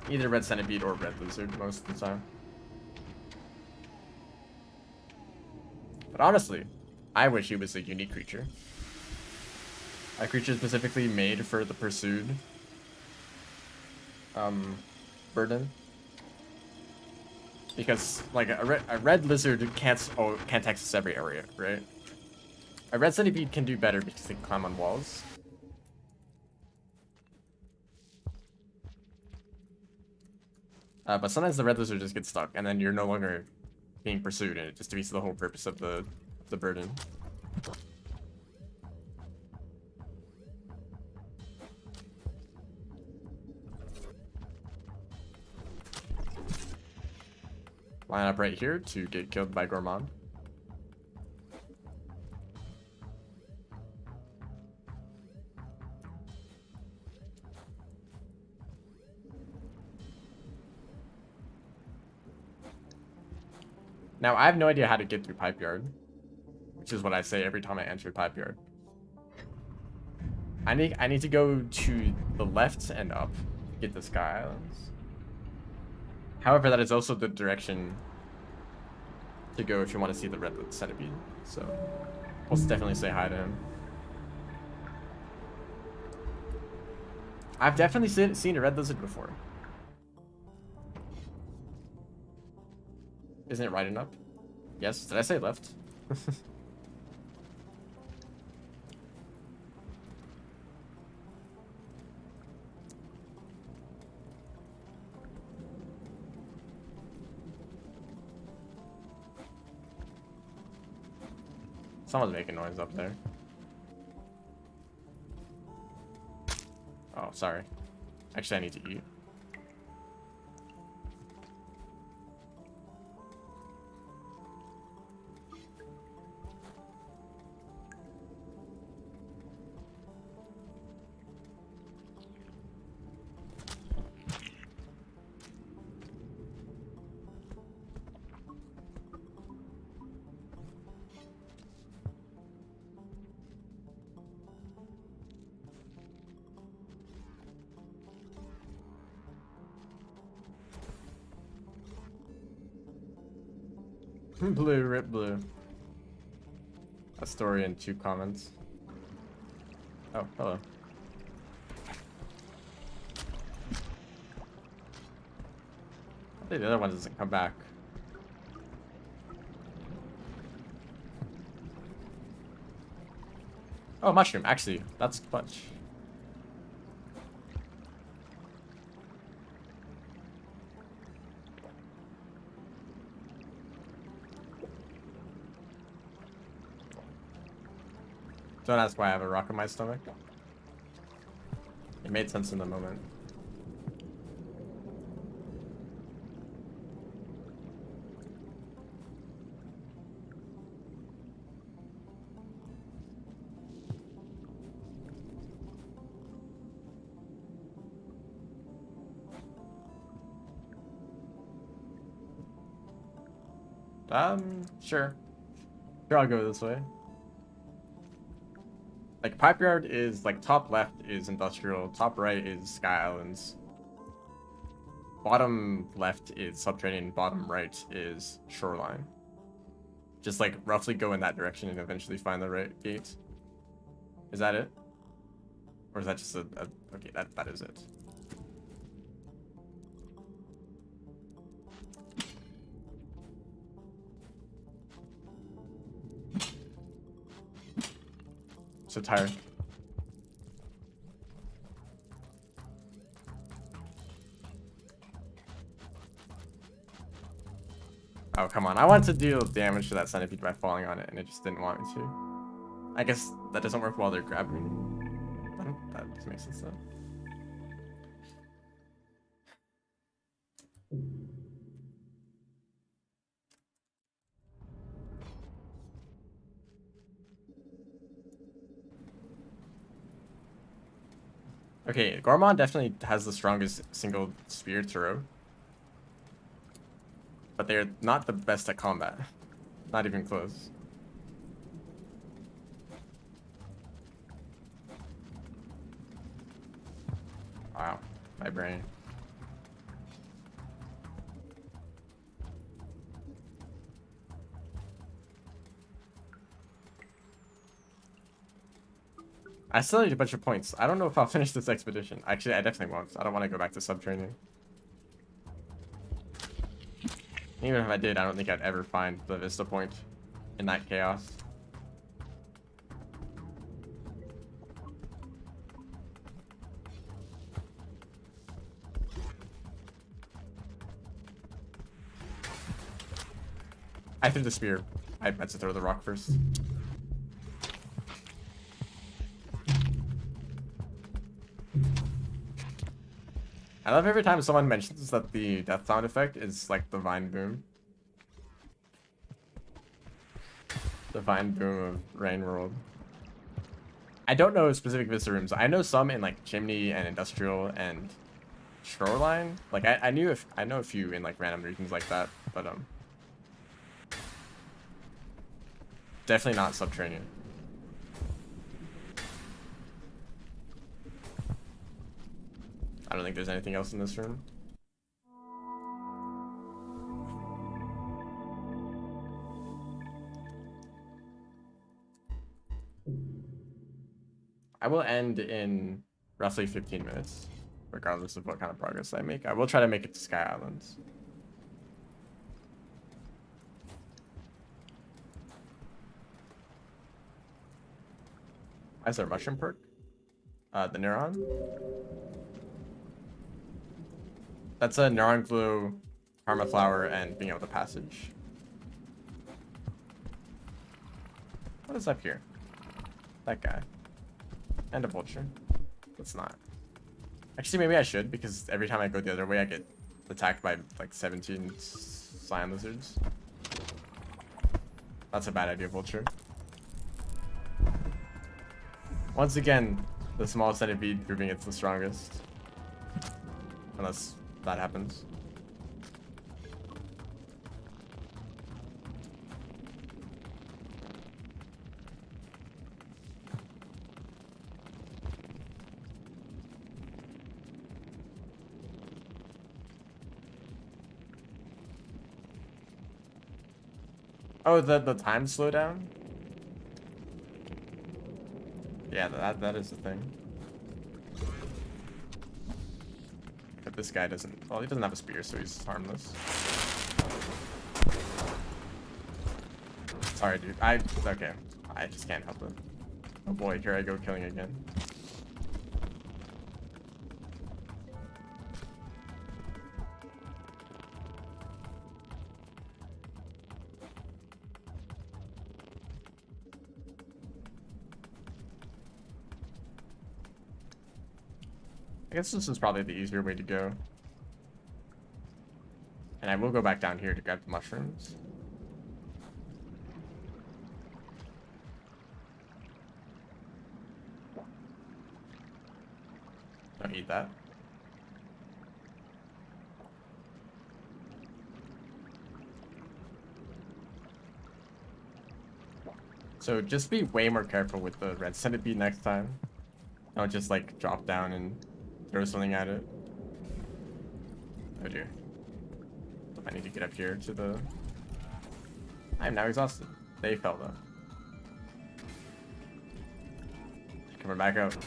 Either red centipede or red lizard most of the time. But honestly, I wish he was a unique creature. A creature specifically made for the pursued burden. Because like a red lizard can't access every area, right? A red centipede can do better because they can climb on walls. But sometimes the red lizard just gets stuck, and then you're no longer being pursued, and it just defeats the whole purpose of the burden. Line up right here to get killed by Gourmand. Now, I have no idea how to get through Pipe Yard, which is what I say every time I enter Pipe Yard. I need to go to the left and up to get the Sky Islands. However, that is also the direction to go if you want to see the red centipede. So, we'll definitely say hi to him. I've definitely seen a red lizard before. Isn't it right and up? Yes. Did I say left? Someone's making noise up there. Oh, sorry. Actually, I need to eat. Blue, rip blue. A story and 2 comments. Oh, hello. I think the other one doesn't come back. Oh, mushroom. Actually, that's clutch. Don't ask why I have a rock in my stomach. It made sense in the moment. Sure. Sure, I'll go this way. Like, Pipe Yard is, like, top left is industrial, top right is Sky Islands. Bottom left is subterranean, bottom right is shoreline. Just, like, roughly go in that direction and eventually find the right gate. Is that it? Or is that just okay, that is it. So tired. Oh, come on. I wanted to deal damage to that centipede by falling on it, and it just didn't want me to. I guess that doesn't work while they're grabbing me. That just makes sense, though. Okay, Gormon definitely has the strongest single spear throw. But they're not the best at combat. Not even close. Wow, my brain. I still need a bunch of points. I don't know if I'll finish this expedition. Actually, I definitely won't. I don't want to go back to subtraining. Even if I did, I don't think I'd ever find the Vista Point in that chaos. I threw the spear. I meant to throw the rock first. I love every time someone mentions that the death sound effect is like the Vine Boom. The Vine Boom of Rain World. I don't know specific Vista rooms. I know some in like Chimney and Industrial and Shoreline. Like I know a few in like random regions like that, but definitely not Subterranean. I don't think there's anything else in this room. I will end in roughly 15 minutes, regardless of what kind of progress I make. I will try to make it to Sky Islands. Why is there a mushroom perk? The Neuron? That's a Neuron Glue, Karma Flower, and being able to passage. What is up here? That guy. And a vulture. Let's not. Actually, maybe I should, because every time I go the other way, I get attacked by like 17 slime lizards. That's a bad idea, vulture. Once again, the small centipede proving it's the strongest. Unless that happens. Oh, the time slowdown? Yeah, that is the thing. But this guy doesn't... Well, he doesn't have a spear, so he's harmless. Sorry, dude. Okay. I just can't help it. Oh boy, here I go killing again. I guess this is probably the easier way to go. And I will go back down here to grab the mushrooms. Don't eat that. So just be way more careful with the red centipede next time. Don't just like drop down and throw something at it. Oh dear. I need to get up here to the... I am now exhausted. They fell though. Coming back out.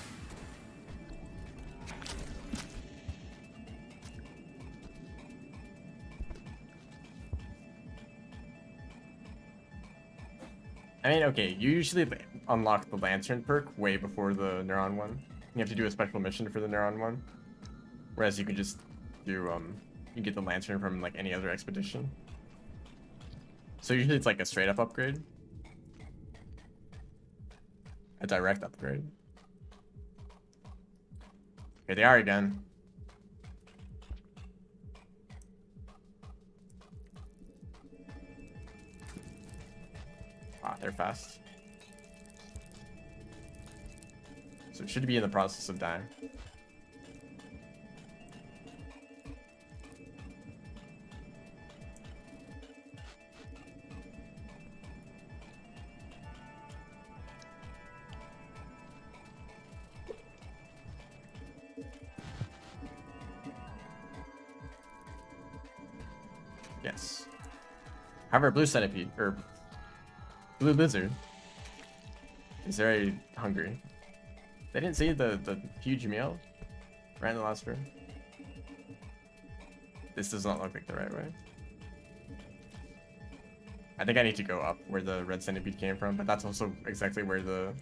I mean, okay, you usually unlock the lantern perk way before the neuron one. You have to do a special mission for the neuron one. Whereas you can just do, you get the lantern from like any other expedition. So usually it's like a straight up upgrade. A direct upgrade. Okay, they are again. Ah, they're fast. So it should be in the process of dying. Yes. However, blue centipede, or blue lizard, is very hungry. They didn't see the huge meal right in the last room. This does not look like the right way. I think I need to go up where the red centipede came from, but that's also exactly where the...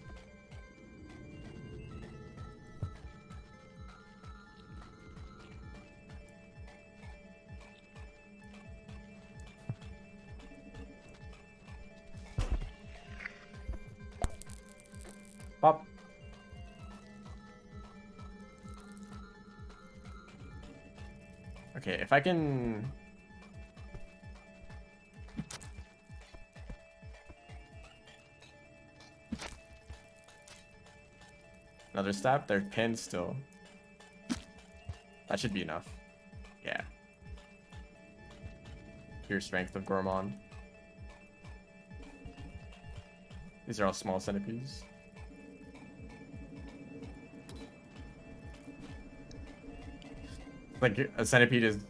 Pop. Okay, if I can... Another stab? They're pinned still. That should be enough. Yeah. Pure strength of Gourmand. These are all small centipedes. Like, a centipede is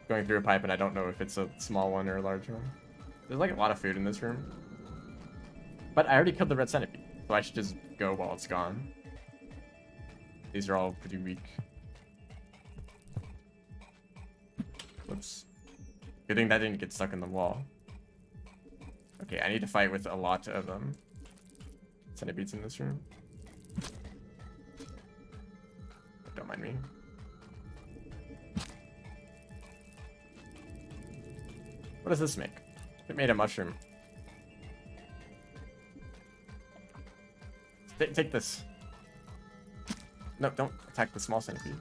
going through a pipe, and I don't know if it's a small one or a large one. There's like a lot of food in this room. But I already killed the red centipede, so I should just go while it's gone. These are all pretty weak. Whoops. Good thing that didn't get stuck in the wall. Okay, I need to fight with a lot of centipedes in this room. Don't mind me. What does this make? It made a mushroom. Take this. No, don't attack the small centipede.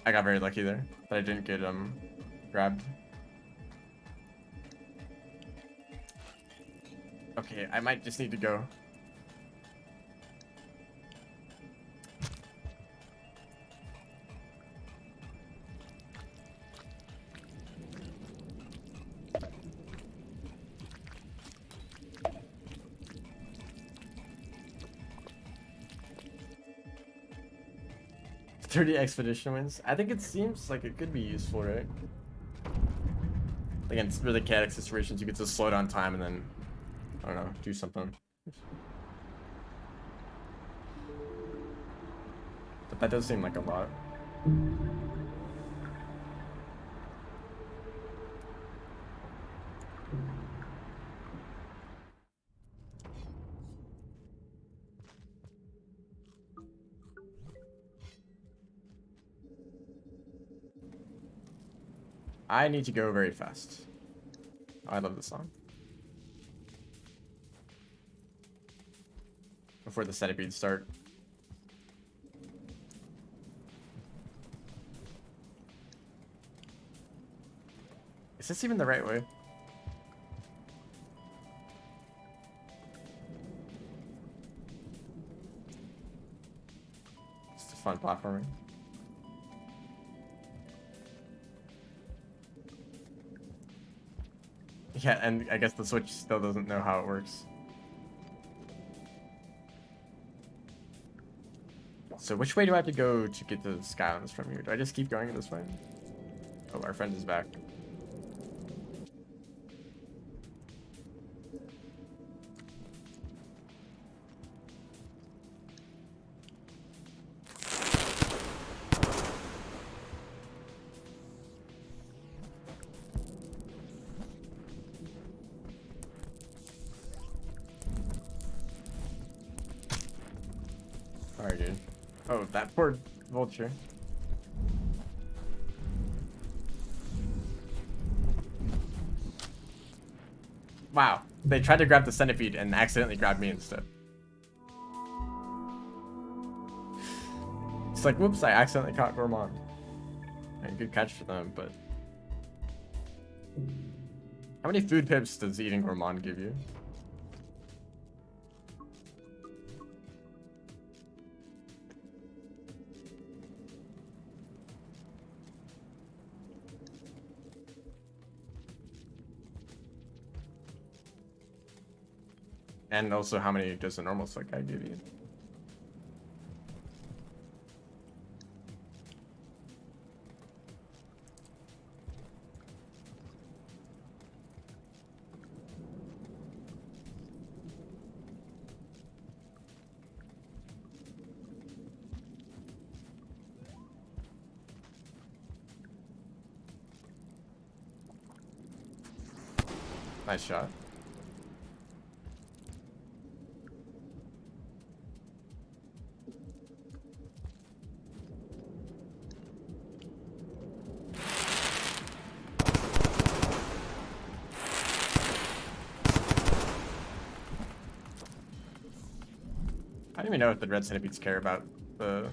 I got very lucky there, but I didn't get grabbed. Okay, I might just need to go. "30 expedition wins." I think it seems like it could be useful, right? Like in really chaotic situations, you get to slow down time and then, I don't know, do something. But that does seem like a lot. I need to go very fast. Oh, I love this song. Before the centipedes start. Is this even the right way? It's fun platforming. Yeah, and I guess the Switch still doesn't know how it works. So which way do I have to go to get the Skylands from here? Do I just keep going this way? Oh, our friend is back. Alright, dude. Oh, that poor vulture. Wow. They tried to grab the centipede and accidentally grabbed me instead. It's like, whoops, I accidentally caught Gourmand. And good catch for them, but... How many food pips does eating Gourmand give you? And also, how many does a normal Slick Guy give you? Nice shot. I don't even know if the red centipedes care about those.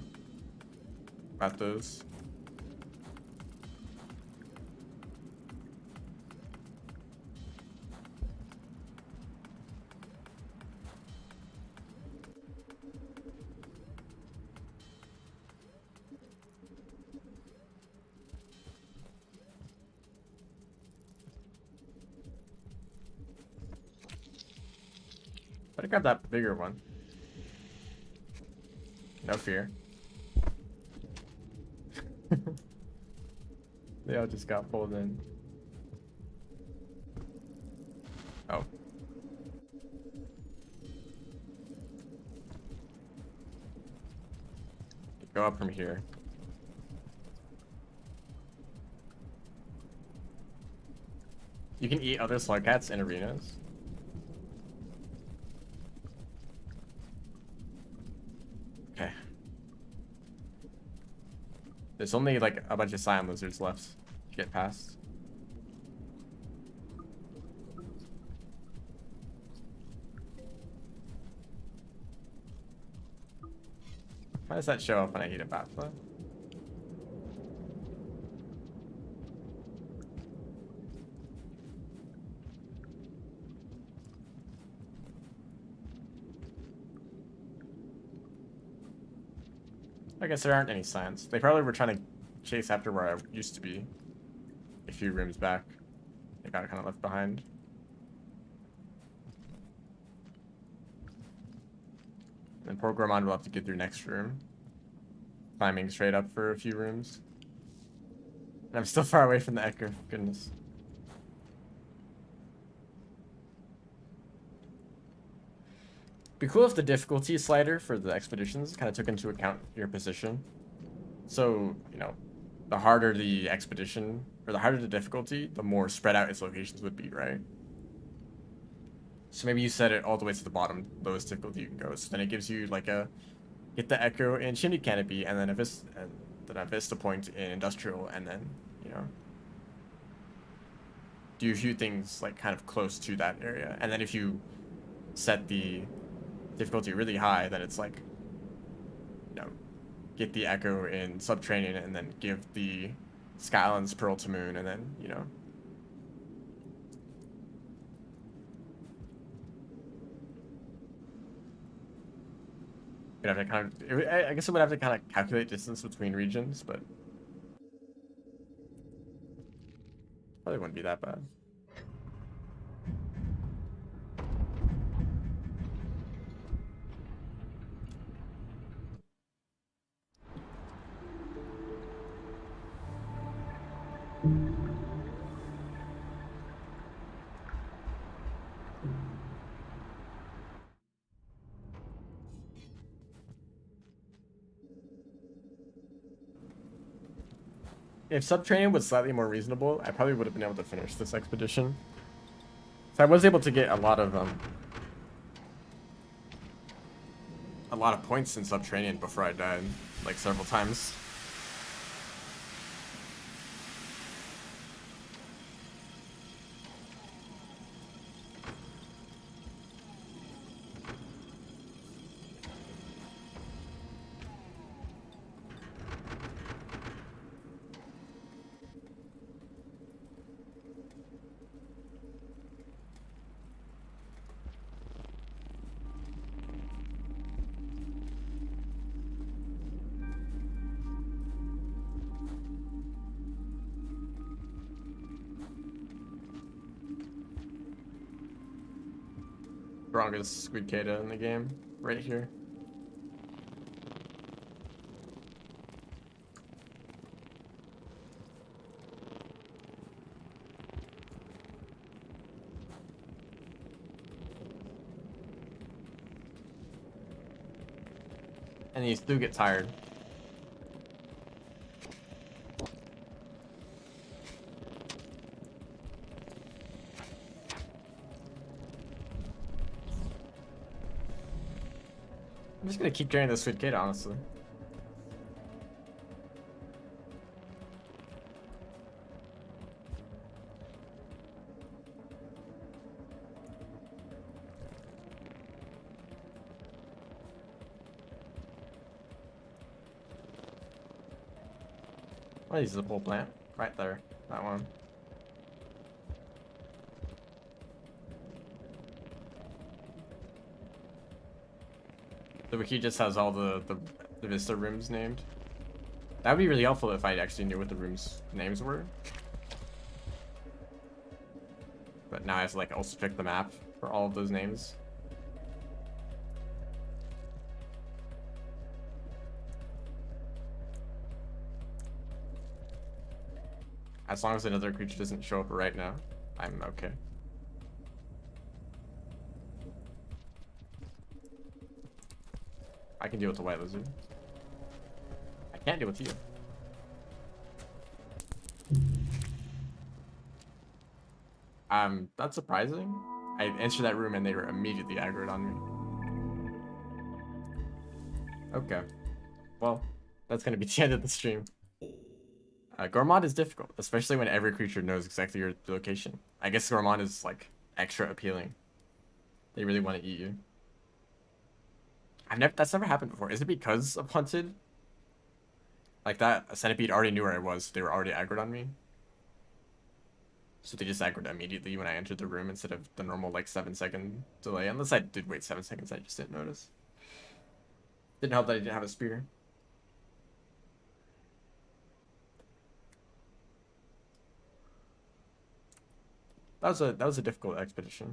Better grab that bigger one. No fear. They all just got pulled in. Oh. Go up from here. You can eat other slug cats in arenas. Okay. There's only like a bunch of cyan lizards left to get past. Why does that show up when I eat a Baptha? I guess there aren't any signs. They probably were trying to chase after where I used to be. A few rooms back. They got kind of left behind. And poor Gourmand will have to get through next room. Climbing straight up for a few rooms. And I'm still far away from the echo. Goodness. Be cool if the difficulty slider for the expeditions kind of took into account your position. So, you know, the harder the expedition, or the harder the difficulty, the more spread out its locations would be, right? So maybe you set it all the way to the bottom, lowest difficulty you can go. So then it gives you like a, get the Echo in Chimney Canopy, and then a Vista Point in Industrial, and then, you know, do a few things like kind of close to that area. And then if you set the difficulty really high, then it's like, you know, get the Echo in Subterranean, and then give the Skylands Pearl to Moon, and then, you know. You'd have to kind of, I guess it would have to kind of calculate distance between regions, but probably wouldn't be that bad. If Subterranean was slightly more reasonable, I probably would have been able to finish this expedition. So I was able to get a lot of points in Subterranean before I died, like several times. Strongest Squidcada in the game, right here. And you still get tired. I'm just gonna keep carrying the Squidcada, honestly. What is the pole plant? Right there. That one. The wiki just has all the Vista rooms named. That would be really helpful if I actually knew what the rooms' names were. But now I have to like also pick the map for all of those names. As long as another creature doesn't show up right now, I'm okay. I can deal with the white lizard. I can't deal with you. That's surprising. I entered that room and they were immediately aggroed on me. Okay. Well, that's gonna be the end of the stream. Gourmand is difficult, especially when every creature knows exactly your location. I guess Gourmand is like extra appealing. They really want to eat you. That's never happened before. Is it because of Hunted? Like that, a Centipede already knew where I was. They were already aggroed on me. So they just aggroed immediately when I entered the room instead of the normal like 7-second delay. Unless I did wait 7 seconds, I just didn't notice. Didn't help that I didn't have a spear. That was a difficult expedition.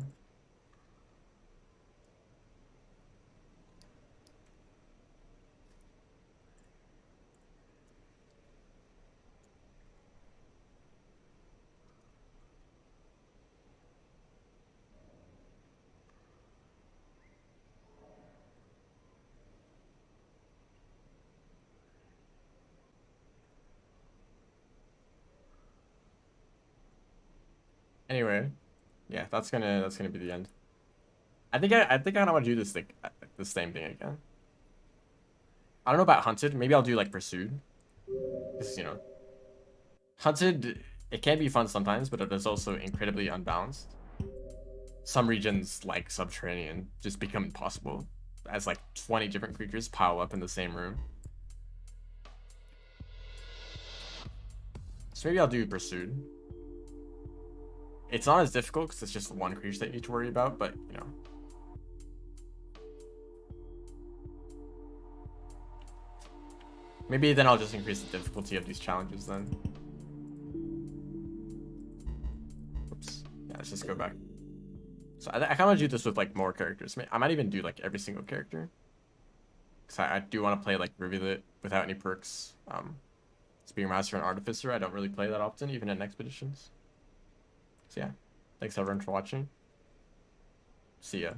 Anyway, yeah, that's gonna be the end. I think I don't want to do this thing, the same thing again. I don't know about hunted. Maybe I'll do like pursued. Because hunted, it can be fun sometimes, but it is also incredibly unbalanced. Some regions like subterranean just become impossible as like 20 different creatures pile up in the same room. So maybe I'll do pursued. It's not as difficult because it's just one creature that you need to worry about, but maybe then I'll just increase the difficulty of these challenges then. Oops. Yeah, let's just go back. So I kind of want to do this with like more characters. I might even do like every single character. Because I do want to play like Rivulet without any perks. Spear Master and Artificer, I don't really play that often, even in Expeditions. So yeah, thanks everyone for watching. See ya.